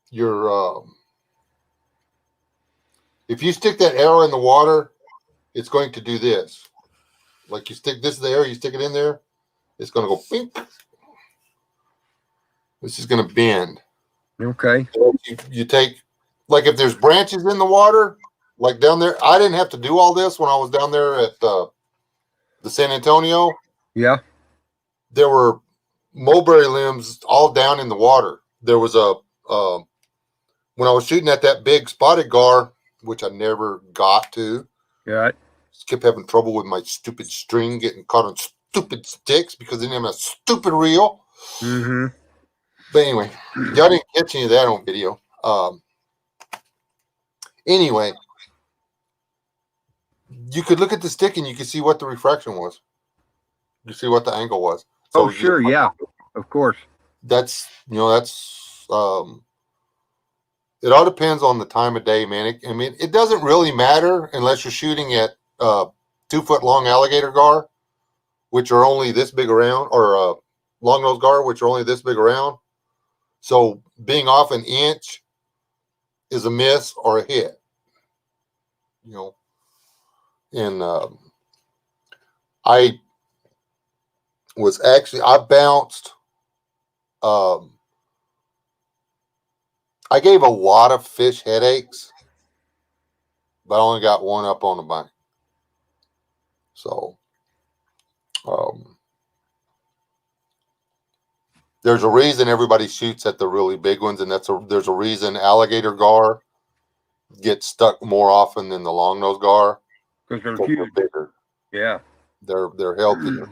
you're if you stick that arrow in the water, it's going to do this. Like you stick this there, you stick it in there, it's going to go bink. This is going to bend. Okay. You take, like if there's branches in the water, like down there. I didn't have to do all this when I was down there at the San Antonio. Yeah. There were mulberry limbs all down in the water. There was when I was shooting at that big spotted gar, which I never got to. Yeah. Just kept having trouble with my stupid string getting caught on stupid sticks because they didn't have a stupid reel. Mm-hmm. But anyway, y'all didn't catch any of that on video. Anyway, you could look at the stick and you could see what the refraction was. You see what the angle was. So sure, yeah, of course. That's it all depends on the time of day, man. It doesn't really matter unless you're shooting at 2 foot long alligator gar, which are only this big around, or long nose gar, which are only this big around. So being off an inch is a miss or a hit. And I bounced. I gave a lot of fish headaches, but I only got one up on the bank. So, there's a reason everybody shoots at the really big ones, and there's a reason alligator gar gets stuck more often than the long nose gar because they're huge. Bigger. Yeah, they're healthier.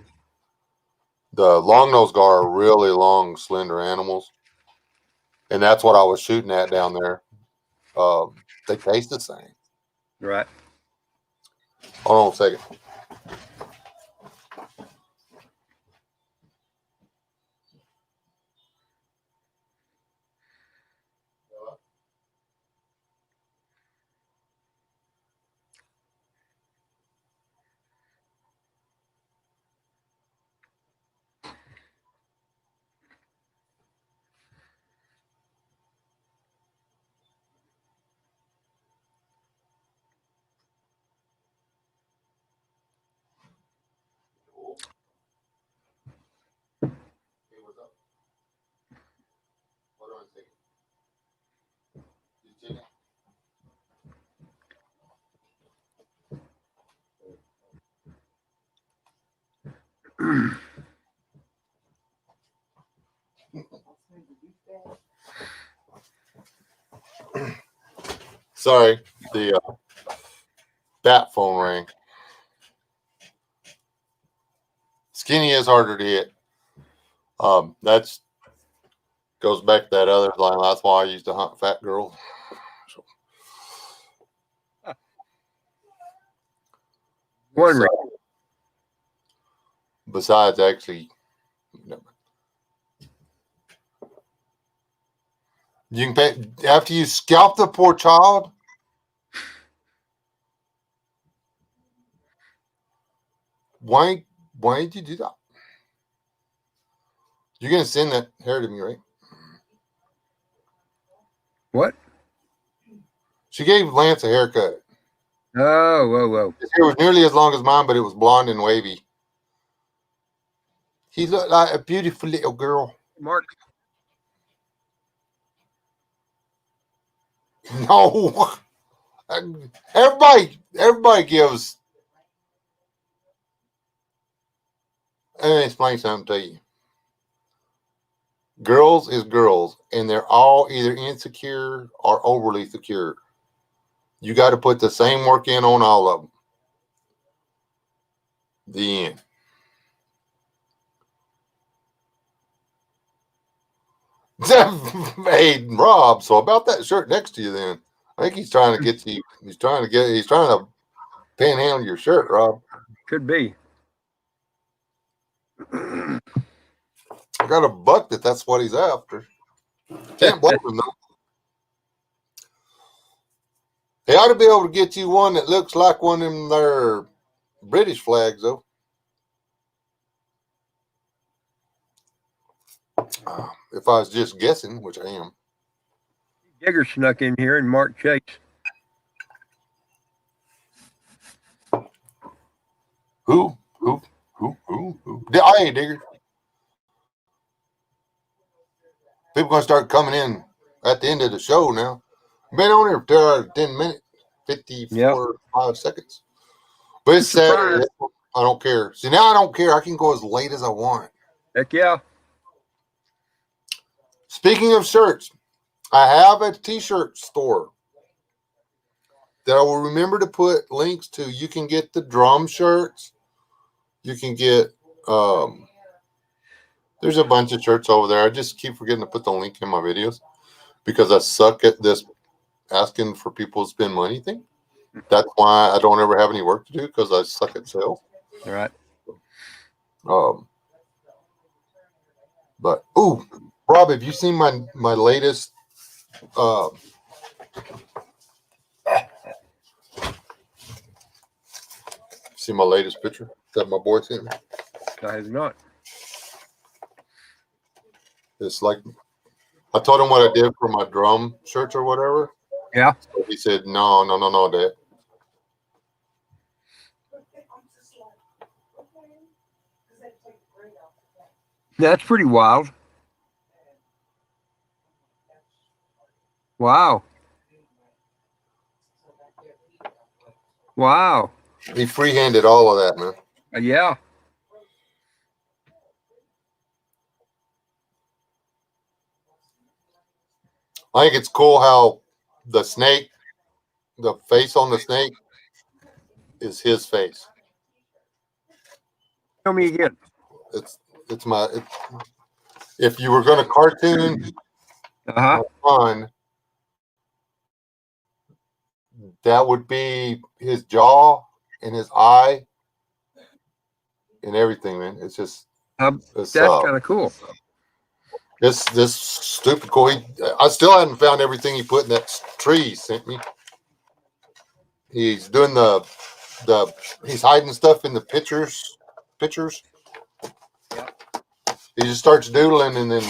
The long nose gar are really long, slender animals, and that's what I was shooting at down there. They taste the same. Right. Hold on a second. Sorry, the bat phone rang. Skinny is harder to hit. That's goes back to that other line. That's why I used to hunt fat girls. One besides, actually, you can pay after you scalp the poor child. Why did you do that? You're gonna send that hair to me, right? What? She gave Lance a haircut. Oh, whoa. His hair was nearly as long as mine, but it was blonde and wavy. He looked like a beautiful little girl. Mark. No. Everybody gives. Let me explain something to you. Girls is girls, and they're all either insecure or overly secure. You got to put the same work in on all of them. The end. Hey, Rob, so about that shirt next to you then. I think he's trying to get you. He's trying to panhandle your shirt, Rob. Could be. I got a buck that's what he's after. Can't blame him though. He ought to be able to get you one that looks like one of them there British flags though. If I was just guessing, which I am. Digger snuck in here and Mark Chase. Who? Hey, Digger. People gonna start coming in at the end of the show now. Been on here for 10 minutes, 5 seconds. But it's Saturday. I don't care. See, now I don't care. I can go as late as I want. Heck yeah. Speaking of shirts, I have a t-shirt store that I will remember to put links to. You can get the drum shirts. You can get, there's a bunch of shirts over there. I just keep forgetting to put the link in my videos because I suck at this asking for people to spend money thing. That's why I don't ever have any work to do because I suck at sales. All right. But, ooh, Rob, have you seen my latest see my latest picture that my boy sent me? I have not. It's like I told him what I did for my drum shirts or whatever. Yeah. So he said, no, Dad. That's pretty wild. Wow. Wow. He free-handed all of that, man. Yeah. I think it's cool how the snake, the face on the snake is his face. Show me again. If you were going to cartoon my son, that would be his jaw and his eye and everything, man. It's just that's kind of cool. This stupid cool. I still haven't found everything he put in that tree he sent me. He's doing he's hiding stuff in the pictures. Yeah. He just starts doodling and then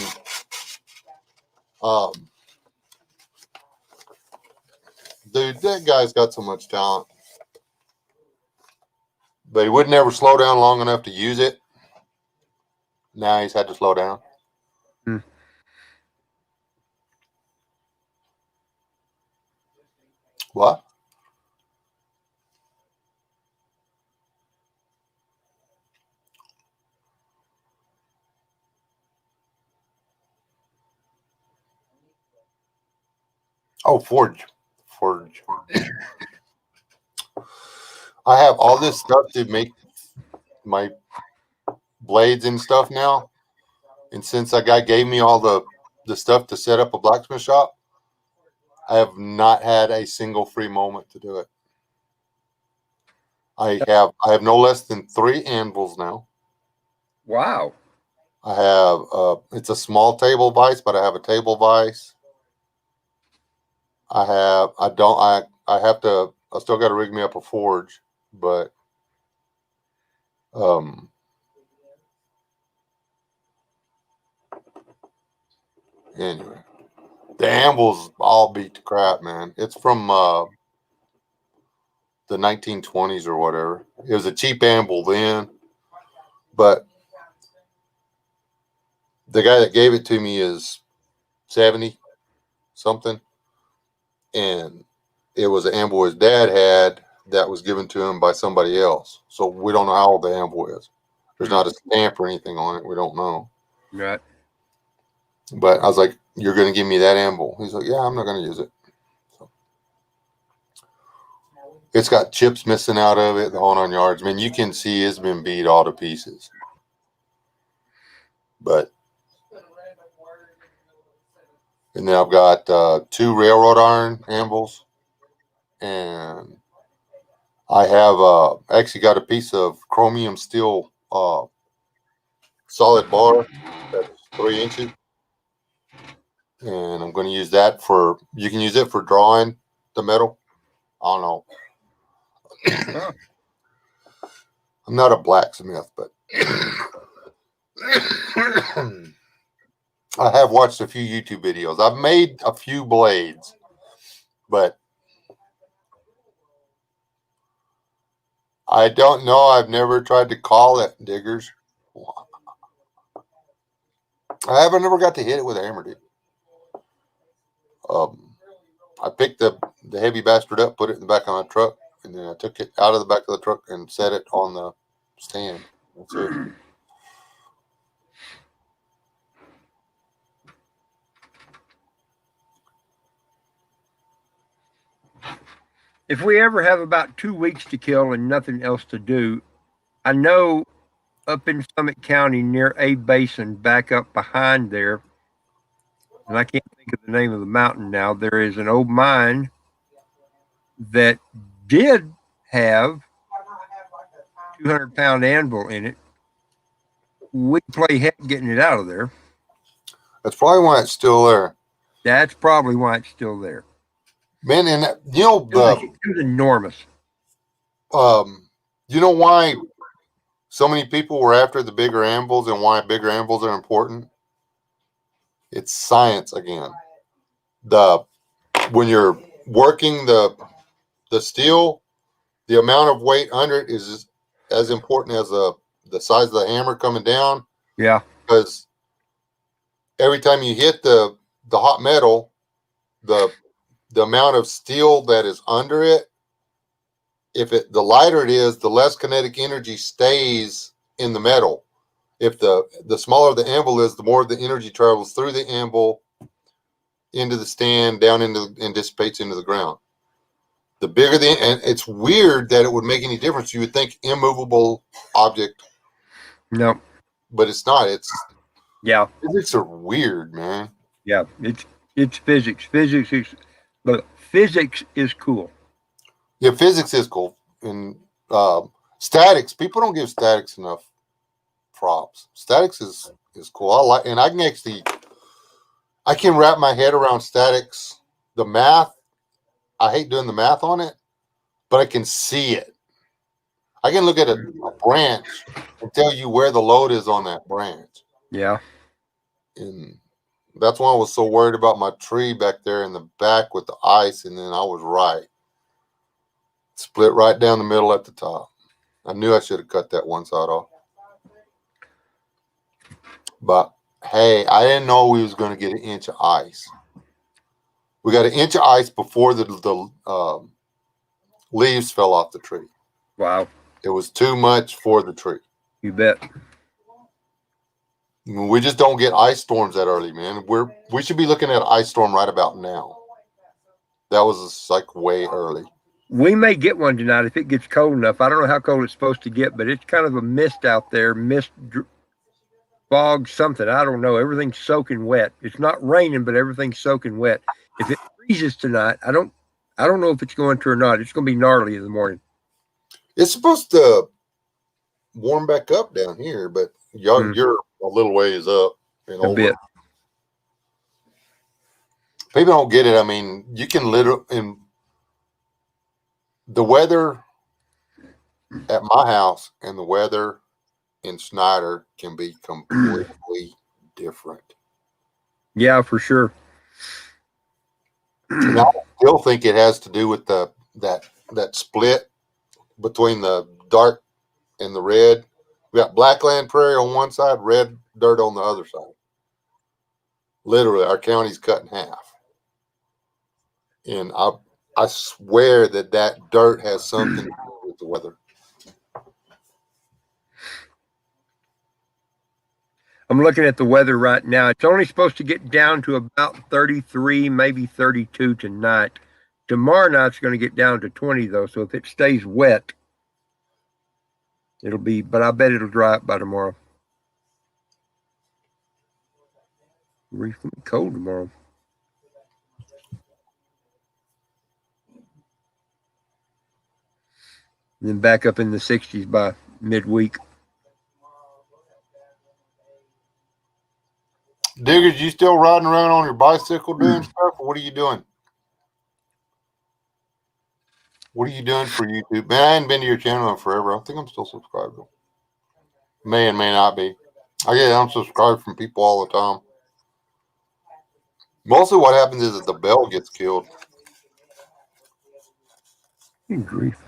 dude, that guy's got so much talent. But he would never slow down long enough to use it. Now he's had to slow down. What? Oh, Forge. I have all this stuff to make my blades and stuff now. And since that guy gave me all the stuff to set up a blacksmith shop, I have not had a single free moment to do it. I have no less than 3 anvils now. Wow. I have it's a small table vise, but I have a table vise. I still got to rig me up a forge, but anyway, the anvils all beat the crap, man. It's from the 1920s or whatever. It was a cheap anvil then, but the guy that gave it to me is 70 something, and it was an anvil his dad had that was given to him by somebody else. So we don't know how old the anvil is. There's not a stamp or anything on it. We don't know. Right. But I was like, "You're going to give me that anvil?" He's like, "Yeah, I'm not going to use it." So it's got chips missing out of it, the whole 9 yards. I mean, you can see it's been beat all to pieces. But And then I've got 2 railroad iron anvils, and I have actually got a piece of chromium steel solid bar that's 3 inches, and I'm going to use that for. You can use it for drawing the metal. I don't know. Huh. I'm not a blacksmith, but I have watched a few YouTube videos. I've made a few blades, but I don't know. I've never tried to call it diggers. I haven't never got to hit it with a hammer, dude. I picked the heavy bastard up, put it in the back of my truck, and then I took it out of the back of the truck and set it on the stand. That's it. If we ever have about 2 weeks to kill and nothing else to do, I know up in Summit County near A Basin, back up behind there, and I can't think of the name of the mountain now, there is an old mine that did have 200-pound anvil in it. We play heck getting it out of there. That's probably why it's still there. That's probably why it's still there. Man, and you know It was enormous. you know why so many people were after the bigger anvils and why bigger anvils are important? It's science again. When you're working the steel, the amount of weight under it is as important as the size of the hammer coming down. Yeah. Because every time you hit the hot metal, the amount of steel that is under it, the lighter it is, the less kinetic energy stays in the metal. If the smaller the anvil is, the more the energy travels through the anvil into the stand, down and dissipates into the ground. The bigger and it's weird that it would make any difference. You would think immovable object. No. But it's not. Yeah. Physics are weird, man. Yeah. It's physics. But physics is cool. Yeah, physics is cool. And statics, people don't give statics enough props. Statics is cool. I can wrap my head around statics. The math, I hate doing the math on it, but I can see it. I can look at a branch and tell you where the load is on that branch. Yeah. And that's why I was so worried about my tree back there in the back with the ice, and then I was right. Split right down the middle at the top. I knew I should have cut that one side off. But hey, I didn't know we was going to get an inch of ice. We got an inch of ice before the leaves fell off the tree. Wow. It was too much for the tree. You bet. We just don't get ice storms that early, man. We should be looking at an ice storm right about now. That was like way early. We may get one tonight if it gets cold enough. I don't know how cold it's supposed to get, but it's kind of a mist out there, fog, something. I don't know. Everything's soaking wet. It's not raining, but everything's soaking wet. If it freezes tonight, I don't know if it's going to or not. It's going to be gnarly in the morning. It's supposed to warm back up down here, but you're a little ways up and a bit. People don't get it. I mean, you can literally in the weather at my house and the weather in Snyder can be completely different. Yeah, for sure. And I still think it has to do with that split between the dark and the red. We got blackland prairie on one side, red dirt on the other side. Literally, our county's cut in half. And I swear that dirt has something to do with the weather. I'm looking at the weather right now. It's only supposed to get down to about 33, maybe 32 tonight. Tomorrow night's going to get down to 20, though. So if it stays wet, it'll be, but I bet it'll dry up by tomorrow. It's going to be cold tomorrow. and then back up in the 60s by midweek. Diggers, you still riding around on your bicycle doing stuff, or what are you doing? What are you doing for YouTube? Man, I hadn't been to your channel in forever. I think I'm still subscribed. May and may not be. I get unsubscribed from people all the time. Mostly what happens is that the bell gets killed. Good grief.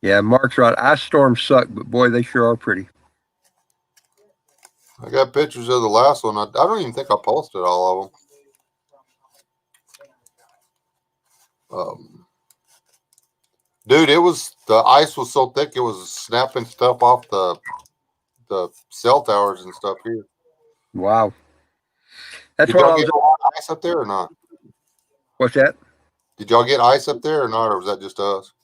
Yeah, Mark's right. Ice storms suck, but boy, they sure are pretty. I got pictures of the last one. I don't even think I posted all of them. Dude, the ice was so thick it was snapping stuff off the cell towers and stuff here. Wow. That's Did what y'all I get was. ice up there or not? What's that? Did y'all get ice up there or not, or was that just us?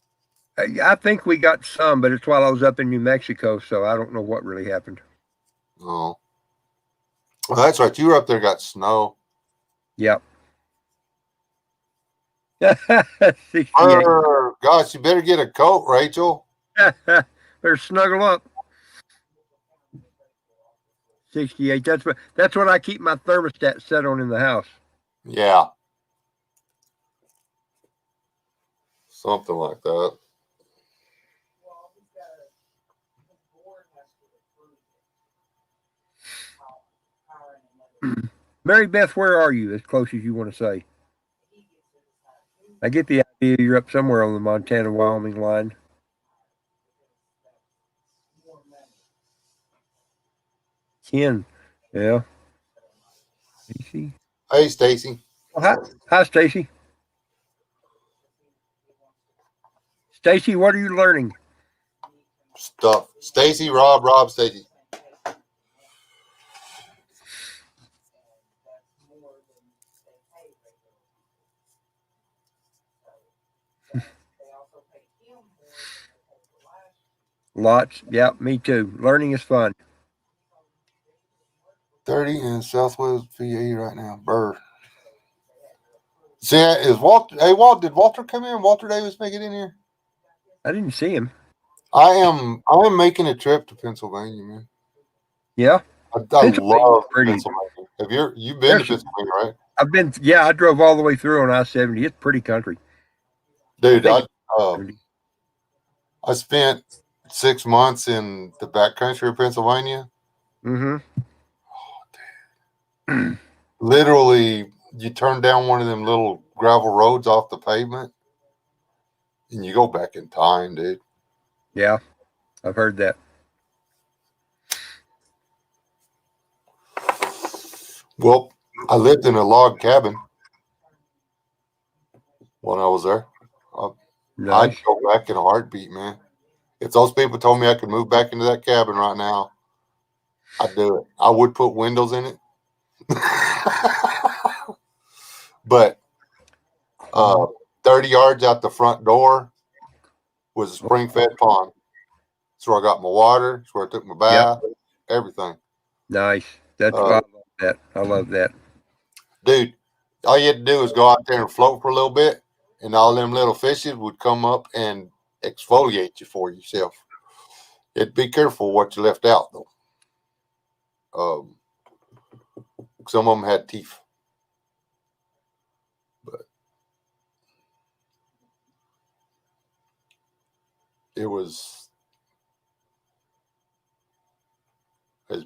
I think we got some, but it's while I was up in New Mexico, so I don't know what really happened. Oh. Well, that's right. You were up there, got snow. Yep. 68. Gosh, you better get a coat, Rachel. Better snuggle up. 68. That's what I keep my thermostat set on in the house. Yeah. Something like that. Mary Beth, where are you? As close as you want to say. I get the idea you're up somewhere on the Montana-Wyoming line. Ken, yeah. Stacy. Hey, Stacy. Oh, hi, Stacy. Stacy, what are you learning? Stuff. Stacy, Rob, Stacy. Lots. Yeah, me too. Learning is fun. 30 in Southwest VA right now. Burr. See, is Walter? Hey, Walt, did Walter come in? Walter Davis make it in here? I didn't see him. I am making a trip to Pennsylvania, man. Yeah. I love Pennsylvania. You've been to There's Pennsylvania, right? I've been. Yeah, I drove all the way through on I-70. It's pretty country. Dude, I spent 6 months in the backcountry of Pennsylvania. Mm-hmm. Oh, literally, you turn down one of them little gravel roads off the pavement, and you go back in time, dude. Yeah, I've heard that. Well, I lived in a log cabin when I was there. Nice. I'd go back in a heartbeat, man. If those people told me I could move back into that cabin right now, I'd do it. I would put windows in it. But 30 yards out the front door was a spring-fed pond. That's where I got my water. That's where I took my bath. Yep. Everything. Nice. I love that. I love that. Dude, all you had to do was go out there and float for a little bit, and all them little fishes would come up and exfoliate you for yourself. It'd be careful what you left out, though. Some of them had teeth. But it was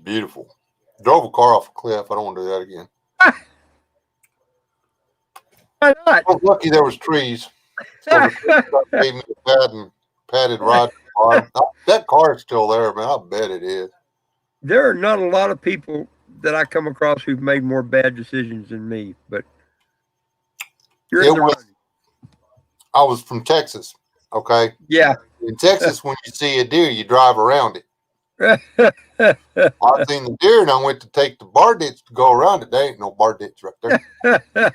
beautiful. Drove a car off a cliff. I don't want to do that again. Why not? I was lucky there was trees. So the gave me a padded ride. That car is still there, man. I bet it is. There are not a lot of people that I come across who've made more bad decisions than me, but I was from Texas, okay? Yeah. In Texas, when you see a deer, you drive around it. I seen the deer, and I went to take the bar ditch to go around it. There ain't no bar ditch right there.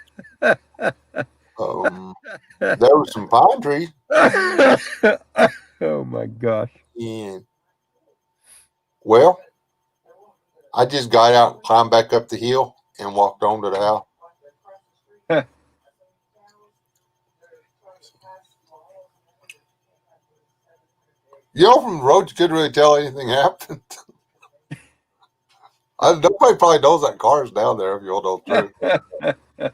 There were some pine trees. Oh my gosh! And well, I just got out, climbed back up the hill, and walked on to the house. from the road, you couldn't really tell anything happened. Nobody probably knows that car's down there, if you all know the truth.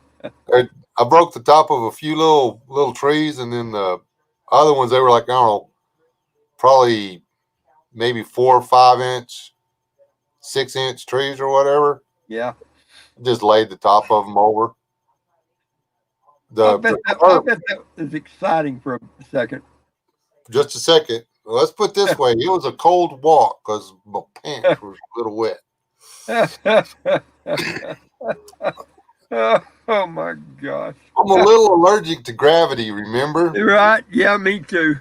I broke the top of a few little trees, and then the other ones, they were like, I don't know, probably maybe 4 or 5 inch, 6-inch trees or whatever. Yeah. Just laid the top of them over. I bet that was exciting for a second. Just a second. Well, let's put it this way. It was a cold walk because my pants were a little wet. Oh my gosh. I'm a little allergic to gravity, remember? Right? Yeah, me too.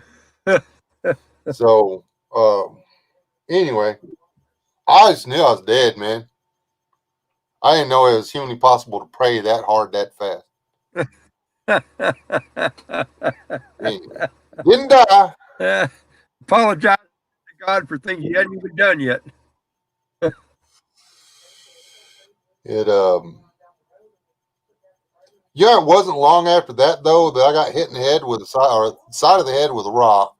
So, anyway, I just knew I was dead, man. I didn't know it was humanly possible to pray that hard that fast. Anyway, didn't die. Apologize to God for things you hadn't even done yet. It wasn't long after that though that I got hit in the head with side of the head with a rock,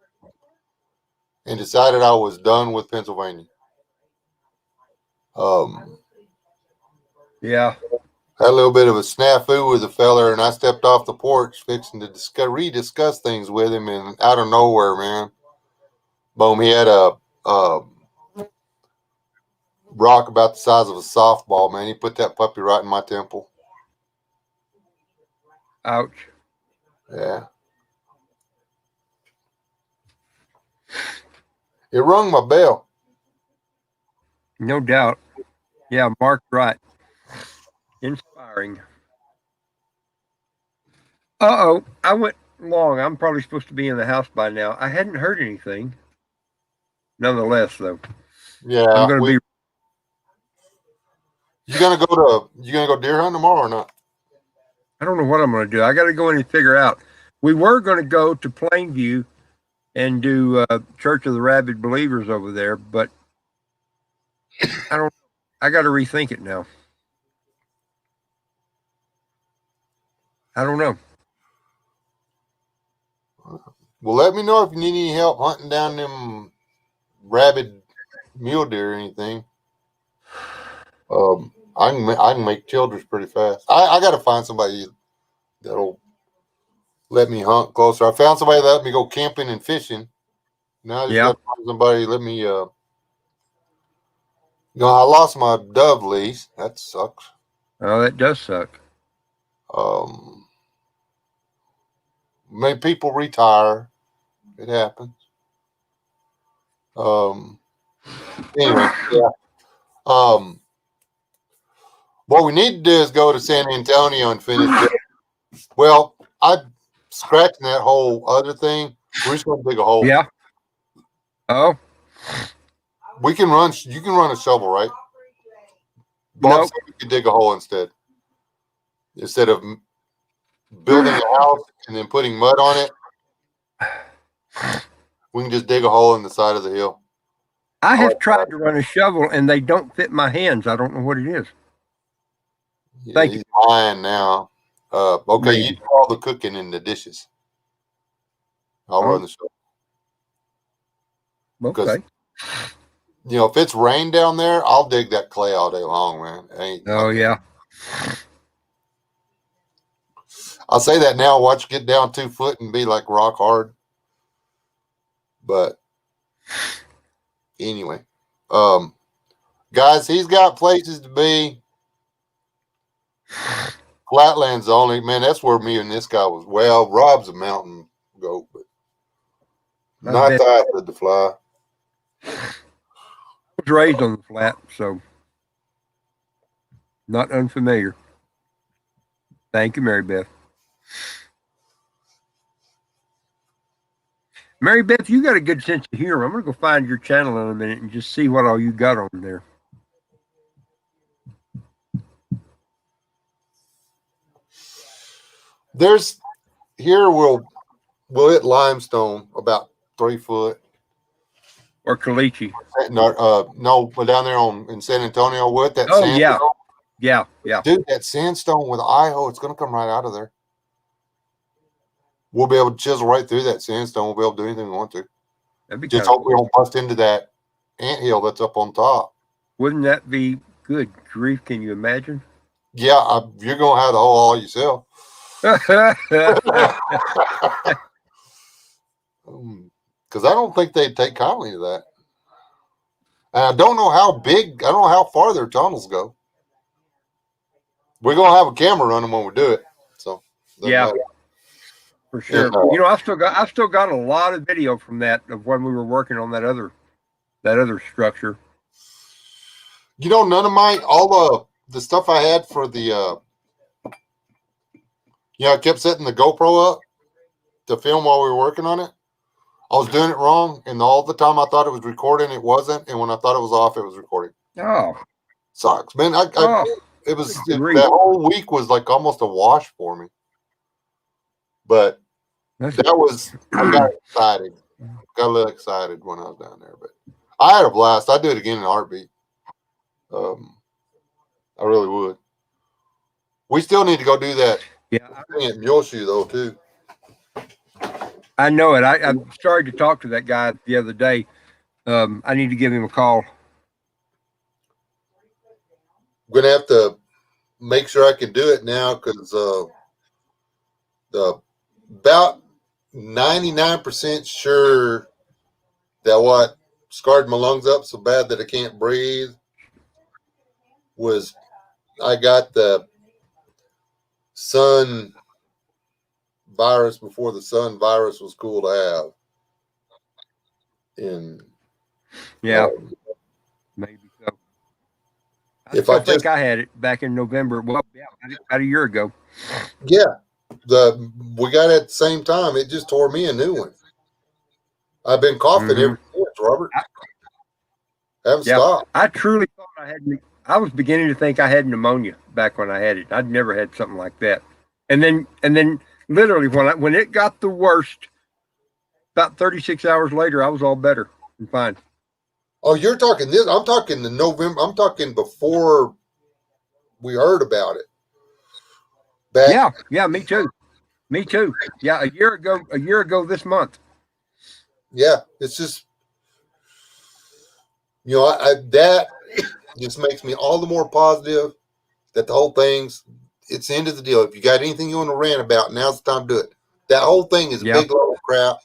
and decided I was done with Pennsylvania. Yeah. Had a little bit of a snafu with a feller, and I stepped off the porch fixing to rediscuss things with him, and out of nowhere, man, boom, he had a rock about the size of a softball, man. He put that puppy right in my temple. Ouch. Yeah. It rung my bell. No doubt. Yeah, Mark, right. Inspiring. Uh-oh. I went long. I'm probably supposed to be in the house by now. I hadn't heard anything. Nonetheless, though. Yeah. I'm gonna be You gonna go deer hunting tomorrow or not? I don't know what I'm gonna do. I gotta go in and figure out. We were gonna go to Plainview and do Church of the Rabid Believers over there, but I gotta rethink it now. I don't know. Well, let me know if you need any help hunting down them rabid mule deer or anything. I can make childers pretty fast. I got to find somebody that'll let me hunt closer. I found somebody that let me go camping and fishing. Now I just got to find somebody let me. I lost my dove lease. That sucks. Oh, that does suck. Many people retire. It happens. Anyway, yeah. What we need to do is go to San Antonio and finish it. Well, I'm scratching that whole other thing. We're just going to dig a hole. Yeah. Oh. You can run a shovel, right? Bob said we could dig a hole instead of building a house and then putting mud on it. We can just dig a hole in the side of the hill. I have tried to run a shovel and they don't fit my hands. I don't know what it is. Yeah, Thank he's you. lying now. Okay, Maybe. you do all the cooking and the dishes. I'll run the shovel. Okay. If it's rain down there, I'll dig that clay all day long, man. Yeah. I'll say that now. Watch you get down 2 foot and be like rock hard. But anyway, guys, he's got places to be. Flatlands only, man. That's where me and this guy was. Well, Rob's a mountain goat, but not that eye to fly. I was raised on the flat, so not unfamiliar. Thank you, Mary Beth. Mary Beth, you got a good sense of humor. I'm going to go find your channel in a minute and just see what all you got on there. We'll hit limestone about 3 foot. Or caliche. No, but down there in San Antonio with that sandstone. Yeah. Dude, that sandstone with IHO, it's going to come right out of there. We'll be able to chisel right through that sandstone. We'll be able to do anything we want to. That'd be Just kinda hope we cool. don't bust into that anthill that's up on top. Wouldn't that be good grief? Can you imagine? Yeah, you're gonna have the hole all yourself. Because I don't think they'd take kindly to that. And I don't know how big. I don't know how far their tunnels go. We're gonna have a camera running when we do it. So Yeah. matter. For sure. And, You know, I've still got a lot of video from that of when we were working on that other structure. you know, none of all the stuff I had for the I kept setting the GoPro up to film while we were working on it. I was doing it wrong, and all the time I thought it was recording, it wasn't, and when I thought it was off, it was recording. Oh, Sucks, man. It was that whole week was like almost a wash for me. But I got excited. Got a little excited when I was down there, but I had a blast. I'd do it again in a heartbeat. I really would. We still need to go do that. Yeah, thing at Muleshoe though too. I know it. I started to talk to that guy the other day. I need to give him a call. I'm gonna have to make sure I can do it now because the about 99% sure that what scarred my lungs up so bad that I can't breathe was I got the sun virus before the sun virus was cool to have. And yeah, maybe so. I think I had it back in November. Well, yeah, about a year ago. Yeah, we got it at the same time. It just tore me a new one. I've been coughing ever since, Robert. Haven't stopped. I truly thought I had. I was beginning to think I had pneumonia back when I had it. I'd never had something like that. And then literally when it got the worst, about 36 hours later, I was all better and fine. Oh, you're talking this? I'm talking the November. I'm talking before we heard about it. Yeah, me too. Me too. Yeah, a year ago this month. Yeah, it's just that just makes me all the more positive that the whole thing's it's the end of the deal. If you got anything you want to rant about, now's the time to do it. That whole thing is a big load of crap.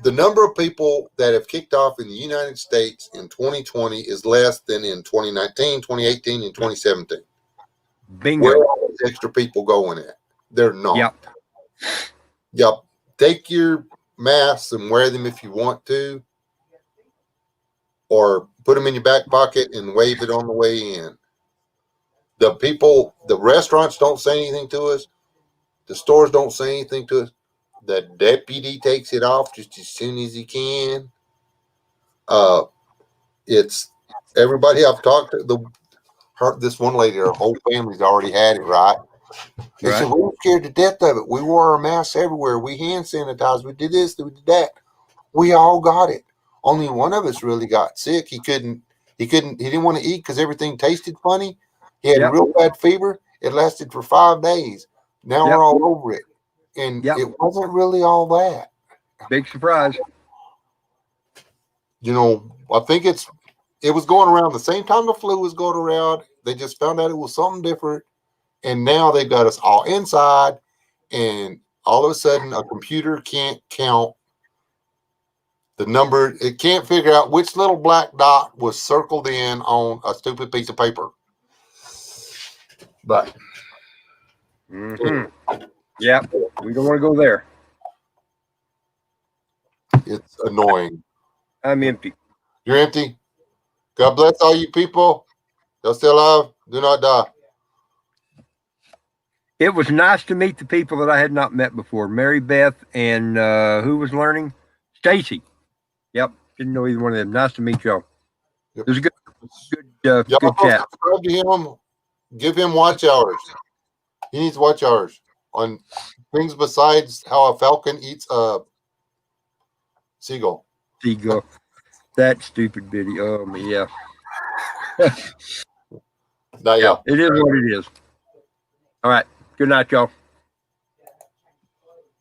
The number of people that have kicked off in the United States in 2020 is less than in 2019, 2018, and 2017. Bingo. Where are all these extra people going at? They're not. Yep. Take your masks and wear them if you want to, or put them in your back pocket and wave it on the way in. The restaurants don't say anything to us. The stores don't say anything to us. The deputy takes it off just as soon as he can. It's everybody I've talked to. This one lady, her whole family's already had it, right? They said, we were scared to death of it. We wore our masks everywhere. We hand sanitized. We did this, we did that. We all got it. Only one of us really got sick. He didn't want to eat because everything tasted funny. He had a real bad fever. It lasted for 5 days. Now we're all over it. And it wasn't really all that. Big surprise. I think it was going around the same time the flu was going around. They just found out it was something different. And now they've got us all inside. And all of a sudden, a computer can't count the number. It can't figure out which little black dot was circled in on a stupid piece of paper. But. Yeah, we don't want to go there. It's annoying. I'm empty. You're empty? God bless all you people. You're still alive. Do not die. It was nice to meet the people that I had not met before. Mary Beth and who was learning? Stacy. Yep. Didn't know either one of them. Nice to meet y'all. It was a good chat. Subscribe to him. Give him watch hours. He needs watch hours on things besides how a falcon eats a seagull. That stupid video. Oh, yeah. It is what it is. All right. Good night, y'all.